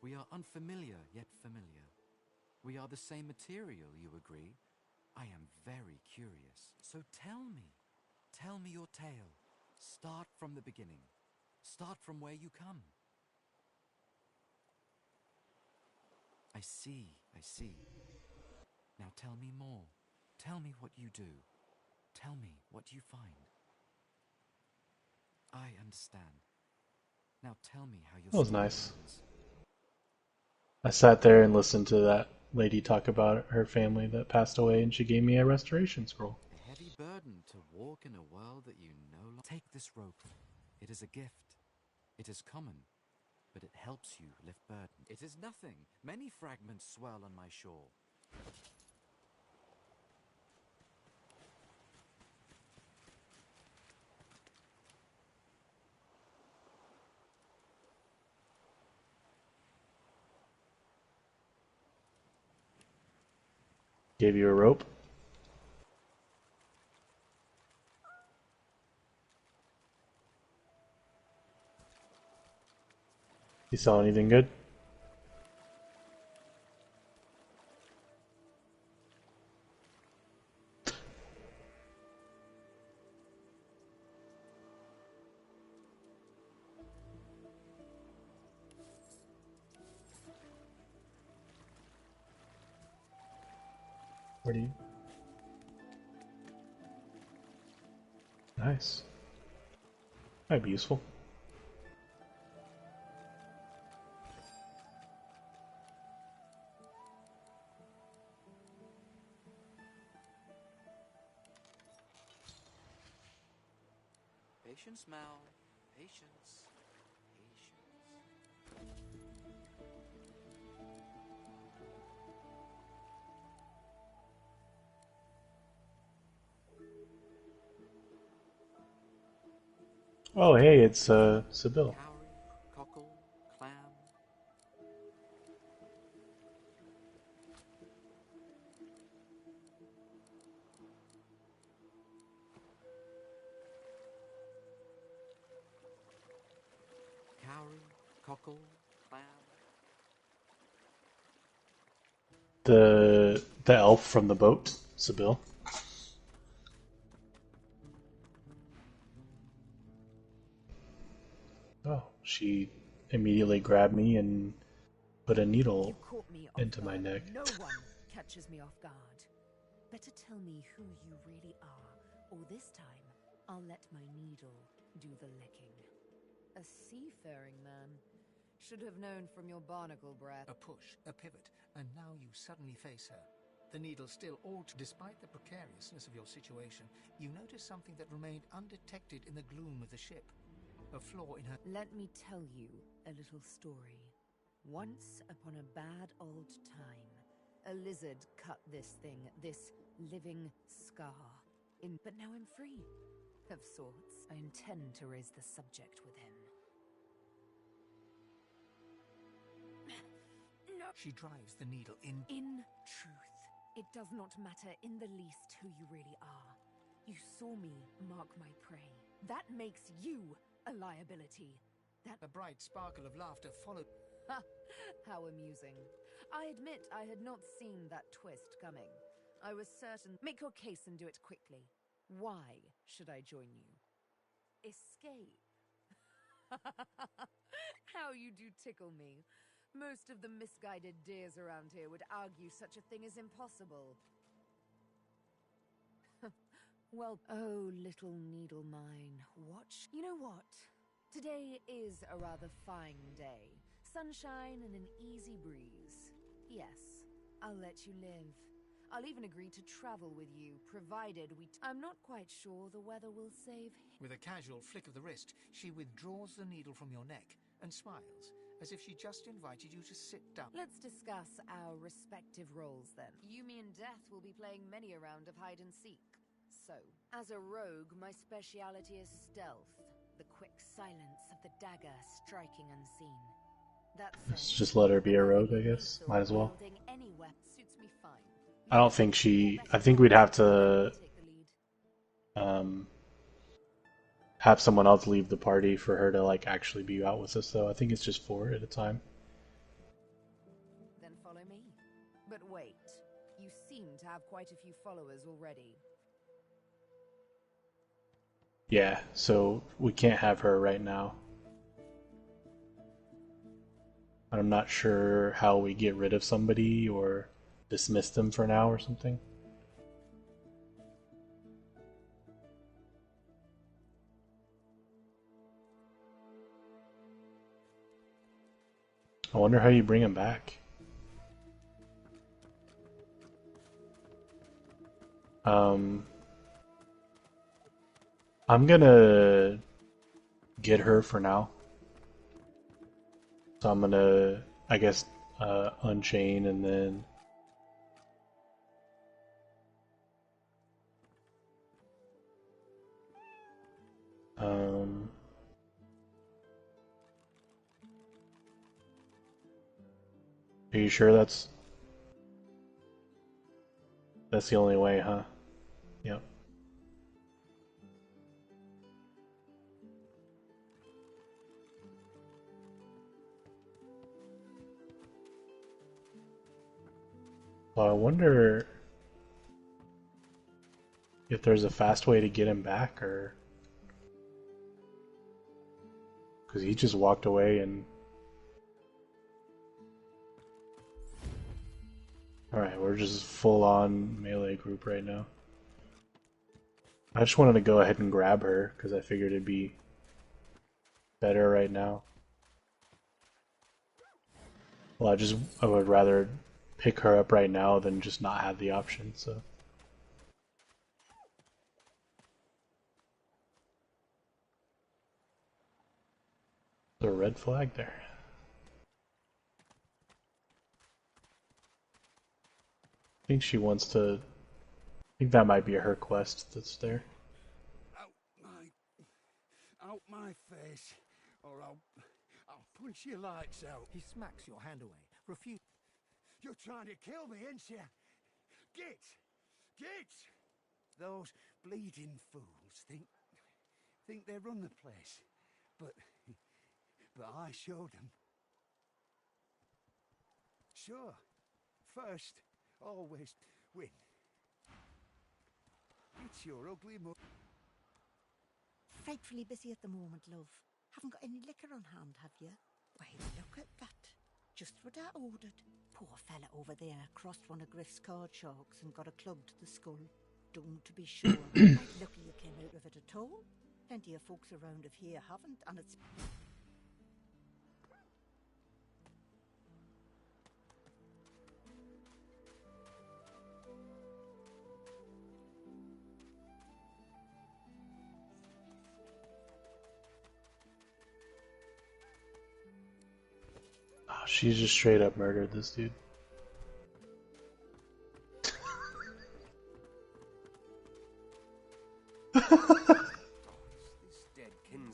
We are unfamiliar, yet familiar. We are the same material, you agree? I am very curious. So tell me your tale. Start from the beginning. Start from where you come. I see. Now tell me more. Tell me what you do. Tell me what you find. I understand. Now tell me how your That was story nice. ends. I sat there and listened to that lady talk about her family that passed away, and she gave me a restoration scroll. A heavy burden to walk in a world that you no longer... Take this rope. It is a gift. It is common, but it helps you lift burden. It is nothing. Many fragments swirl on my shore. Gave you a rope. You sell anything good? Where do you? Nice. Might be useful. Patience, Mal. Patience. Oh, hey, it's Sibyl. Cowrie, cockle, clam. Cowrie, cockle, clam. The elf from the boat, Sibyl. Oh, she immediately grabbed me and put a needle Caught me off into my guard. neck. No one catches me off guard. Better tell me who you really are, or this time I'll let my needle do the licking. A seafaring man. Should have known from your barnacle breath. A push, a pivot, and now you suddenly face her. The needle still despite the precariousness of your situation, you notice something that remained undetected in the gloom of the ship. A flaw in her... Let me tell you a little story. Once upon a bad old time, a lizard cut this thing, this living scar. But now I'm free. Of sorts. I intend to raise the subject with him. She drives the needle in... In truth, It does not matter in the least who you really are. You saw me mark my prey. That makes you a liability. A bright sparkle of laughter followed. Ha! How amusing. I admit I had not seen that twist coming. I was certain. Make your case and do it quickly. Why should I join you? Escape. How you do tickle me. Most of the misguided deers around here would argue such a thing is impossible. Well, oh, little needle mine, watch. You know what? Today is a rather fine day. Sunshine and an easy breeze. Yes, I'll let you live. I'll even agree to travel with you, provided I'm not quite sure the weather will save him. With a casual flick of the wrist, she withdraws the needle from your neck and smiles, as if she just invited you to sit down. Let's discuss our respective roles then. You, me, and Death will be playing many a round of hide and seek. So, as a rogue, my speciality is stealth, the quick silence of the dagger striking unseen. Let's just let her be a rogue, I guess. Might as well. Any weapon suits me fine. I don't think she... I think we'd have to... have someone else leave the party for her to, like, actually be out with us, though. I think it's just 4 at a time. Then follow me. But wait. You seem to have quite a few followers already. Yeah, so we can't have her right now. I'm not sure how we get rid of somebody or dismiss them for now or something. I wonder how you bring him back. I'm gonna get her for now. So I'm gonna, I guess, unchain and then... Are you sure that's the only way, huh? Yep. Well, I wonder if there's a fast way to get him back, or... Because he just walked away and... Alright, we're just full-on melee group right now. I just wanted to go ahead and grab her, because I figured it'd be better right now. Well, I would rather pick her up right now than just not have the option, so... There's a red flag there. I think she wants to... I think that might be her quest that's there. Out my face, or I'll punch your lights out. He smacks your hand away. Refuse. You're trying to kill me, ain't you? Get! Those bleeding fools think they run the place, but I showed them. Sure, first, always win. It's your ugly Frightfully busy at the moment, love. Haven't got any liquor on hand, have you? Why, look at that. Just what I ordered. Poor fella over there crossed one of Griff's card sharks and got a club to the skull. Doomed to be sure. Lucky you came out of it at all. Plenty of folks around of here haven't, and it's... Oh, she just straight up murdered this dude.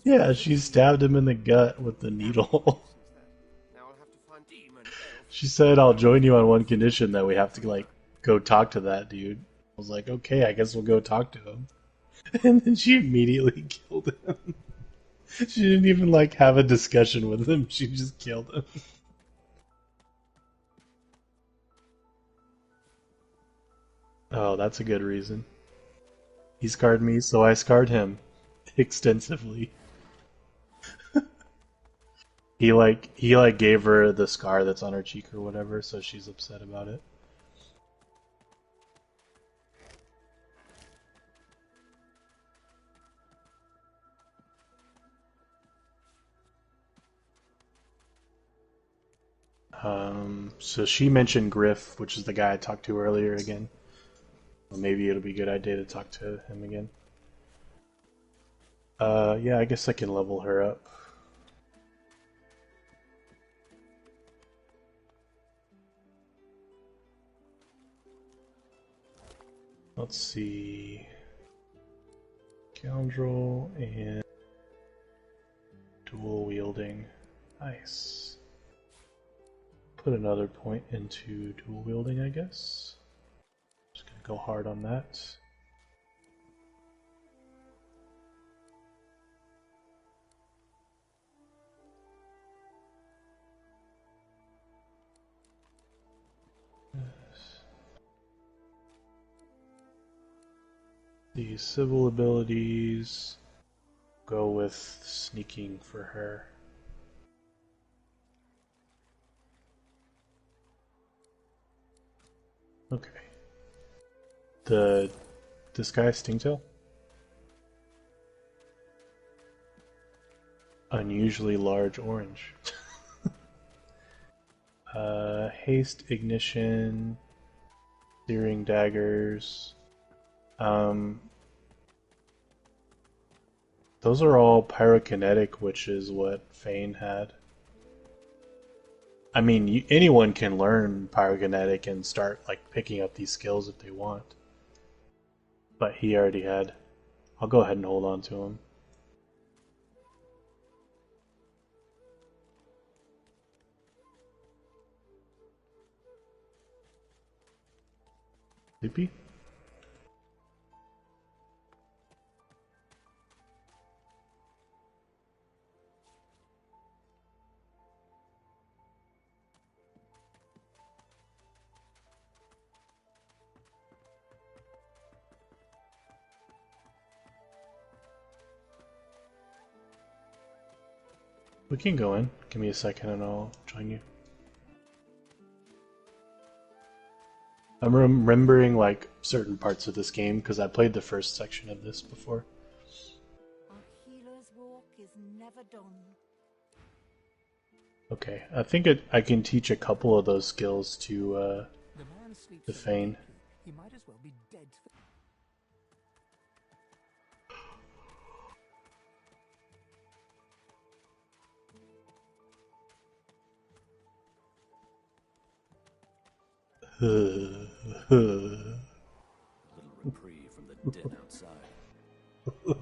Yeah, she stabbed him in the gut with the needle. She said, I'll join you on one condition, that we have to, like, go talk to that dude. I was like, okay, I guess we'll go talk to him. And then she immediately killed him. She didn't even like have a discussion with him. She just killed him. Oh, that's a good reason. He scarred me, so I scarred him extensively. He gave her the scar that's on her cheek or whatever, so she's upset about it. So she mentioned Griff, which is the guy I talked to earlier again. Well, maybe it'll be a good idea to talk to him again. Yeah, I guess I can level her up. Let's see. Scoundrel and dual wielding. Nice. Put another point into dual wielding, I guess. Just gonna go hard on that. The civil abilities go with sneaking for her. Okay. This guy Stingtail? Unusually large orange. Haste, ignition, searing daggers. Those are all pyrokinetic, which is what Fane had. I mean, anyone can learn pyrokinetic and start like picking up these skills if they want. But he already had. I'll go ahead and hold on to him. Sleepy? We can go in. Give me a second and I'll join you. I'm remembering like certain parts of this game because I played the first section of this before. Our healer's walk is never done. Okay, I think I can teach a couple of those skills to Fane. He might as well be dead. Little reprieve from the den outside. You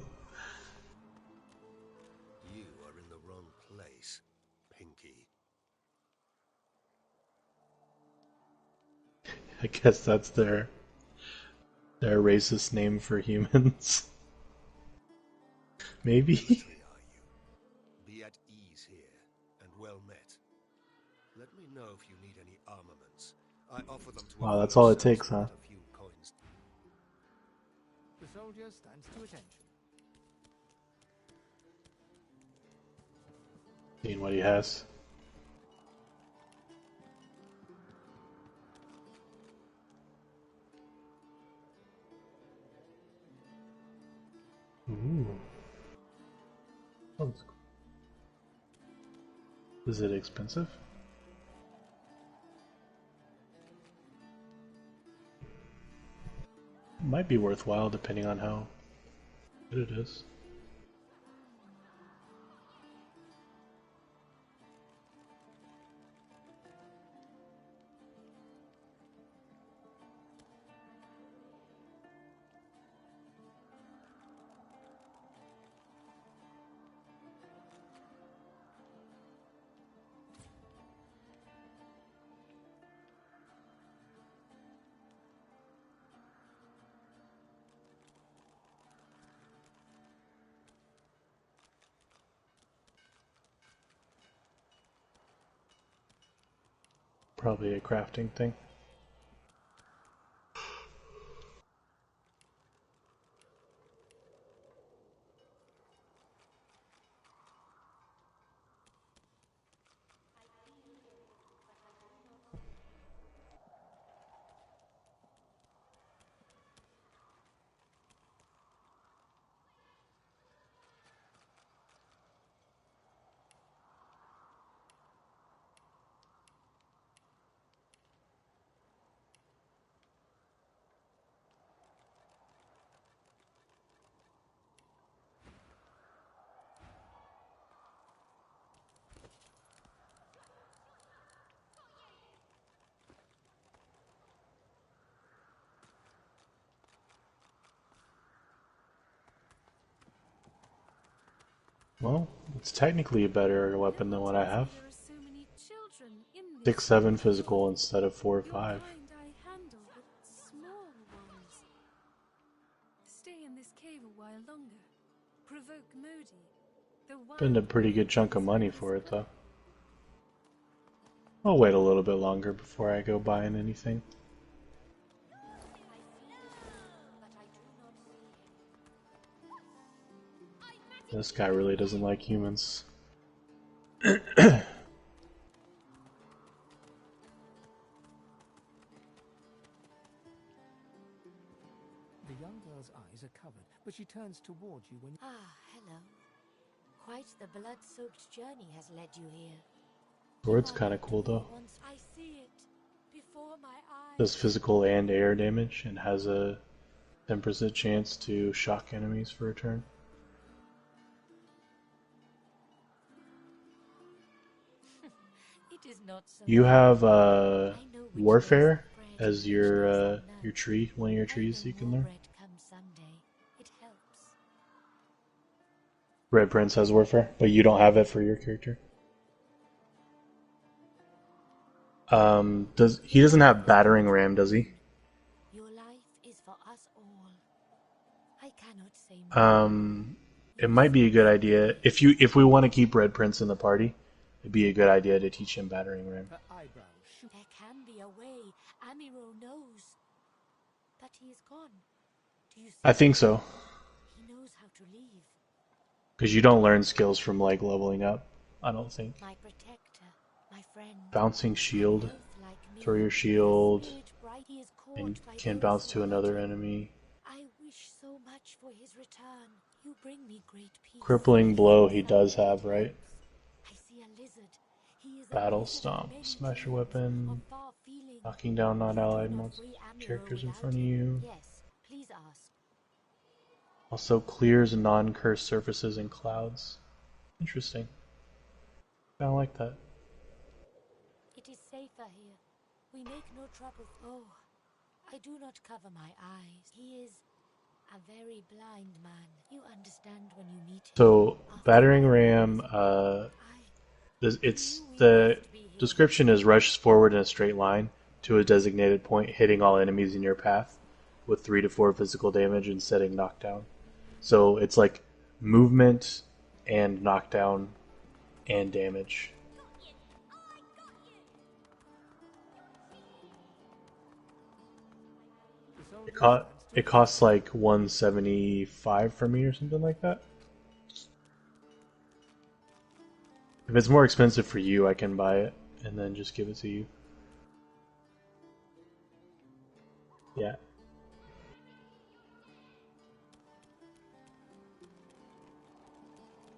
are in the wrong place, Pinky. I guess that's their racist name for humans. Maybe. Be at ease here, and well met. Let me know if you need any armaments. I offer them to Wow, that's all it takes, huh? a few coins. The soldier stands to attention. Seeing what he has. Ooh. Oh, that's cool. Is it expensive? Might be worthwhile depending on how good it is. Probably a crafting thing. Well, it's technically a better weapon than what I have. 6-7 physical instead of 4-5. Stay in this cave a while longer. Provoke Modi. Spend a pretty good chunk of money for it, though. I'll wait a little bit longer before I go buying anything. This guy really doesn't like humans. The young girl's eyes are covered, but she turns towards you when... Ah, hello. Quite the blood-soaked journey has led you here. Sword's kinda cool, though. Once I see it before my eyes. Does physical and air damage, and has a 10% chance to shock enemies for a turn. It is not so You have warfare as your tree, one of your trees you can learn. Red Prince has warfare, but you don't have it for your character. He doesn't have battering ram, does he? Your life is for us all. I cannot say it might be a good idea if we want to keep Red Prince in the party. It'd be a good idea to teach him battering ram. There can be a way. Amiro knows, but he is gone. Do you see? I think so. He knows how to leave. Because you don't learn skills from like leveling up. I don't think. My protector, my friend. Bouncing shield. Throw your shield and can bounce to another enemy. I wish so much for his return. You bring me great peace. Crippling blow he does have, right? I see a lizard. He is Battle stomp, smash your weapon, knocking down non-allied characters in front of you. Yes, please ask. Also clears non-cursed surfaces and clouds. Interesting. I don't like that. It is safer here. We make no trouble. Oh, I do not cover my eyes. He is a very blind man. You understand when you meet him. So, battering ram, the description is rushes forward in a straight line to a designated point, hitting all enemies in your path with 3 to 4 physical damage and setting knockdown. So it's like movement and knockdown and damage. It costs like 175 for me or something like that. If it's more expensive for you, I can buy it and then just give it to you. Yeah.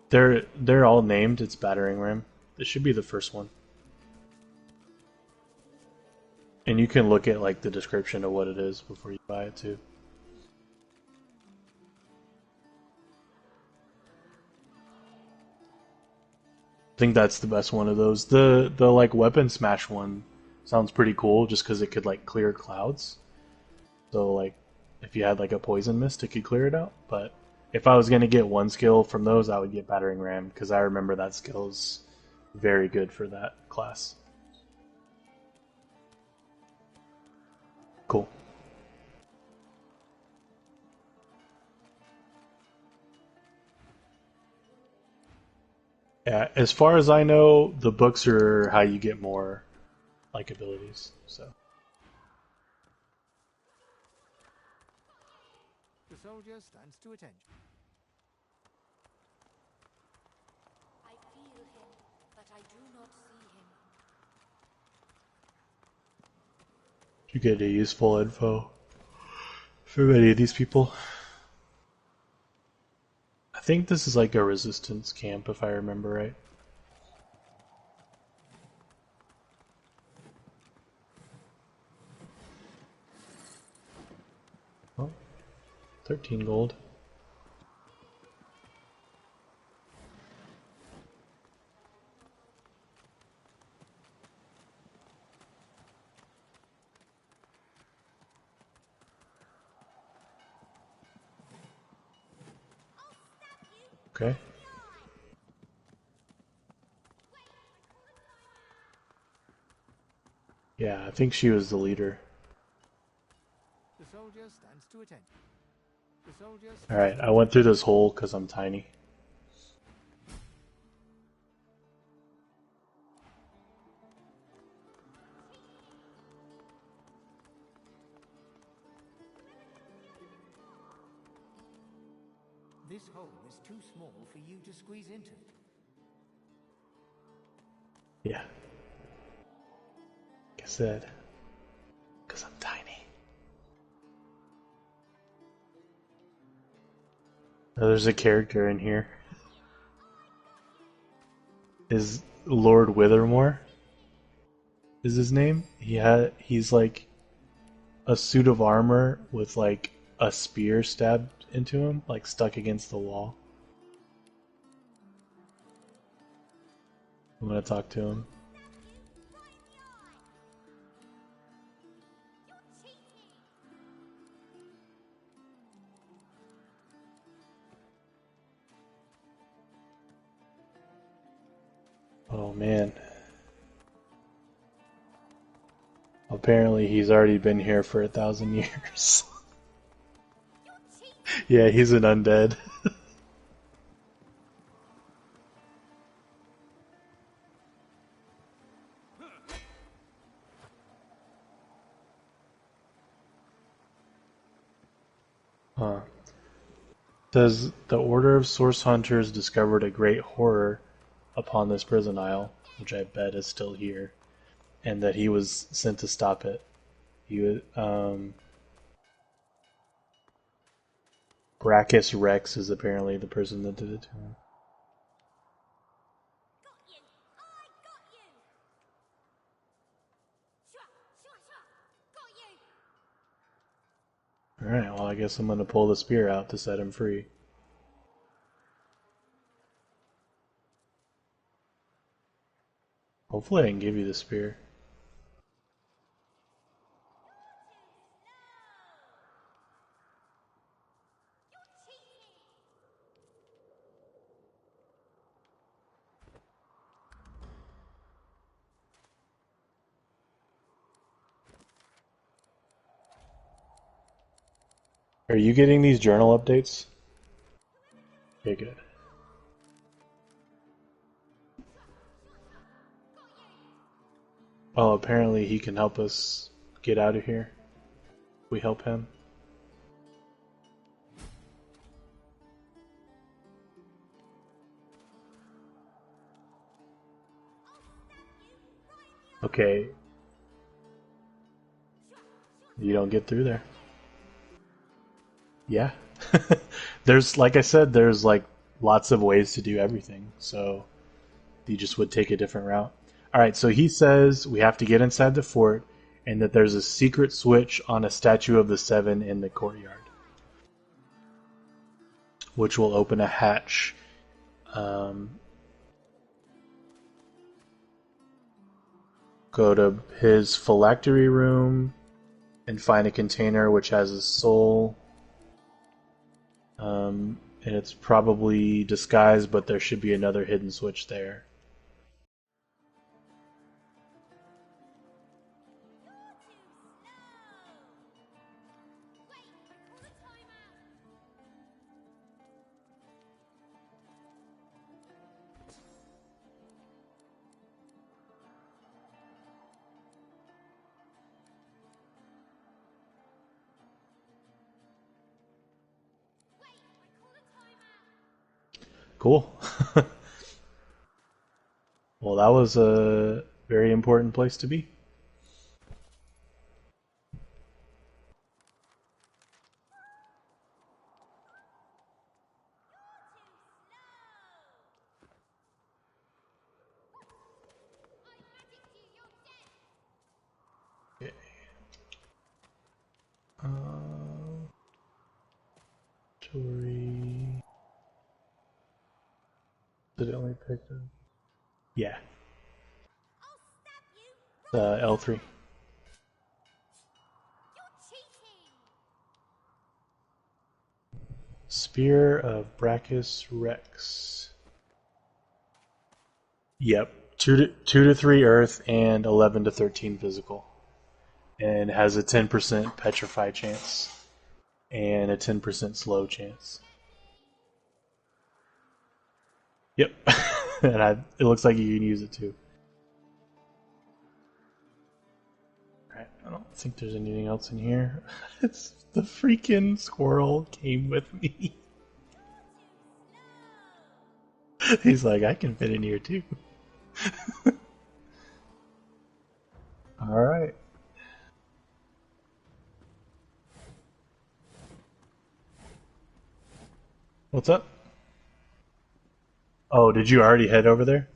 They're all named. It's battering ram. This should be the first one. And you can look at like the description of what it is before you buy it too. I think that's the best one of those. The like weapon smash one sounds pretty cool just because it could like clear clouds. So like if you had like a poison mist, it could clear it out. But if I was gonna get one skill from those, I would get battering ram because I remember that skill is very good for that class. Cool. Yeah, as far as I know, the books are how you get more like abilities. So The soldier stands to attention. I feel him, but I do not see him. you get a useful info from any of these people. I think this is like a resistance camp, if I remember right. Oh, 13 gold. Okay. Yeah, I think she was the leader. The soldier stands to attention. The soldier stands Alright, I went through this hole because I'm tiny. This hole is too small for you to squeeze into. Yeah. Like I said, because I'm tiny. Oh, there's a character in here. Is Lord Withermore is his name? He's like a suit of armor with like a spear stabbed into him, like stuck against the wall. I'm gonna talk to him. Oh man. Apparently he's already been here for 1,000 years. Yeah, he's an undead. Huh. Says the Order of Source Hunters discovered a great horror upon this prison isle, which I bet is still here, and that he was sent to stop it. Brachus Rex is apparently the person that did it to him. Alright, well I guess I'm gonna pull the spear out to set him free. Hopefully I can give you the spear. Are you getting these journal updates? Okay, good. Oh, apparently he can help us get out of here. We help him. Okay. You don't get through there. Yeah. There's, like I said, there's like lots of ways to do everything, so you just would take a different route. Alright, so he says we have to get inside the fort and that there's a secret switch on a statue of the Seven in the courtyard, which will open a hatch. Go to his phylactery room and find a container which has his soul. And it's probably disguised, but there should be another hidden switch there. Cool. Well, that was a very important place to be. Okay. Tory. Did it only pick up? Yeah. L3. Spear of Brachus Rex. Yep. 2 to 3 Earth and 11 to 13 physical. And has a 10% petrify chance. And a 10% slow chance. Yep. And it looks like you can use it too. Alright, I don't think there's anything else in here. It's the freaking squirrel came with me. He's like, I can fit in here too. Alright. What's up? Oh, did you already head over there?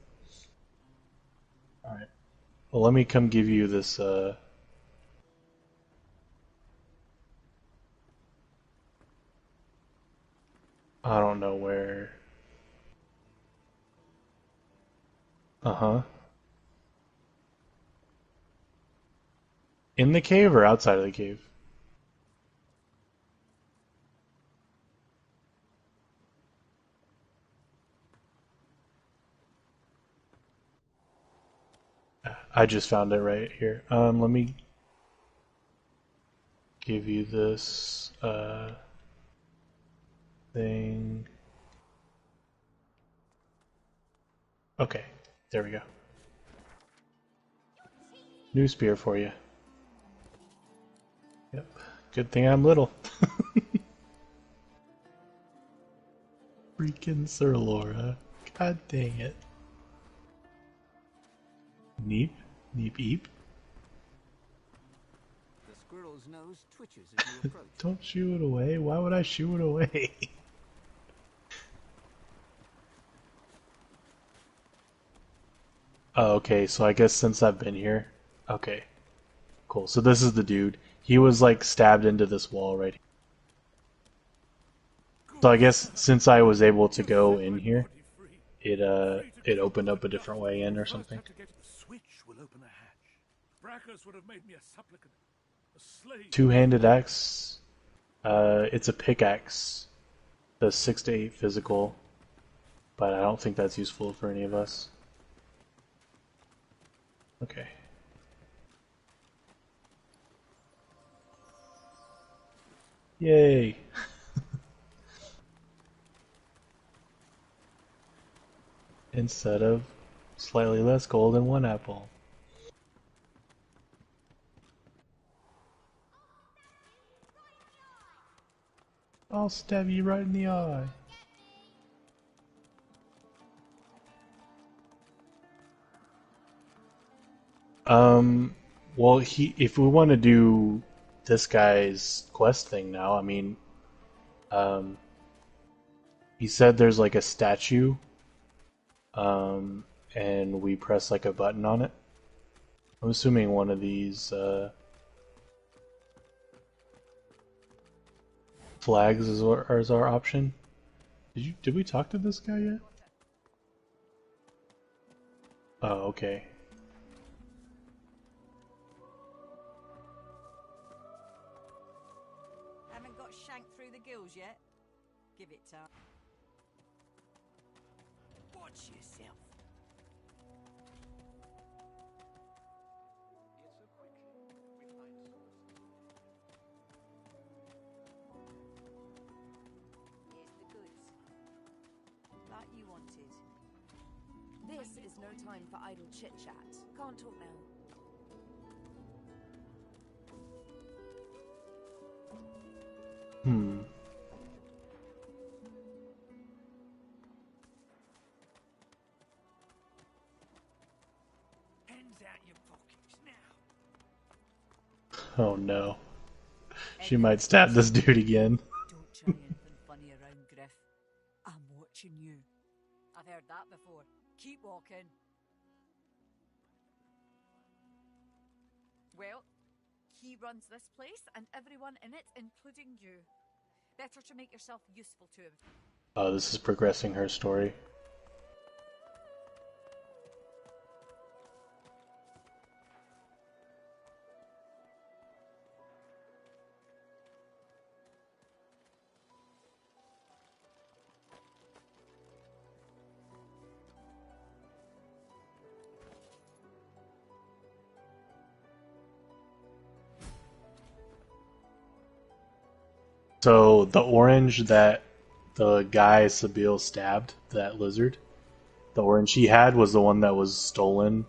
Alright. Well, let me come give you this, I don't know where. Uh-huh. In the cave or outside of the cave? I just found it right here. Let me give you this, thing. Okay, there we go. New spear for you. Yep. Good thing I'm little. Freaking Sir Laura. God dang it. Neep? Neep eep? The squirrel's nose twitches as you approach. Don't shoo it away. Why would I shoo it away? Oh, okay, so I guess since I've been here. Okay. Cool. So this is the dude. He was like stabbed into this wall right here. So I guess since I was able to go in here, it opened up a different way in or something. The switch will open the hatch. Brachus would have made me a supplicant, a slave. Two-handed axe. It's a pickaxe. Does 6 to 8 physical, but I don't think that's useful for any of us. Okay. Yay! Instead of slightly less gold and 1 apple. I'll stab you right in the eye. Well, if we want to do this guy's quest thing now, I mean, he said there's like a statue, and we press like a button on it. I'm assuming one of these, flags is our option. Did we talk to this guy yet? Oh, okay. Haven't got shanked through the gills yet? Give it time. Watch yourself. Here's the goods. Like you wanted. This is no time for idle chit-chat. Can't talk now. hands out your pockets now. Oh no. She might stab this dude again. Don't try anything funny around, Griff. I'm watching you. I've heard that before. Keep walking. Well, he runs this place and everyone in it, including you. Better to make yourself useful to him. Oh, this is progressing her story. So the orange that the guy Sabille stabbed, that lizard, the orange he had was the one that was stolen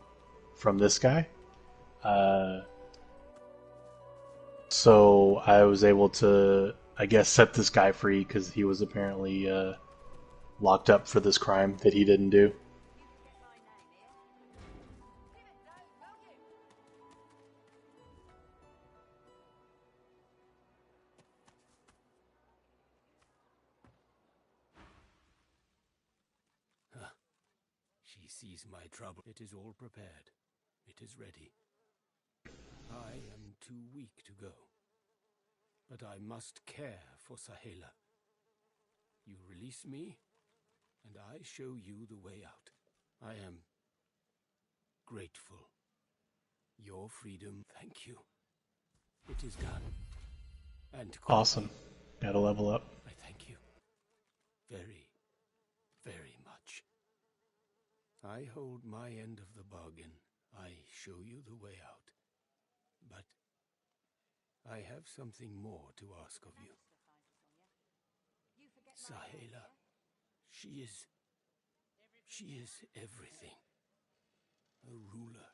from this guy. So I was able to, I guess, set this guy free because he was apparently locked up for this crime that he didn't do. She sees my trouble. It is all prepared. It is ready. I am too weak to go. But I must care for Sahela. You release me, and I show you the way out. I am grateful. Your freedom, thank you. It is done. And Awesome. Gotta level up. I thank you. Very, very much. I hold my end of the bargain. I show you the way out. But I have something more to ask of you. Sahela, she is everything. A ruler.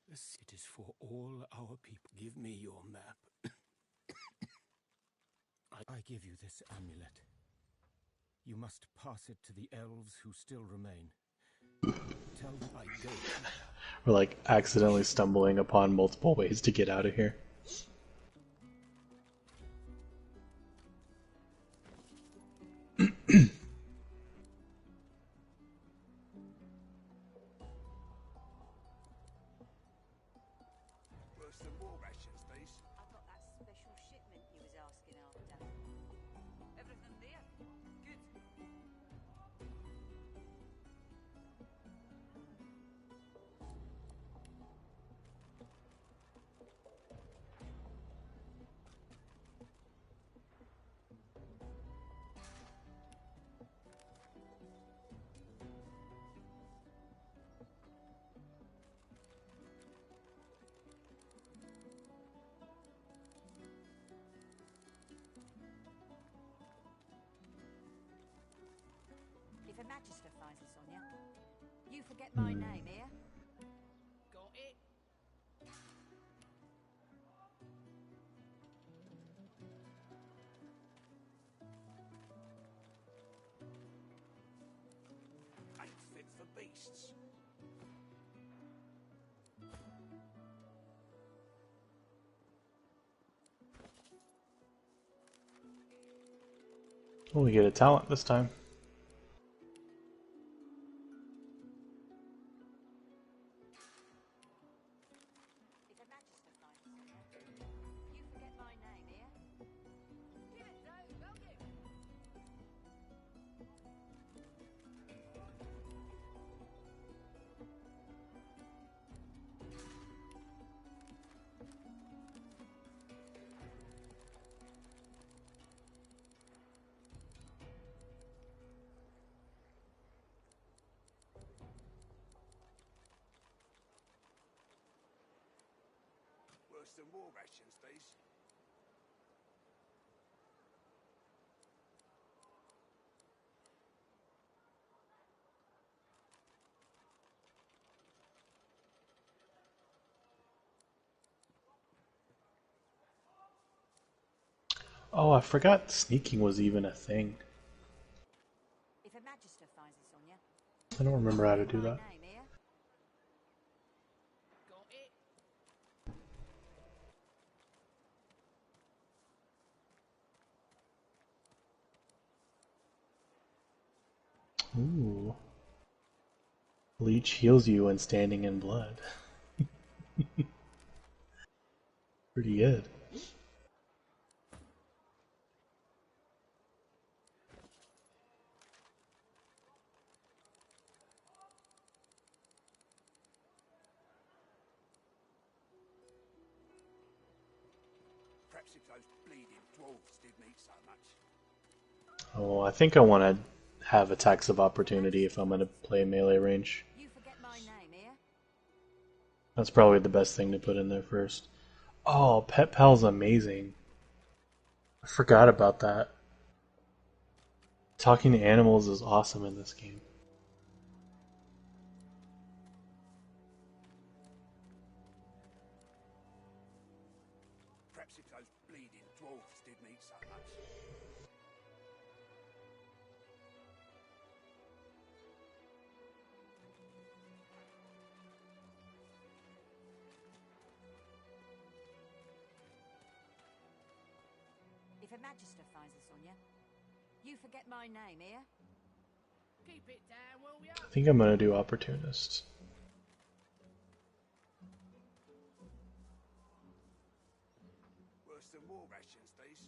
It is for all our people. Give me your map. I give you this amulet. You must pass it to the elves who still remain. Tell them I go. We're like accidentally stumbling upon multiple ways to get out of here. Worse than war rations, these. I've got that special shipment you was asking after. Everything there? Good. If a magister finds us, Sonia, you forget my name, here. Got it? Ain't fit for beasts. Oh, we get a talent this time. If a magister finds us, Sonia, you forget my name, here. Give it, though, will you? Worse than war rations, these. Oh, I forgot sneaking was even a thing. If a magister finds us, Sonia, I don't remember how to do that. name, here. Got Ooh. Leech heals you when standing in blood. Pretty good. Perhaps if those bleeding dwarves didn't eat so much. Oh, I think I want to have attacks of opportunity if I'm going to play melee range. You forget my name here? That's probably the best thing to put in there first. Oh, Pet Pal's amazing. I forgot about that. Talking to animals is awesome in this game. Perhaps if those bleeding dwarves didn't eat so much. If a magister finds us on you, you forget my name here? Keep it down, will ya? I think I'm going to do Opportunist. Worse than war rations, these.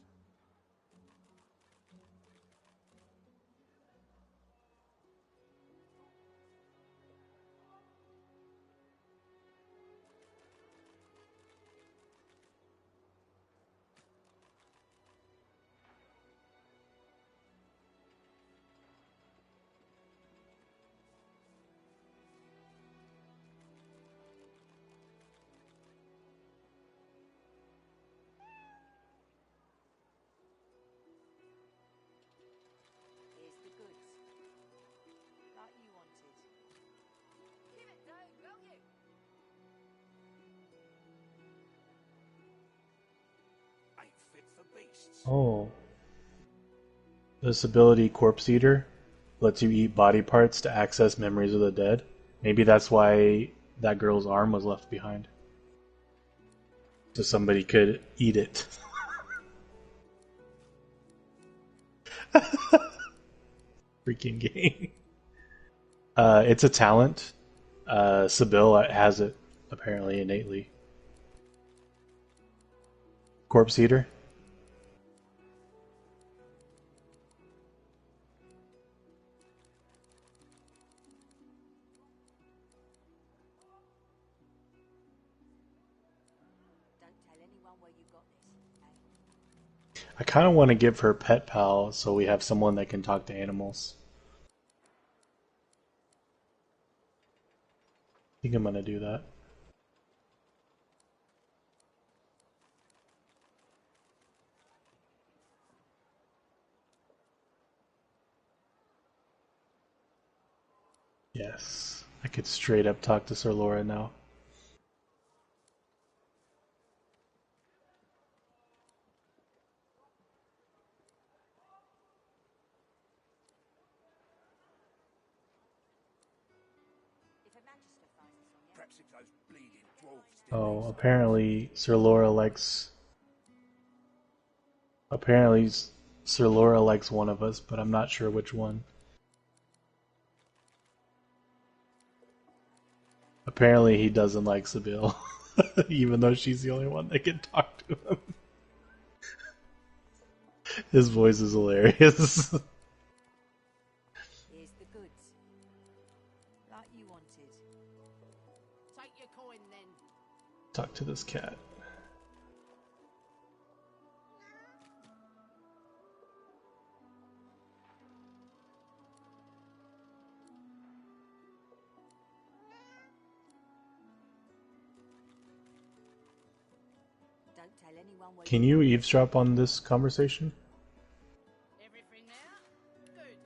Here's the goods. Like you wanted. Give it down, will you? Ain't fit for beasts. Oh. This ability, Corpse Eater, lets you eat body parts to access memories of the dead. Maybe that's why that girl's arm was left behind. So somebody could eat it. Freaking game. It's a talent. Sibyl has it, apparently, innately. Corpse Eater? Don't tell anyone where you got this, eh? I kind of want to give her Pet Pal so we have someone that can talk to animals. I think I'm going to do that. Yes. I could straight up talk to Sir Laura now. If a magister finds us on you, Perhaps if those bleeding dwarves didn't Oh, eat so apparently Sir Laura likes... Apparently Sir Laura likes one of us, but I'm not sure which one. Apparently he doesn't like Sibyl, even though she's the only one that can talk to him. His voice is hilarious. here's the goods. Like you wanted. Take your coin then. Talk to this cat. Don't tell anyone where Can you you got this. eavesdrop on this conversation? Everything now? Good.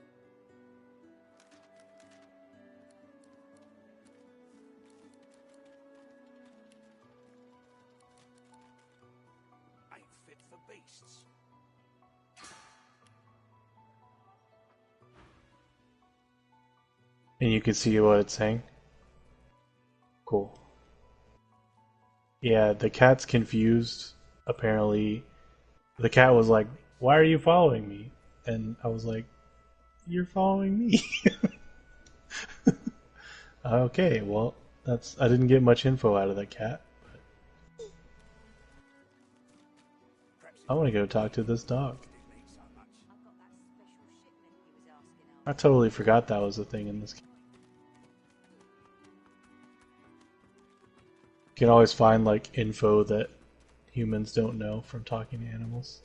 ain't fit for beasts. And you can see what it's saying? Cool. Yeah, the cat's confused. Apparently, the cat was like, "Why are you following me?" And I was like, You're following me. Okay, well, I didn't get much info out of that cat. But I want to go talk to this dog. I totally forgot that was a thing in this game. You can always find like info that humans don't know from talking to animals.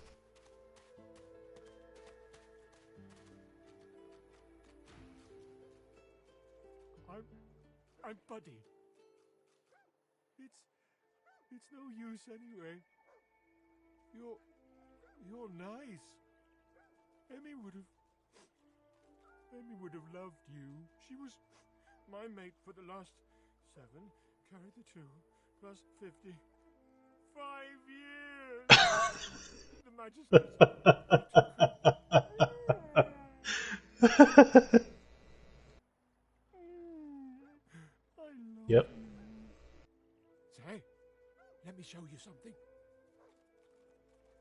I'm Buddy. It's no use anyway. You're nice. Emmy would have loved you. She was my mate for the last 7. Carry the 2 plus 50. 5 years. The Magister. Yep. Say, let me show you something.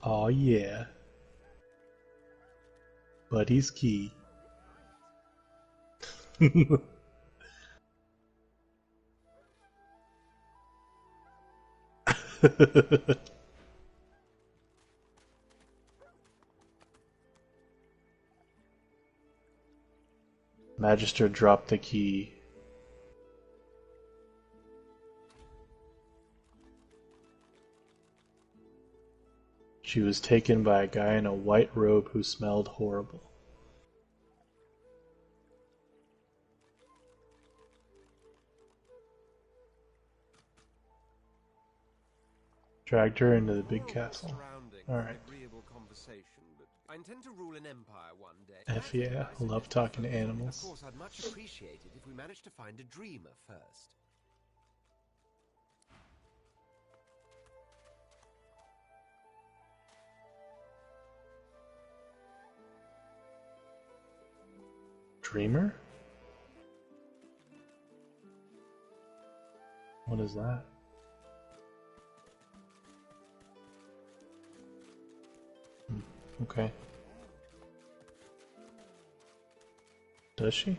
Oh yeah. Buddy's key. Magister dropped the key. She was taken by a guy in a white robe who smelled horrible. Dragged her into the big castle. Alright. I intend to rule an empire one day. F yeah, I love talking to animals. Of course, I'd much appreciate it if we managed to find a dreamer first. Dreamer? What is that? Okay. Does she?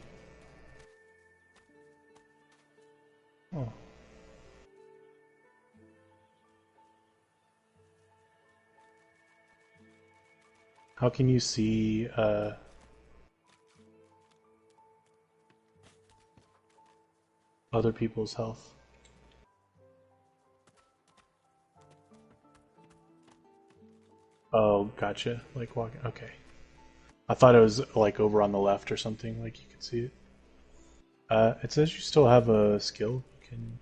Oh. How can you see, other people's health? Oh, gotcha. Like walking. Okay. I thought it was like over on the left or something, like you could see it. It says you still have a skill you can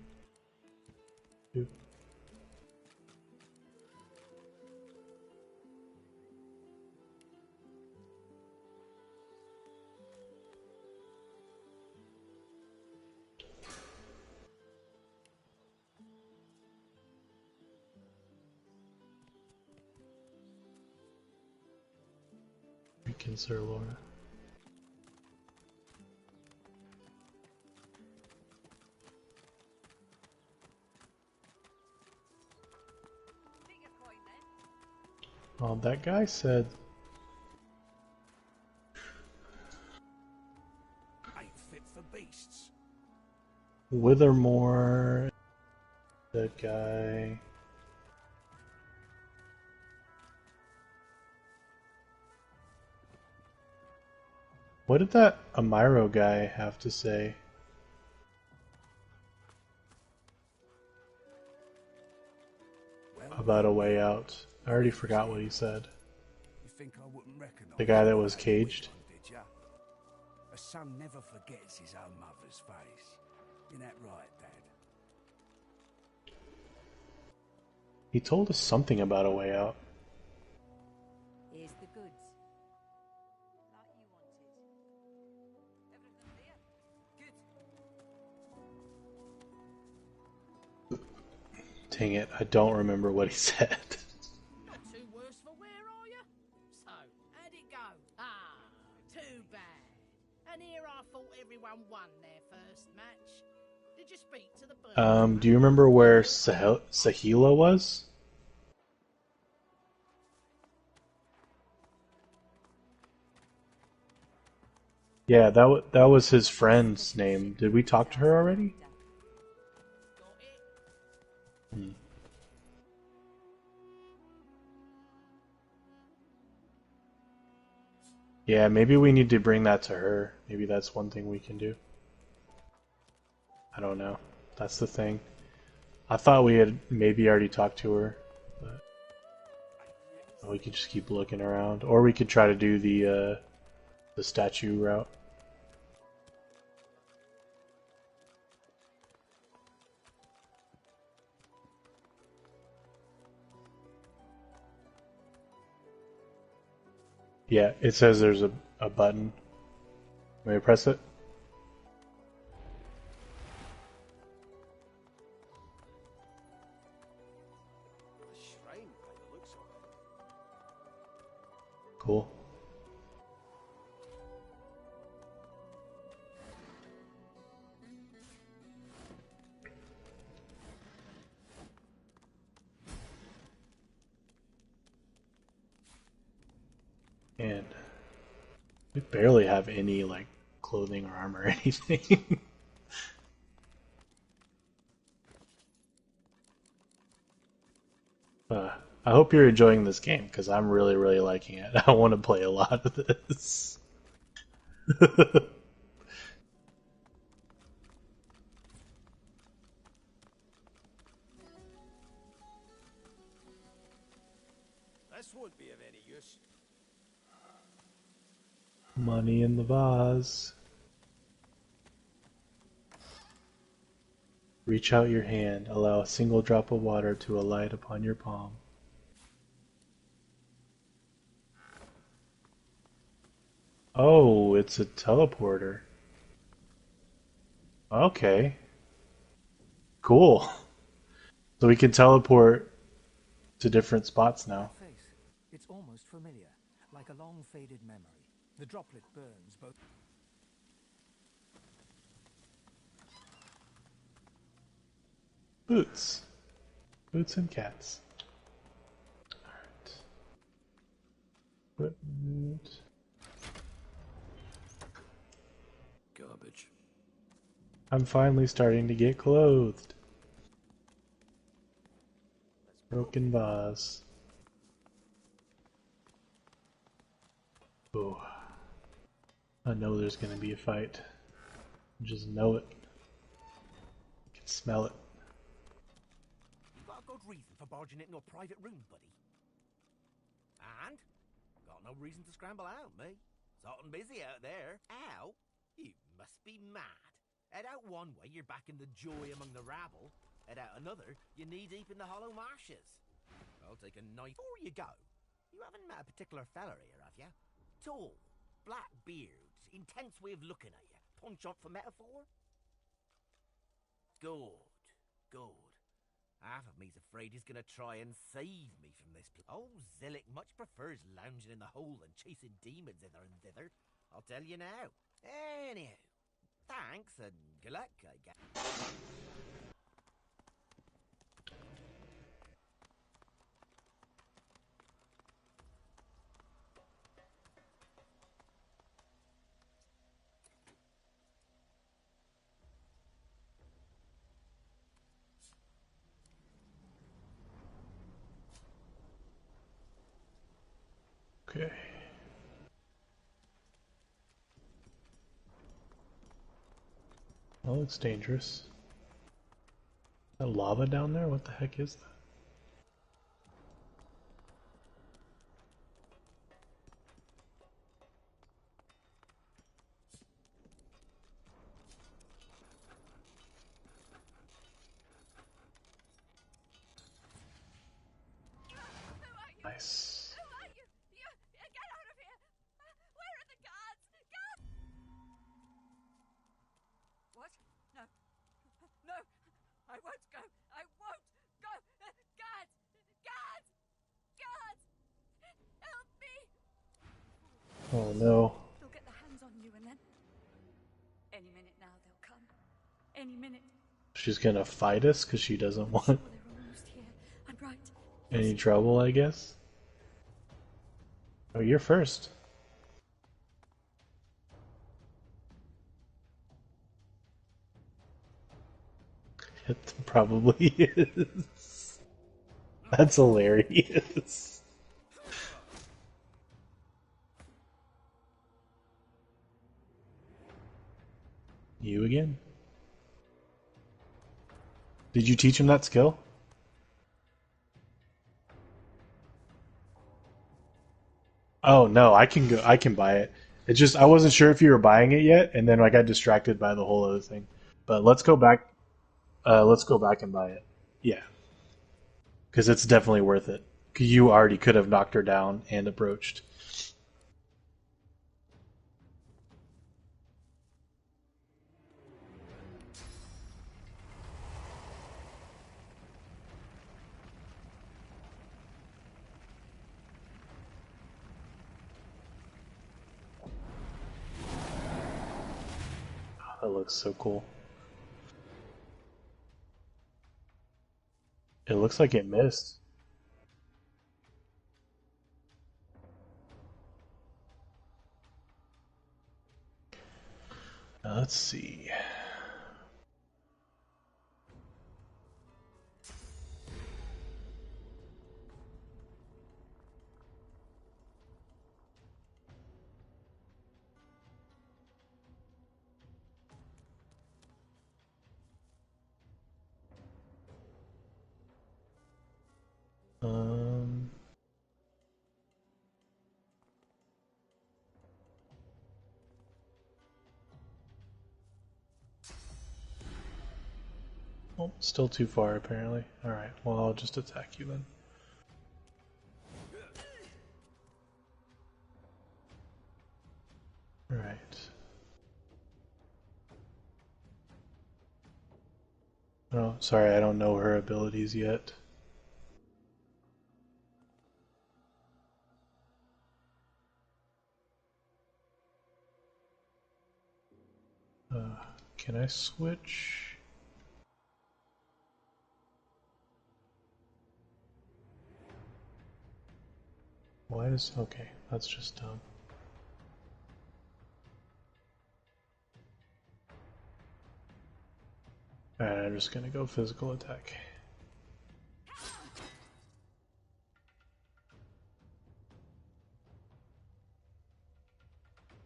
do. Reconsider Laura. Well, that guy said ain't fit for beasts. Withermore, that guy. What did that Amiro guy have to say? About a way out. I already forgot what he said. You think I wouldn't recognize The guy that was caged? did ya? A son never forgets his own mother's face. Isn't that right, Dad? He told us something about a way out. Here's the goods. Dang it, I don't remember what he said. Not too worse for wear, are you? So, how'd it go? Ah, too bad. And here I thought everyone won their first match. Did you speak to the bird? Do you remember where Sahila was? Yeah, that was his friend's name. Did we talk to her already? Hmm. Yeah, maybe we need to bring that to her. Maybe that's one thing we can do. I don't know. That's the thing. I thought we had maybe already talked to her, but we could just keep looking around, or we could try to do the statue route. Yeah, it says there's a button. May I press it? Cool. And we barely have any like clothing or armor or anything. I hope you're enjoying this game because I'm really, really liking it. I want to play a lot of this. This won't be of any use. Money in the vase. Reach out your hand. Allow a single drop of water to alight upon your palm. Oh, it's a teleporter. Okay. Cool. So we can teleport to different spots now. That face, it's almost familiar, like a long faded memory. The droplet burns both. Boots. Boots and cats. Alright. Equipment. Garbage. I'm finally starting to get clothed. Broken vase. Oh. I know there's gonna be a fight. I just know it. I can smell it. You got a good reason for barging into a private room, buddy. And? Got no reason to scramble out, me. It's hot and busy out there. Ow! You must be mad. Head out one way, you're back in the joy among the rabble. Head out another, you're knee-deep in the hollow marshes. I'll take a knife. Before you go, you haven't met a particular fella here, have you? Tall, black beard, intense way of looking at you. Punch-up for metaphor? Good, good. Half of me's afraid he's gonna try and save me from this place. Oh, Zillick much prefers lounging in the hole and chasing demons hither and thither. I'll tell you now. Anyhow, thanks and good luck, I guess. Okay. That looks dangerous. Is that lava down there? What the heck is that? Nice. Who are you? Get out of here! Where are the guards? Guards! What? No. No! I won't go! I won't go! Guards! Guards! Guards! Help me! Oh no. They'll get their hands on you and then... Any minute now they'll come. Any minute. She's gonna fight us because she doesn't want They're almost here. I'm right. any trouble, I guess. Oh, you're first. It probably is. That's hilarious. You again? Did you teach him that skill? Oh no, I can go. I can buy it. It's just I wasn't sure if you were buying it yet, and then I got distracted by the whole other thing. But let's go back. Let's go back and buy it. Yeah, because it's definitely worth it. 'Cause you already could have knocked her down and approached. Oh, that looks so cool. It looks like it missed. Let's see. Um. Oh, still too far apparently. All right. Well, I'll just attack you then. All right. Oh, sorry, I don't know her abilities yet. Can I switch? Why is okay? That's just dumb. Alright, I'm just gonna go physical attack.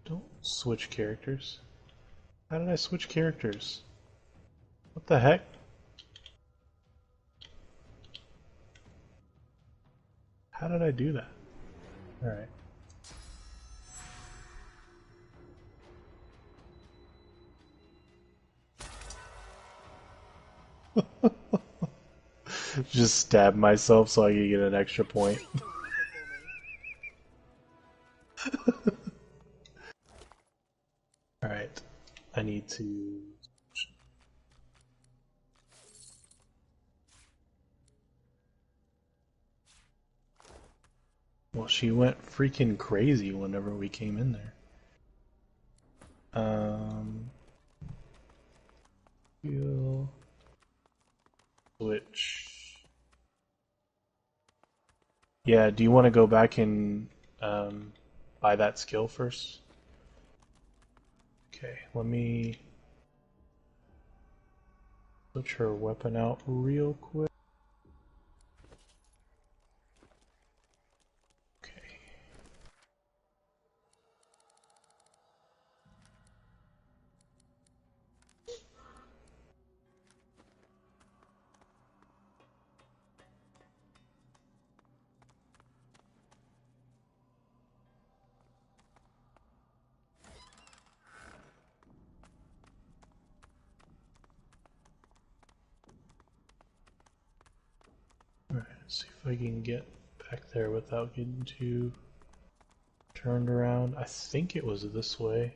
Don't switch characters. How did I switch characters? What the heck? How did I do that? Alright. Just stab myself so I can get an extra point. Alright. I need to... Well, she went freaking crazy whenever we came in there. Heal. Switch. Yeah, do you want to go back and buy that skill first? Okay, let me switch her weapon out real quick. Okay. Alright, let's see if I can get back there without getting too turned around. I think it was this way.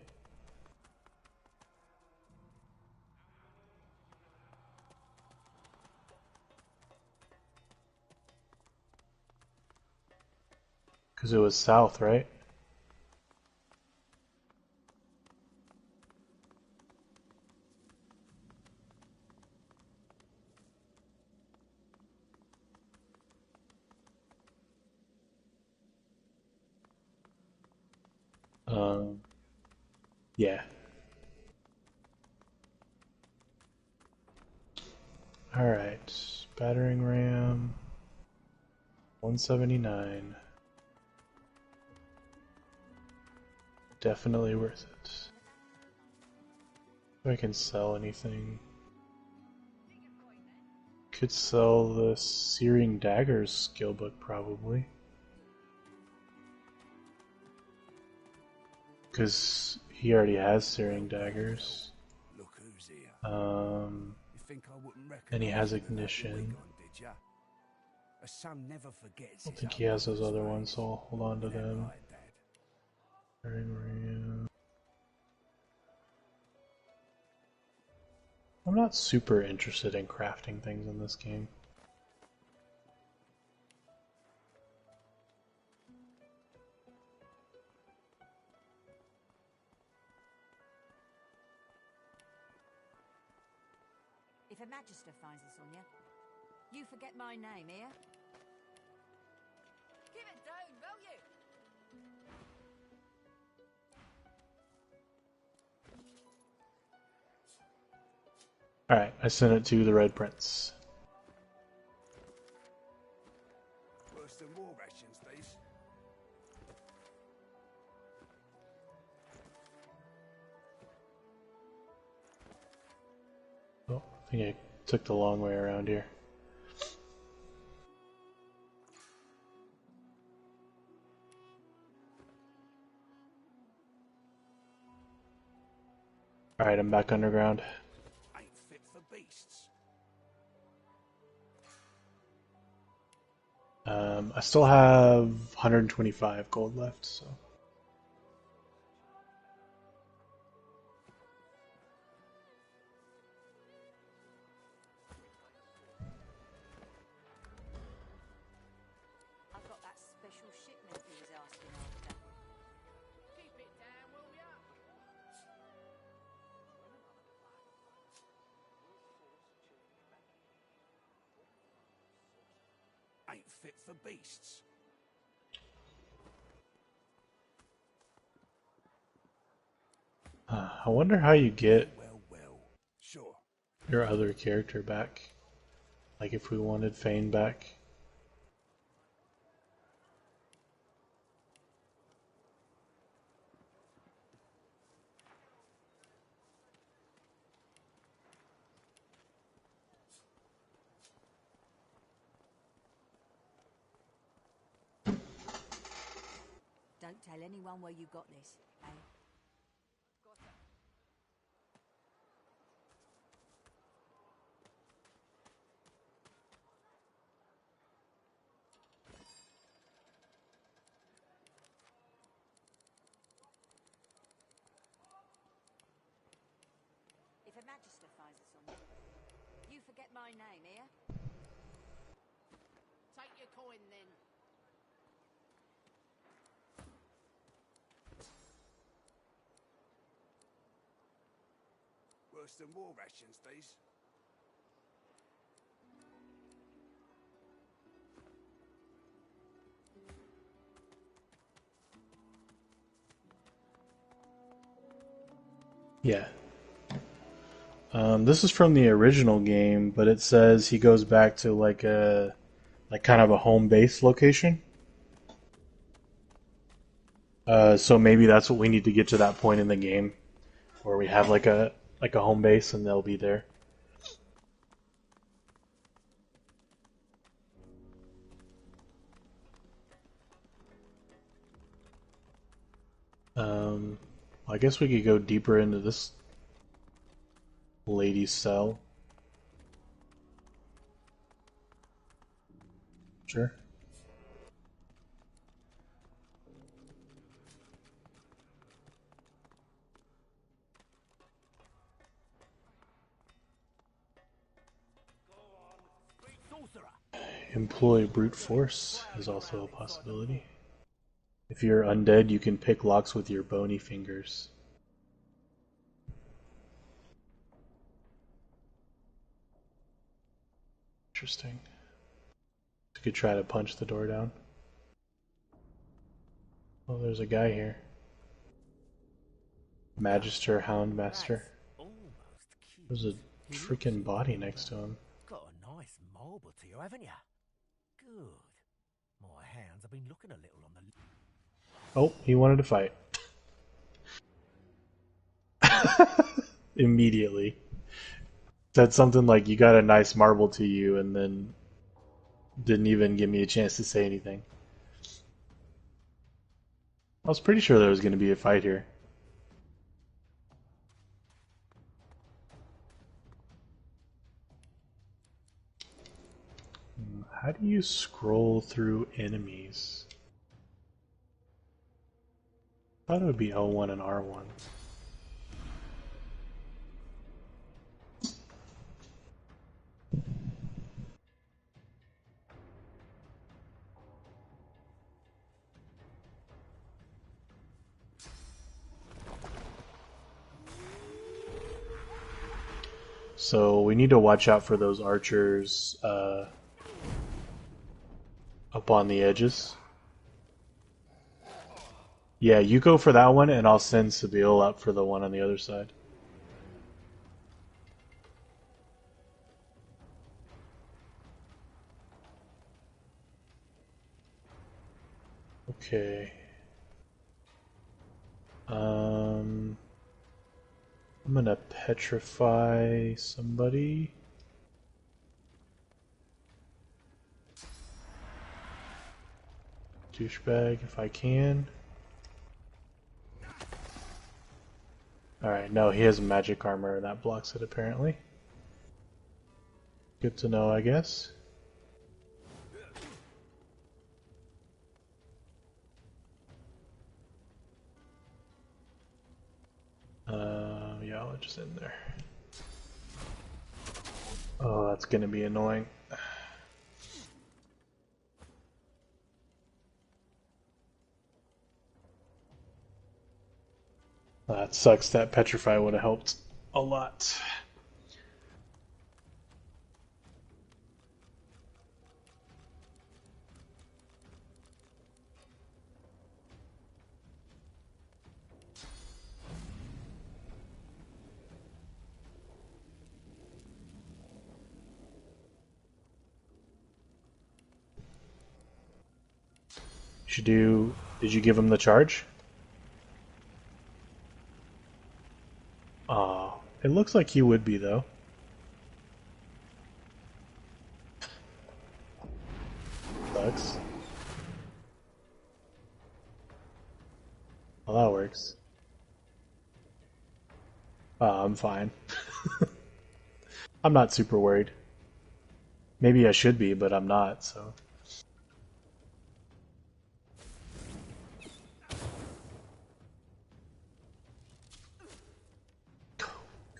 Because it was south, right? Yeah. Alright, battering ram 179. Definitely worth it. If I can sell anything. Could sell the Searing Daggers skill book probably. Because he already has Searing Daggers. Look who's here. You think I wouldn't and he has recognize you without your Ignition. wig on, did ya? A son never forgets I don't his think own he has those mother's other ways. ones, so I'll hold on to That them. right, Dad? Battering ram. I'm not super interested in crafting things in this game. If a magister finds this on you forget my name, here? Give it down, will you? Alright, I sent it to the Red Prince. Worse than war rations, these. Oh, I think I took the long way around here. Alright, I'm back underground. Ain't fit for beasts. I still have 125 gold left, so. I've got that special shipment he was asking after. Keep it down, will ya? Ain't fit for beasts. I wonder how you get Sure. your other character back. Like if we wanted Fane back. Don't tell anyone where you got this, eh? If a magister finds this on you forget my name, here? Take your coin then. Worse than war rations, these. Yeah. This is from the original game, but it says he goes back to like kind of a home base location. So maybe that's what we need to get to that point in the game, where we have like a home base and they'll be there. I guess we could go deeper into this lady's cell. Sure. Employ brute force is also a possibility. If you're undead, you can pick locks with your bony fingers. Interesting. You could try to punch the door down. Oh, there's a guy here. Magister, Houndmaster. There's a freaking body next to him. Got a marble to you, haven't you? Good. My hands have been looking a little on the... Oh, he wanted to fight. Immediately. Said something like, you got a nice marble to you, and then didn't even give me a chance to say anything. I was pretty sure there was going to be a fight here. How do you scroll through enemies? I thought it would be L1 and R1. So we need to watch out for those archers up on the edges. Yeah, you go for that one, and I'll send Sabille up for the one on the other side. Okay. I'm gonna petrify somebody. Douchebag, if I can. Alright, no, he has magic armor, and that blocks it apparently. Good to know, I guess. Yeah, I'll just in there. Oh, that's gonna be annoying. That sucks. That petrify would have helped a lot. Should do. Did you give him the charge? It looks like he would be though. Sucks. Well, that works. I'm fine. I'm not super worried. Maybe I should be, but I'm not, so.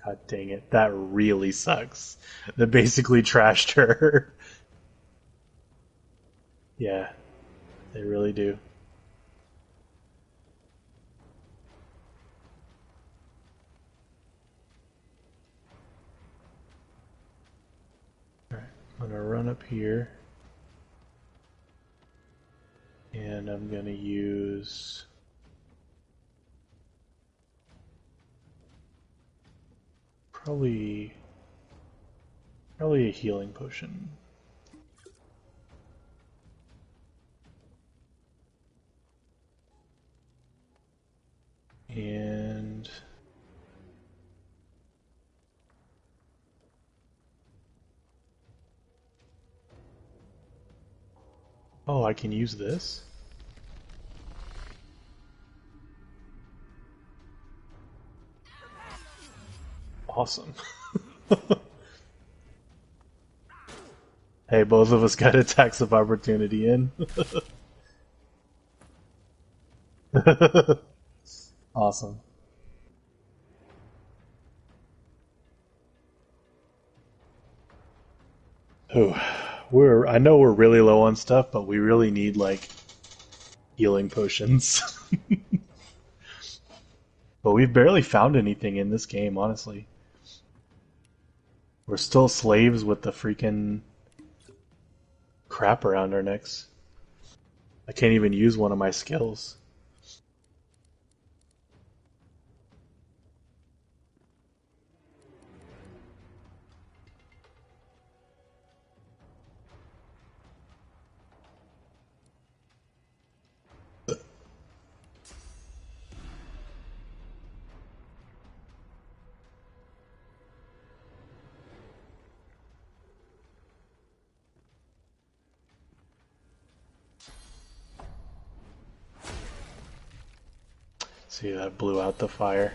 God dang it. That really sucks. That basically trashed her. Yeah, they really do. Alright, I'm gonna run up here. And I'm gonna use... Probably a healing potion. And oh, I can use this? Awesome. Hey, both of us got attacks of opportunity in. Awesome. Oh, I know we're really low on stuff, but we really need like healing potions. But we've barely found anything in this game, honestly. We're still slaves with the freaking crap around our necks. I can't even use one of my skills. See, that blew out the fire.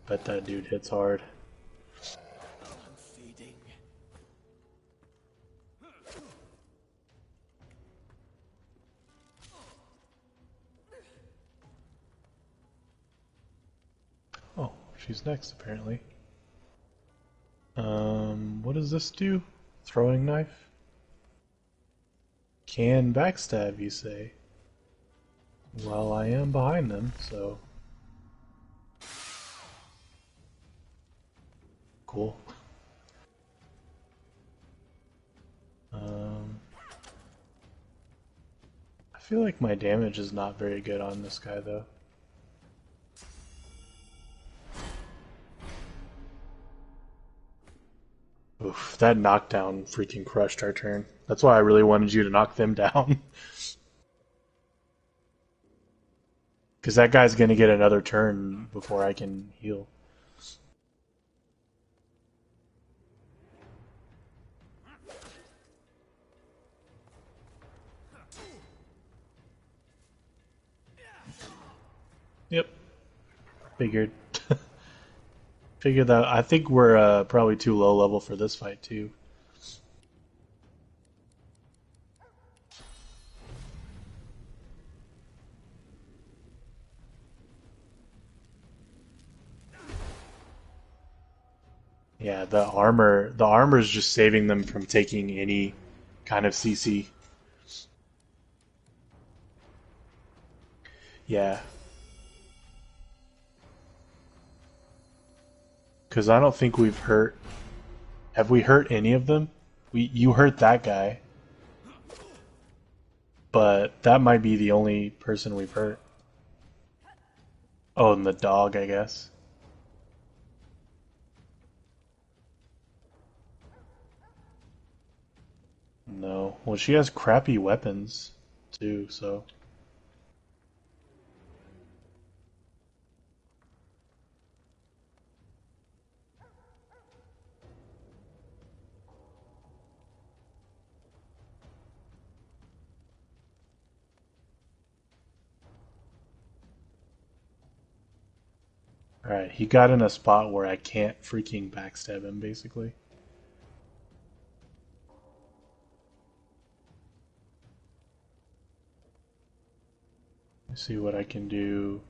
Bet that dude hits hard. I'm feeding. Oh, she's next apparently. What does this do? Throwing knife? Can backstab, you say? Well, I am behind them, so... Cool. I feel like my damage is not very good on this guy, though. Oof, that knockdown freaking crushed our turn. That's why I really wanted you to knock them down. Because that guy's gonna get another turn before I can heal. Yep. Figured. Figured that. I think we're probably too low level for this fight, too. Yeah, the armor is just saving them from taking any kind of CC. Yeah. Because I don't think we've hurt... Have we hurt any of them? You hurt that guy. But that might be the only person we've hurt. Oh, and the dog, I guess. No. Well, she has crappy weapons, too, so... Alright, he got in a spot where I can't freaking backstab him, basically. Let's see what I can do.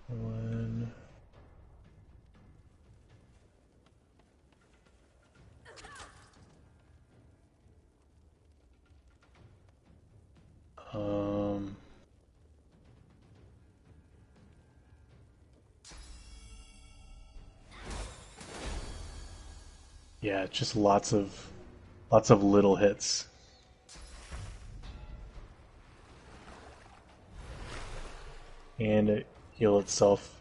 One... Um... Yeah, just lots of little hits. And it heal itself.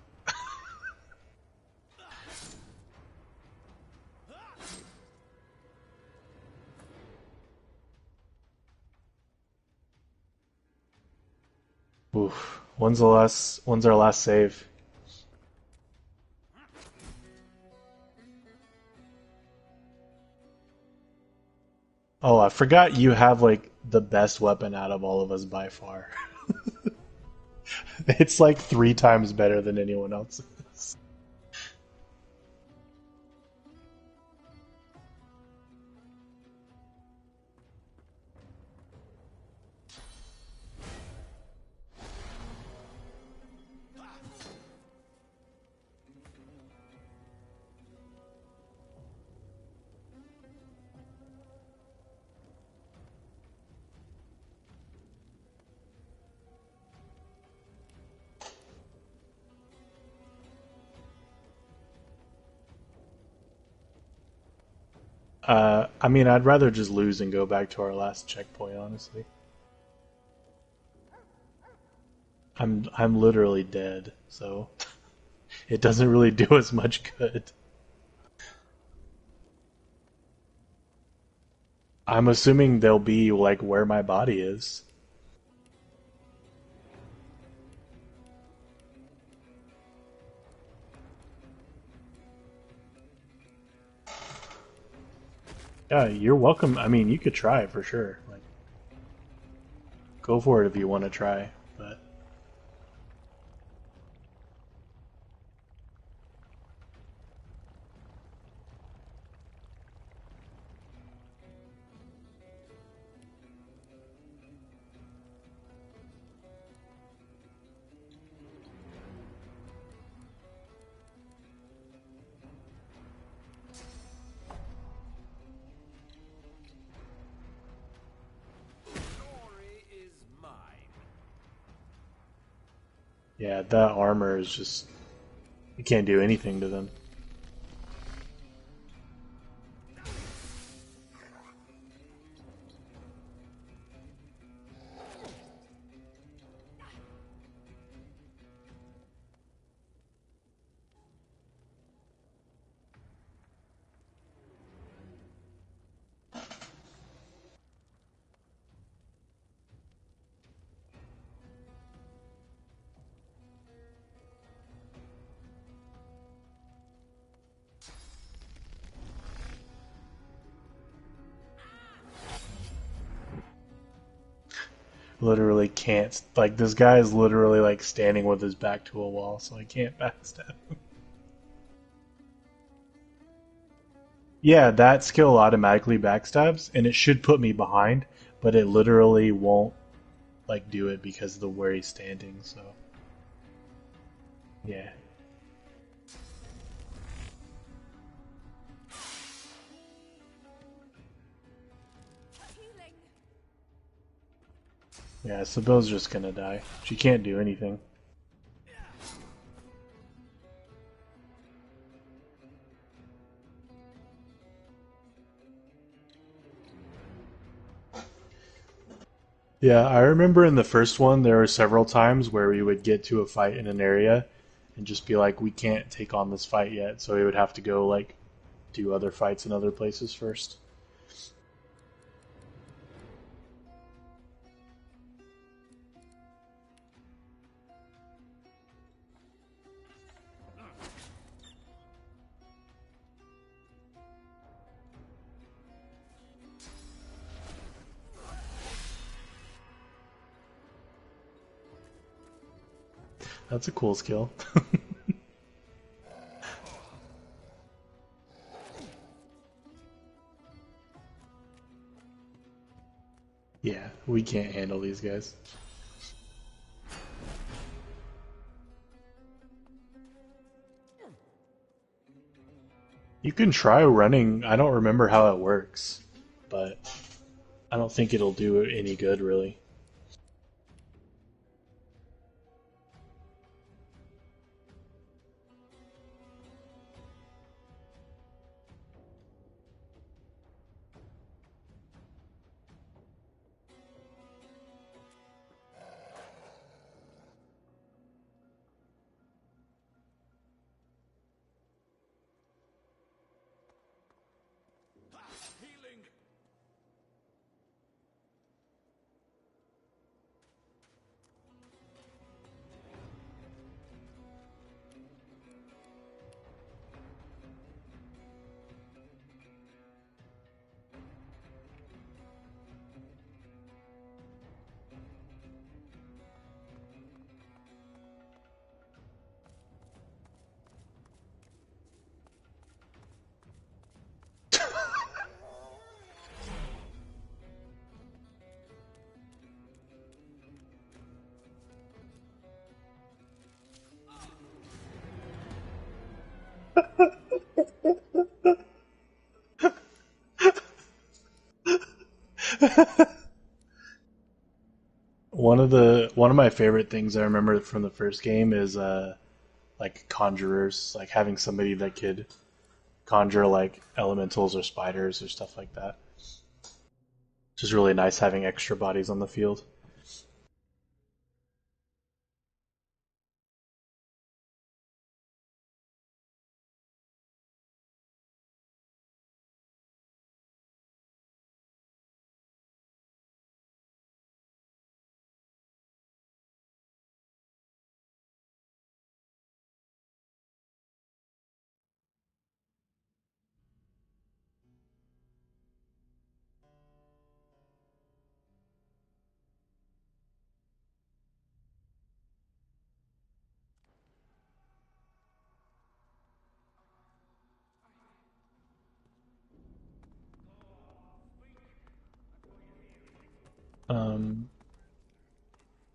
Oof. When's our last save? Oh, I forgot you have like the best weapon out of all of us by far. It's like 3 times better than anyone else's. I mean, I'd rather just lose and go back to our last checkpoint, honestly. I'm literally dead, so it doesn't really do as much good. I'm assuming they'll be like where my body is. Yeah, you're welcome. I mean, you could try for sure. Like, go for it if you want to try. But Glory is mine. yeah, that armor is just you can't do anything to them. Literally can't. Like, this guy is literally like standing with his back to a wall, so I can't backstab him. Yeah, that skill automatically backstabs, and it should put me behind, but it literally won't like do it because of the where he's standing. So yeah, yeah. Sibyl's just gonna die. She can't do anything. Yeah, I remember in the first one there were several times where we would get to a fight in an area and just be like, we can't take on this fight yet, so we would have to go like do other fights in other places first. That's a cool skill. Yeah, we can't handle these guys. You can try running. I don't remember how it works, but I don't think it'll do any good, really. Healing! One of my favorite things I remember from the first game is like conjurers, like having somebody that could conjure like elementals or spiders or stuff like that. It's just really nice having extra bodies on the field.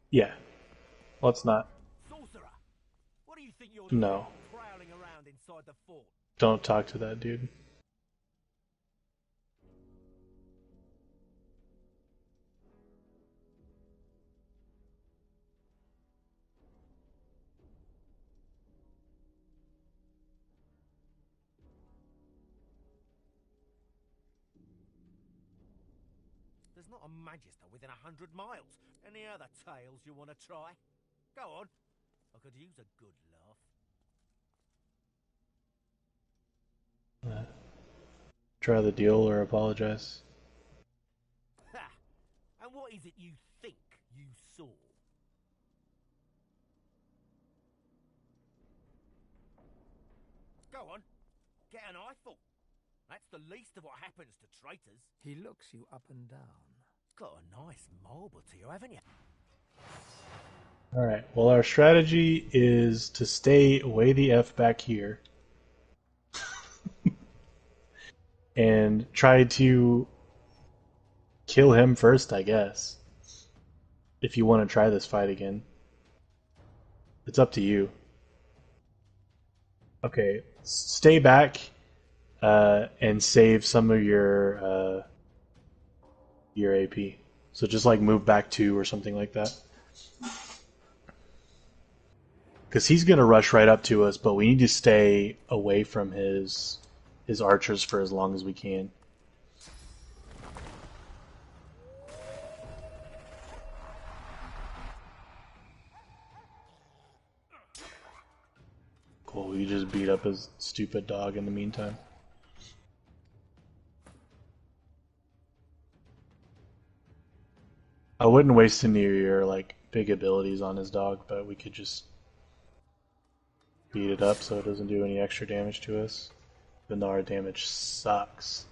Yeah. Let's not. Sorcerer, what do you think you're No. doing prowling around inside the fort? Don't talk to that dude. There's not a magister within 100 miles. Any other tales you want to try? Go on. I could use a good laugh. Try the deal or apologize. Ha! And what is it you think you saw? Go on. Get an eyeful. That's the least of what happens to traitors. He looks you up and down. Got a nice marble to you, haven't you? Alright, well our strategy is to stay way the F back here. And try to kill him first, I guess. If you want to try this fight again. It's up to you. Okay, stay back and save some of your AP. So just like move back 2 or something like that. Because he's going to rush right up to us, but we need to stay away from his archers for as long as we can. Cool, we just beat up his stupid dog in the meantime. I wouldn't waste any of your like big abilities on his dog, but we could just beat it up so it doesn't do any extra damage to us. Even though our damage sucks.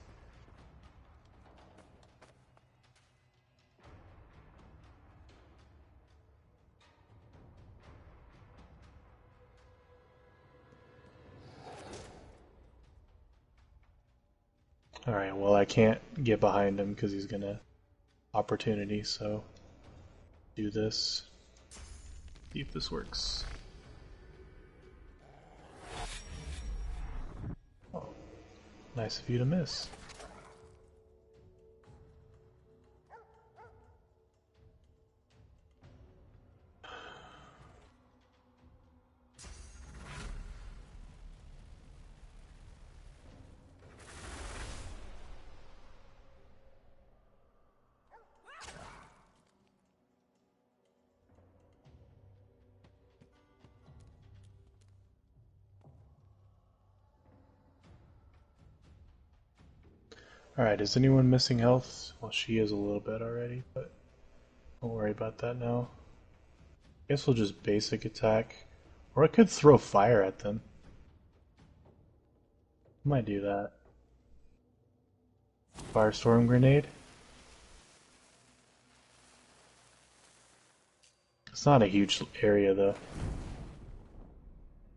Alright, well I can't get behind him because he's gonna opportunity, so do this. See if this works. Oh, nice of you to miss. Alright, is anyone missing health? Well, she is a little bit already, but don't worry about that now. Guess we'll just basic attack. Or I could throw fire at them. Might do that. Firestorm grenade. It's not a huge area though.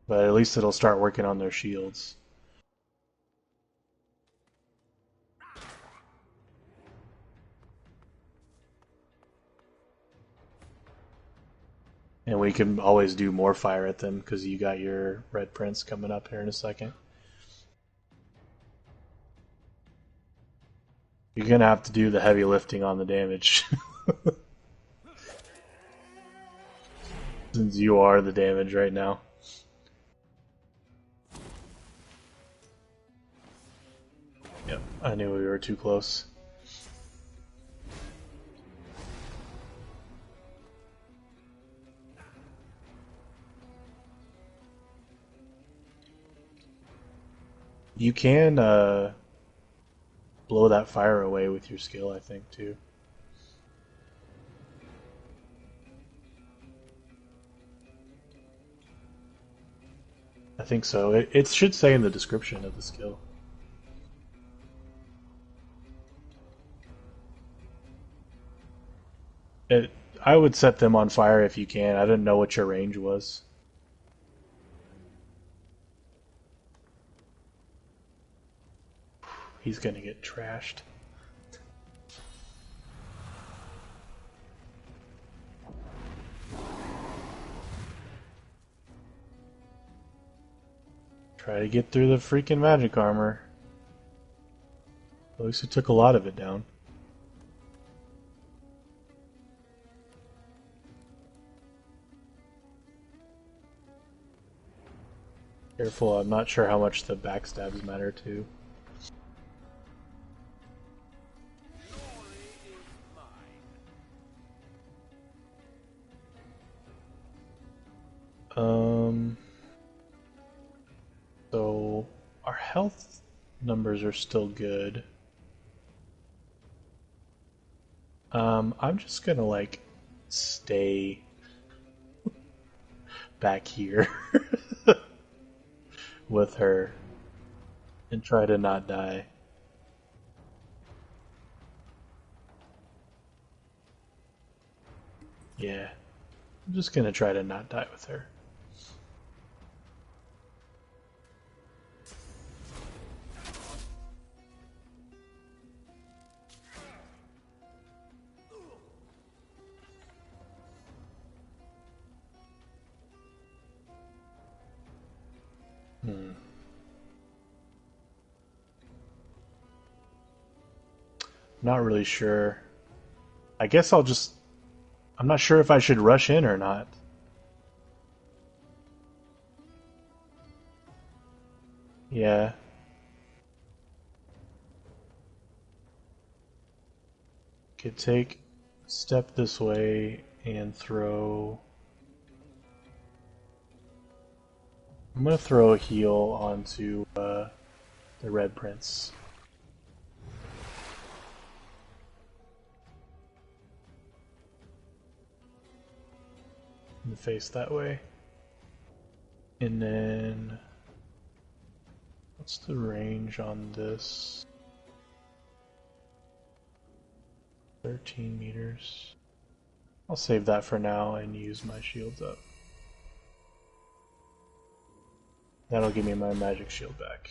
But at least it'll start working on their shields. And we can always do more fire at them because you got your red prince coming up here in a second. You're gonna have to do the heavy lifting on the damage. Since you are the damage right now. Yep, I knew we were too close. You can blow that fire away with your skill, I think, too. I think so. It should say in the description of the skill. I would set them on fire if you can. I didn't know what your range was. He's gonna get trashed. Try to get through the freaking magic armor. At least it took a lot of it down. Careful, I'm not sure how much the backstabs matter too. So our health numbers are still good. I'm just gonna like stay back here with her and try to not die. Yeah, I'm just gonna try to not die with her. Not really sure. I guess I'll just... I'm not sure if I should rush in or not. Yeah. Could take a step this way and throw... I'm gonna throw a heal onto the Red Prince. In the face that way. And then... What's the range on this? 13 meters. I'll save that for now and use my shields up. That'll give me my magic shield back.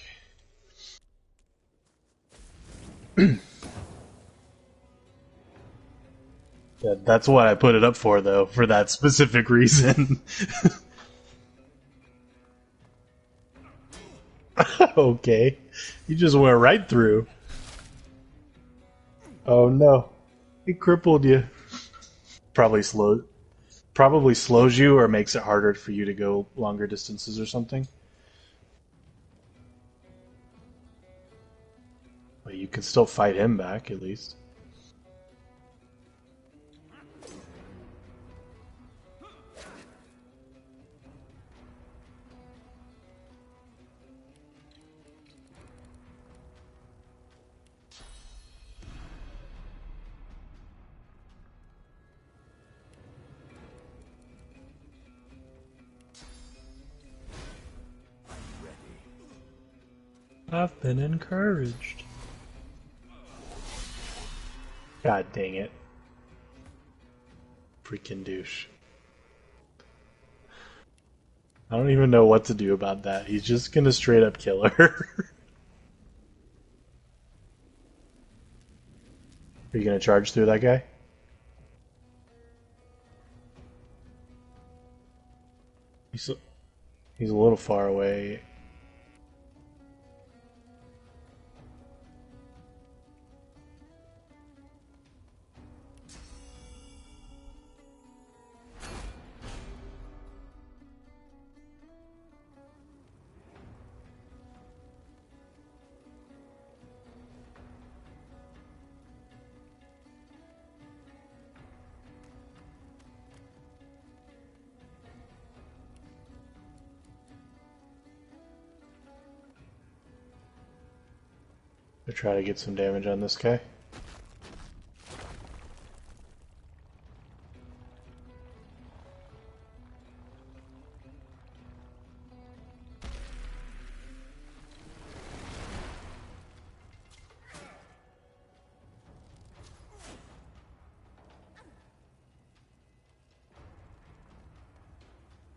That's what I put it up for, though, for that specific reason. Okay. You just went right through. Oh no. It crippled you. Probably slows you or makes it harder for you to go longer distances or something. Well, you can still fight him back, at least. I've been encouraged. God dang it. Freaking douche. I don't even know what to do about that. He's just gonna straight up kill her. Are you gonna charge through that guy? He's a little far away. I'll try to get some damage on this guy.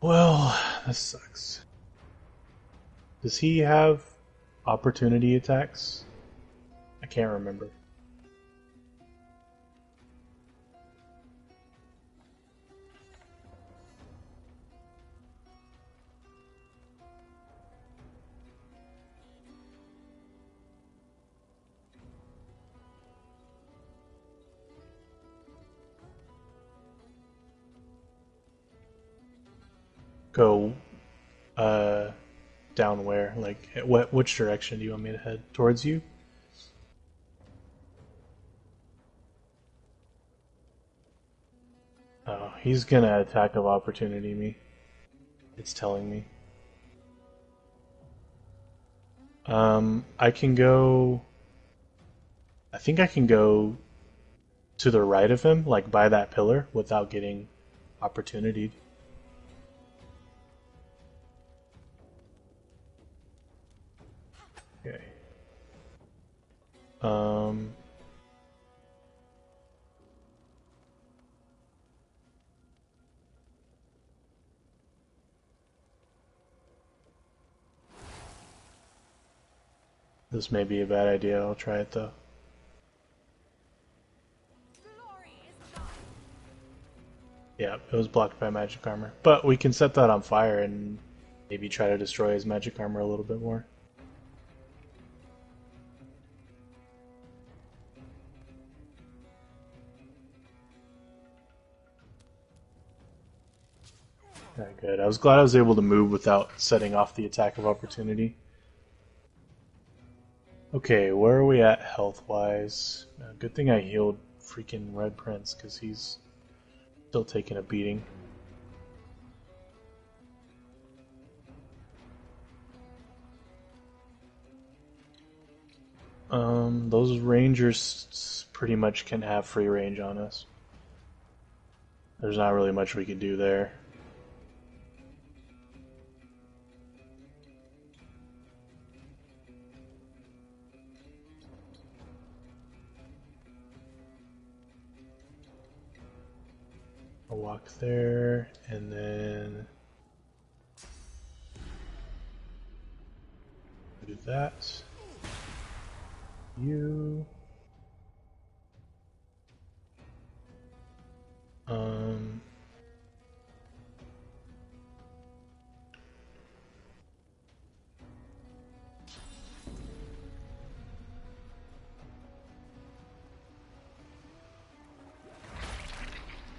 Well, this sucks. Does he have opportunity attacks? I can't remember. Go down where? Like, which direction do you want me to head? Towards you? Oh, he's gonna attack of opportunity me. It's telling me. I can go... I think I can go to the right of him, like by that pillar, without getting opportunityed. Okay. This may be a bad idea. I'll try it though. Yeah, it was blocked by magic armor. But we can set that on fire and maybe try to destroy his magic armor a little bit more. Okay, good. I was glad I was able to move without setting off the attack of opportunity. Okay, where are we at health-wise? Good thing I healed freaking Red Prince, because he's still taking a beating. Those rangers pretty much can have free range on us. There's not really much we can do there. I'll walk there, and then do that. You.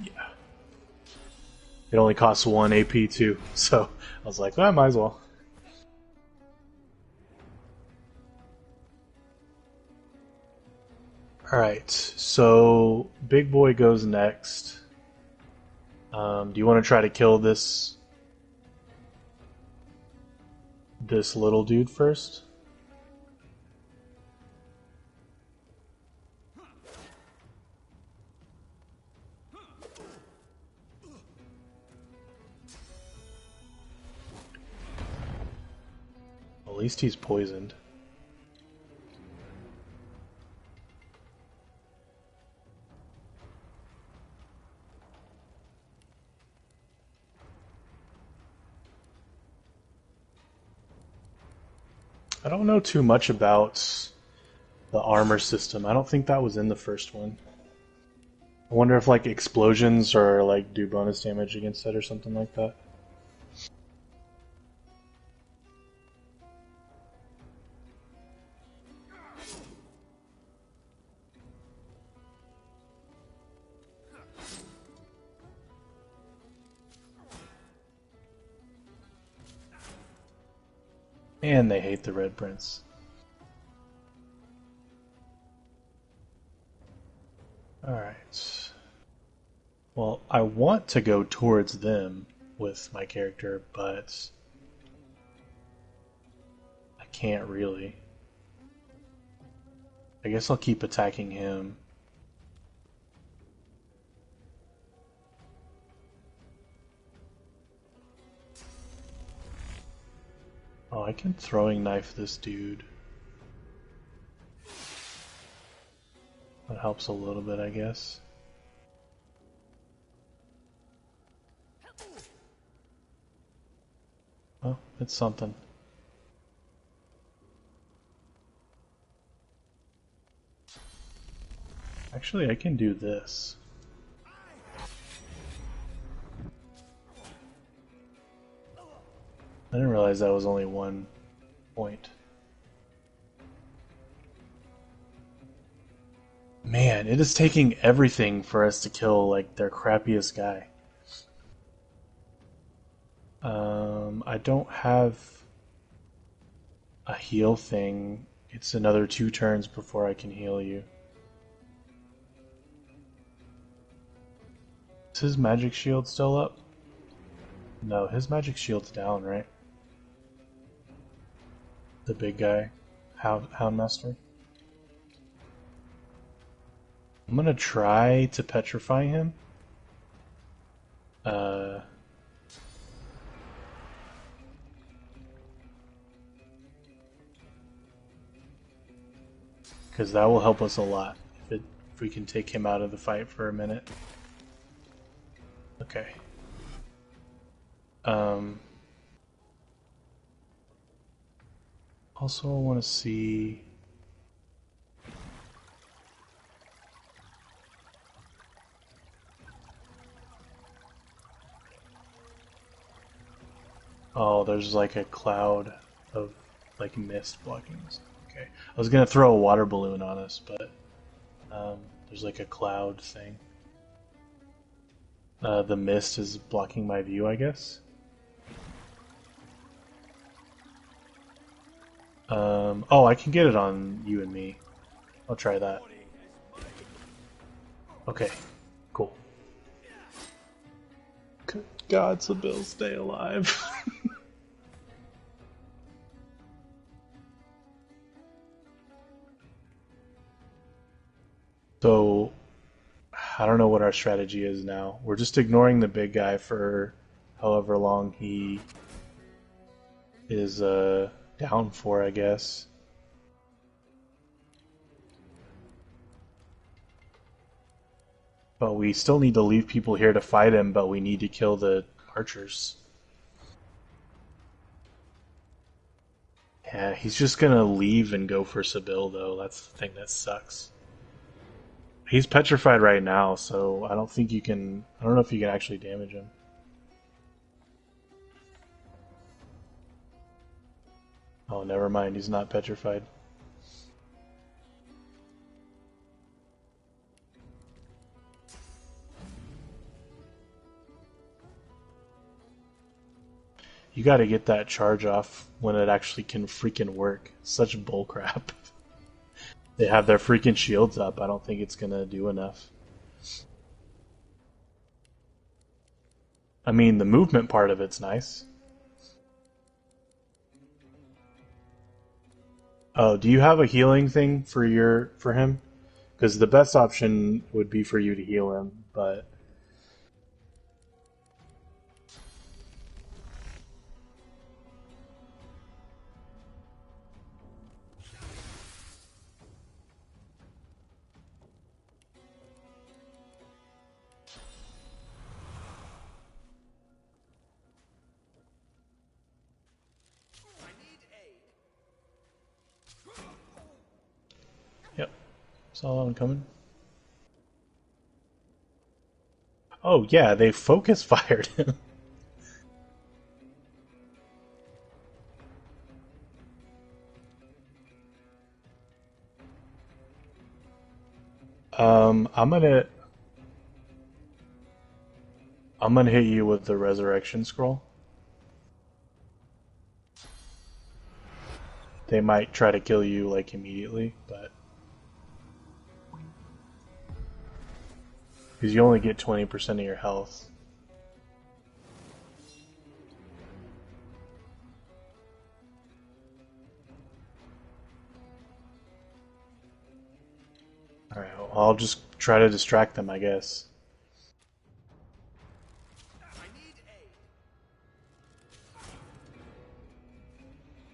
Yeah. It only costs 1 AP too, so I was like, well, I might as well. Alright, so Big Boy goes next. Do you want to try to kill this little dude first? At least he's poisoned. I don't know too much about the armor system. I don't think that was in the first one. I wonder if like explosions or like do bonus damage against it or something like that. And they hate the Red Prince. Alright. Well, I want to go towards them with my character, but I can't really. I guess I'll keep attacking him. Oh, I can throwing knife this dude. That helps a little bit, I guess. Oh, it's something. Actually, I can do this. I didn't realize that was only 1 point. Man, it is taking everything for us to kill, like, their crappiest guy. I don't have a heal thing. It's another 2 turns before I can heal you. Is his magic shield still up? No, his magic shield's down, right? The big guy, Houndmaster. I'm gonna try to petrify him. Because that will help us a lot if we can take him out of the fight for a minute. Okay. Also, I want to see. Oh, there's like a cloud of like mist blocking us. Okay. I was gonna throw a water balloon on us, but there's like a cloud thing. The mist is blocking my view, I guess. Oh, I can get it on you and me. I'll try that. Okay, cool. Good God, Sybil, stay alive. So, I don't know what our strategy is now. We're just ignoring the big guy for however long he is down for, I guess. But we still need to leave people here to fight him, but we need to kill the archers. Yeah, he's just gonna leave and go for Sybil, though. That's the thing that sucks. He's petrified right now, so I don't think you can... I don't know if you can actually damage him. Oh, never mind, he's not petrified. You gotta get that charge off when it actually can freaking work. Such bullcrap. They have their freaking shields up. I don't think it's gonna do enough. I mean, the movement part of it's nice. Oh, do you have a healing thing for him? Because the best option would be for you to heal him, but... Yep, saw that one coming. Oh yeah, they focus fired him. I'm gonna hit you with the resurrection scroll. They might try to kill you like immediately, but because you only get 20% of your health. Alright, well, I'll just try to distract them, I guess.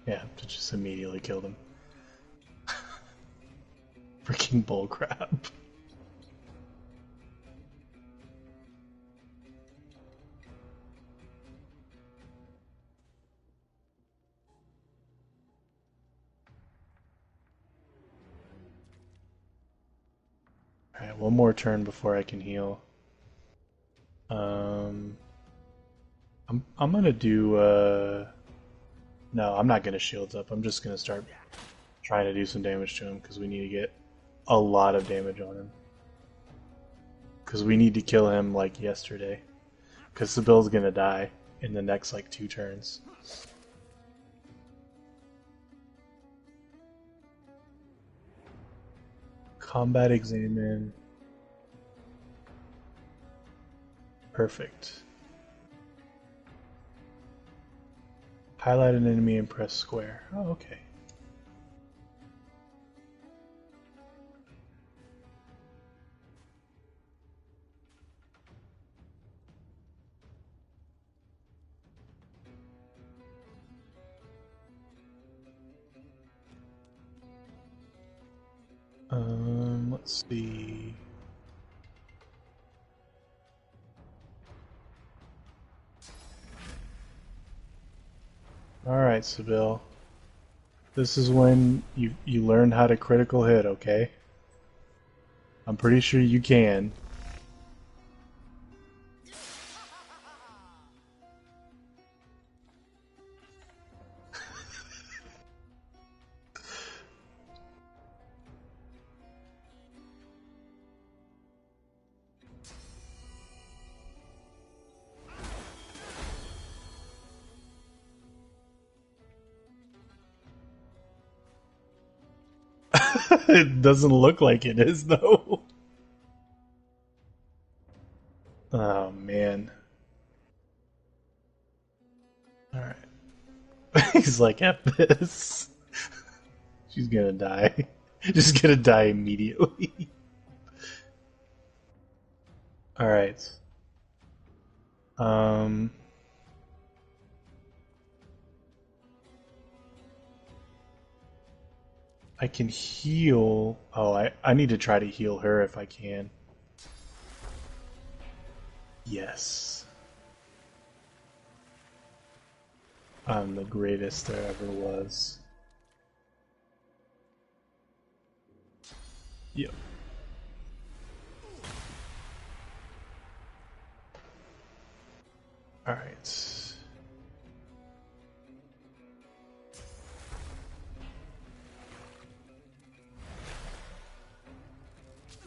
Yeah, to just immediately kill them. Freaking bullcrap. Alright, one more turn before I can heal. I'm gonna do no, I'm not gonna shields up. I'm just gonna start trying to do some damage to him because we need to get a lot of damage on him. Because we need to kill him like yesterday. Because Sybill's gonna die. in the next like 2 turns. Combat examine. Perfect. Highlight an enemy and press square. Oh, okay. Let's see. Alright, Sybil. This is when you learn how to critical hit, okay? I'm pretty sure you can. It doesn't look like it is, though. Oh, man. Alright. He's like, F this. She's gonna die. Just gonna die immediately. Alright. I can heal. Oh, I need to try to heal her if I can. Yes. I'm the greatest there ever was. Yep. Alright.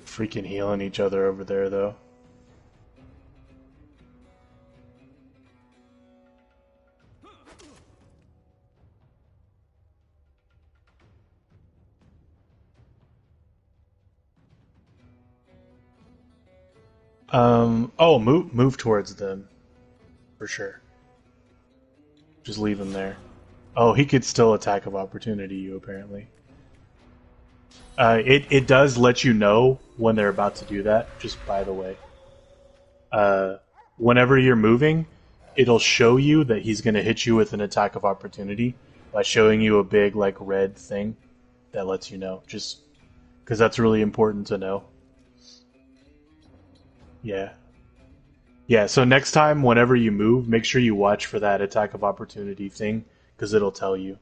Freaking healing each other over there, though. Oh, move towards them. For sure. Just leave him there. Oh, he could still attack of opportunity you, apparently. It does let you know when they're about to do that, just by the way. Whenever you're moving, it'll show you that he's going to hit you with an attack of opportunity by showing you a big, like, red thing that lets you know. Just because that's really important to know. Yeah. Yeah, so next time, whenever you move, make sure you watch for that attack of opportunity thing, because it'll tell you.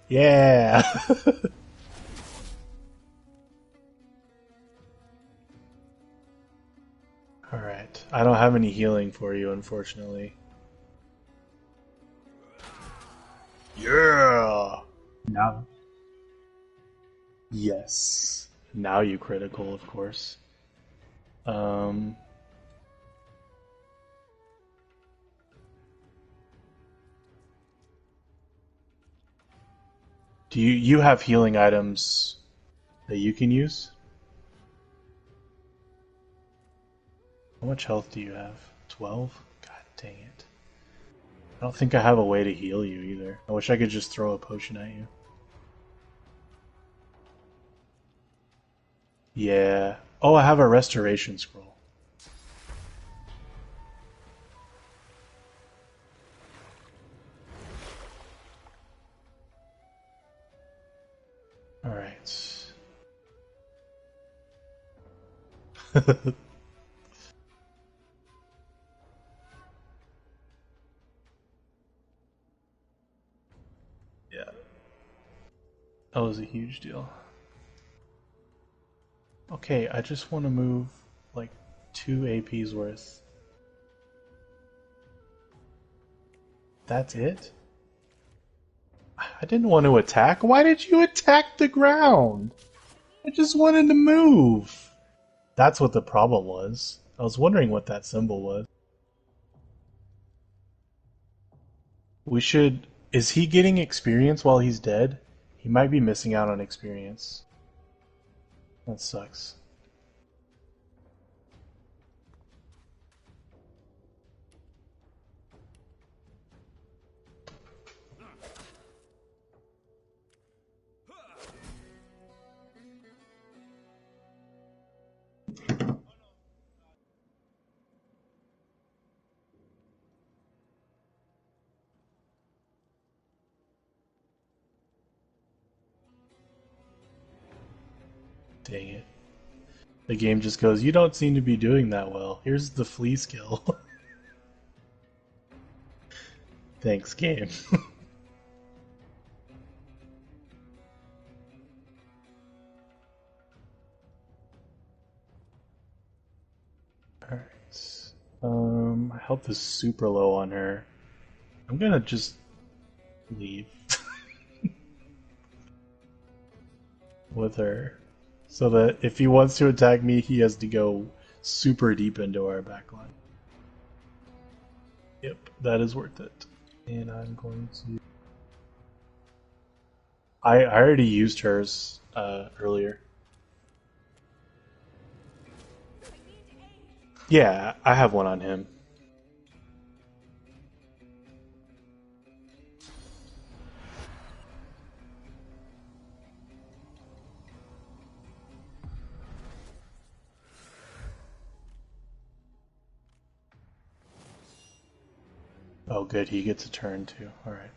Yeah! Alright. I don't have any healing for you, unfortunately. Yeah! Now. Yes. Now you critical, of course. Do you have healing items that you can use? How much health do you have? 12? God dang it. I don't think I have a way to heal you either. I wish I could just throw a potion at you. Yeah. Oh, I have a restoration scroll. Alright. Yeah. That was a huge deal. Okay, I just want to move like 2 APs worth. That's it? I didn't want to attack. Why did you attack the ground? I just wanted to move. That's what the problem was. I was wondering what that symbol was. We should... Is he getting experience while he's dead? He might be missing out on experience. That sucks. Dang it. The game just goes, you don't seem to be doing that well. Here's the flee skill. Thanks, game. Alright. My health is super low on her. I'm gonna just leave with her. So that if he wants to attack me, he has to go super deep into our backline. Yep, that is worth it. And I'm going to... I already used hers earlier. Yeah, I have one on him. Oh good, he gets a turn too. Alright.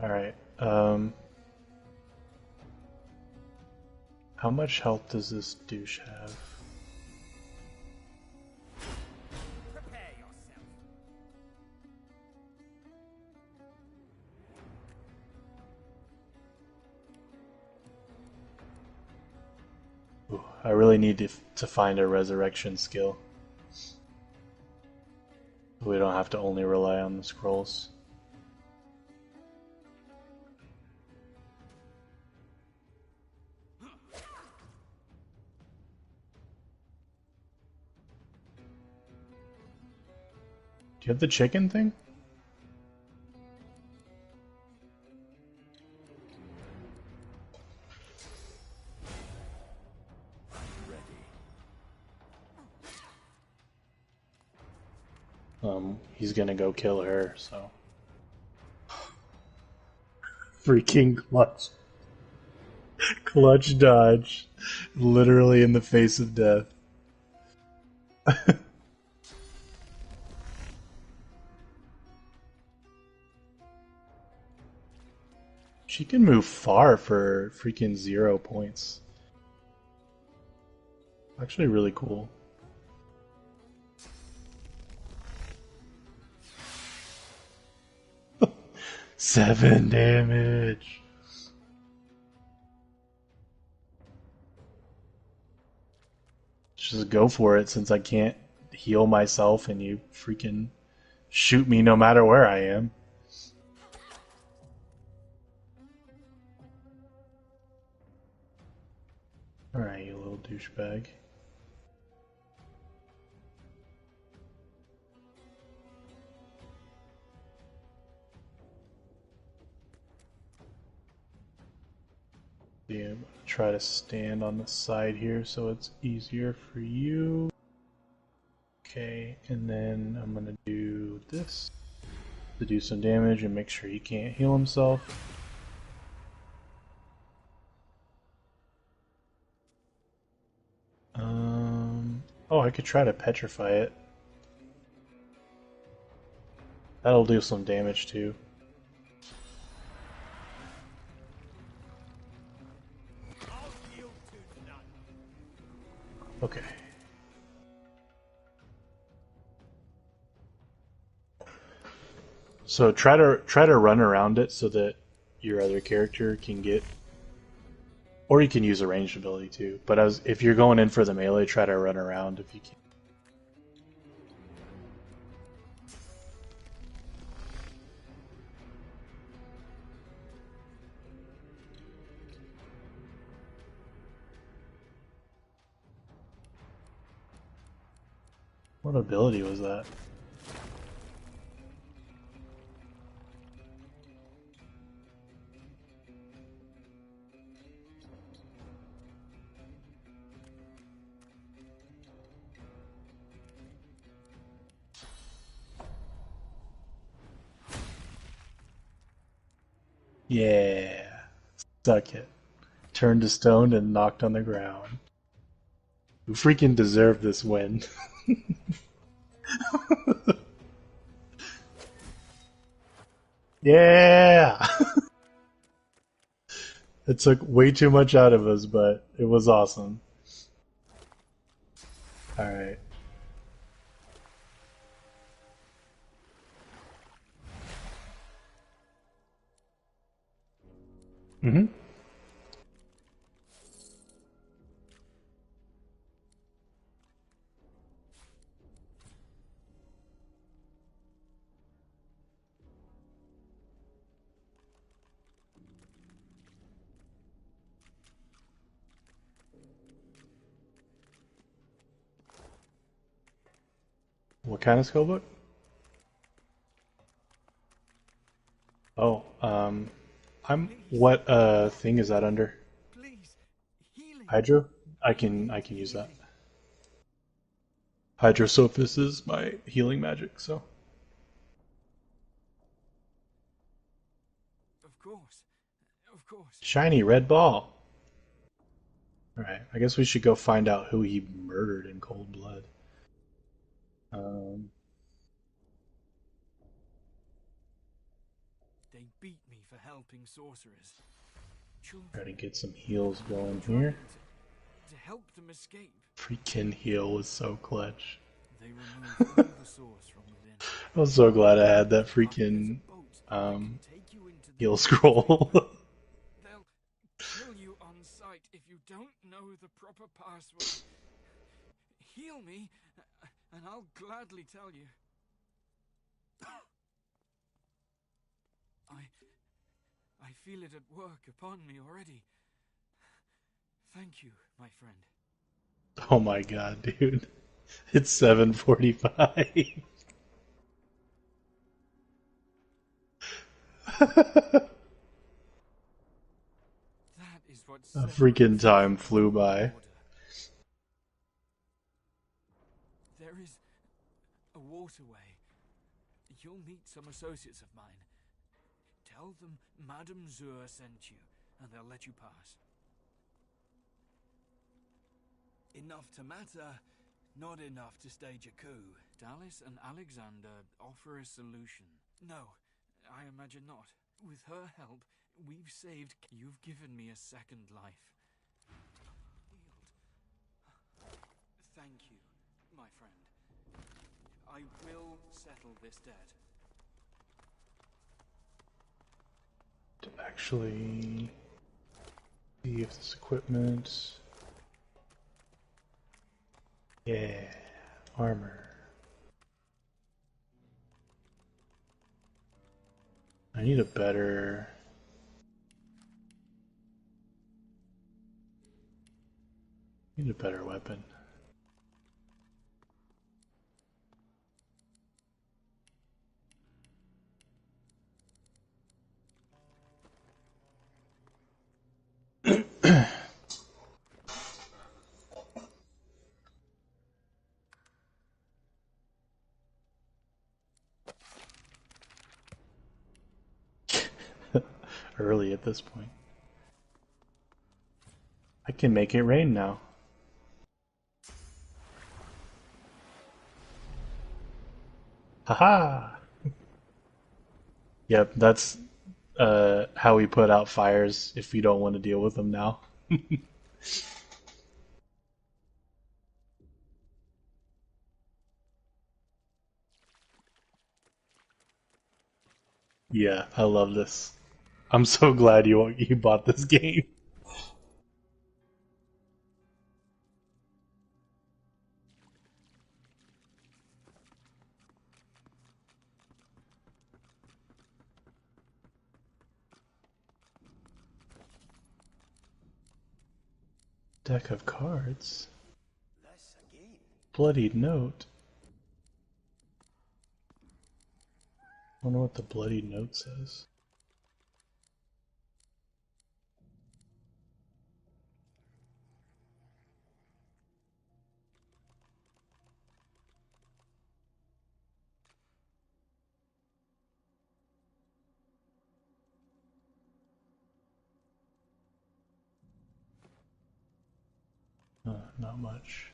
Alright, how much health does this douche have? Prepare yourself. Ooh, I really need to find a resurrection skill. We don't have to only rely on the scrolls. Do you have the chicken thing? He's gonna go kill her, so... Freaking clutch. Clutch dodge. Literally in the face of death. She can move far for freaking 0 points. Actually really cool. Seven damage. Just go for it since I can't heal myself and you freaking shoot me no matter where I am. Alright, you little douchebag. Yeah, I'm gonna try to stand on the side here so it's easier for you. Okay, and then I'm gonna do this to do some damage and make sure he can't heal himself. Oh, I could try to petrify it. That'll do some damage too. Okay. So try to run around it so that your other character can get, or you can use a ranged ability too. But if you're going in for the melee, try to run around if you can. What ability was that? Yeah. Suck it. Turned to stone and knocked on the ground. Who freaking deserved this win? Yeah! It took way too much out of us, but it was awesome. Alright. Mm-hmm. What kind of skill book? Oh, what thing is that under? Hydro? I can use that. Hydrosophis is my healing magic, so. Of course. Of course. Shiny red ball. Alright, I guess we should go find out who he murdered in cold blood. They beat me for helping sorcerers. Try to get some heals going here. To help them escape. Freaking heal was so clutch. They removed all the source from within. I was so glad I had that freaking heal scroll. They'll kill you on sight if you don't know the proper password. Heal me, and I'll gladly tell you. I feel it at work upon me already. Thank you, my friend. Oh my god, dude. It's 7:45. That is what A freaking time flew by. There is a waterway. You'll meet some associates of mine. Tell them Madame Zur sent you, and they'll let you pass. Enough to matter, not enough to stage a coup. Dallas and Alexander offer a solution. No, I imagine not. With her help, we've saved... You've given me a second life. Thank you, my friend. I will settle this debt. To actually see if this equipment... Yeah, armor. I need a better... weapon. Early at this point. I can make it rain now. Haha! Yep, that's how we put out fires if we don't want to deal with them now. Yeah, I love this. I'm so glad you bought this game. Deck of cards. Bloodied note. Wonder what the bloodied note says. Not much.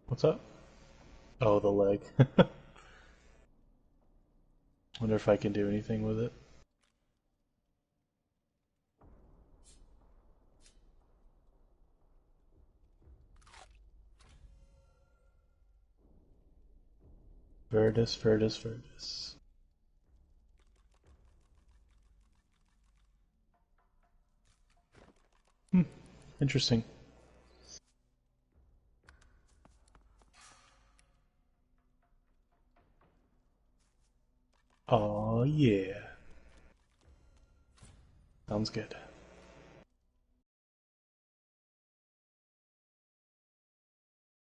What's up? Oh, the leg. Wonder if I can do anything with it. Verdus, Verdus, Verdus. Interesting. Oh yeah. Sounds good.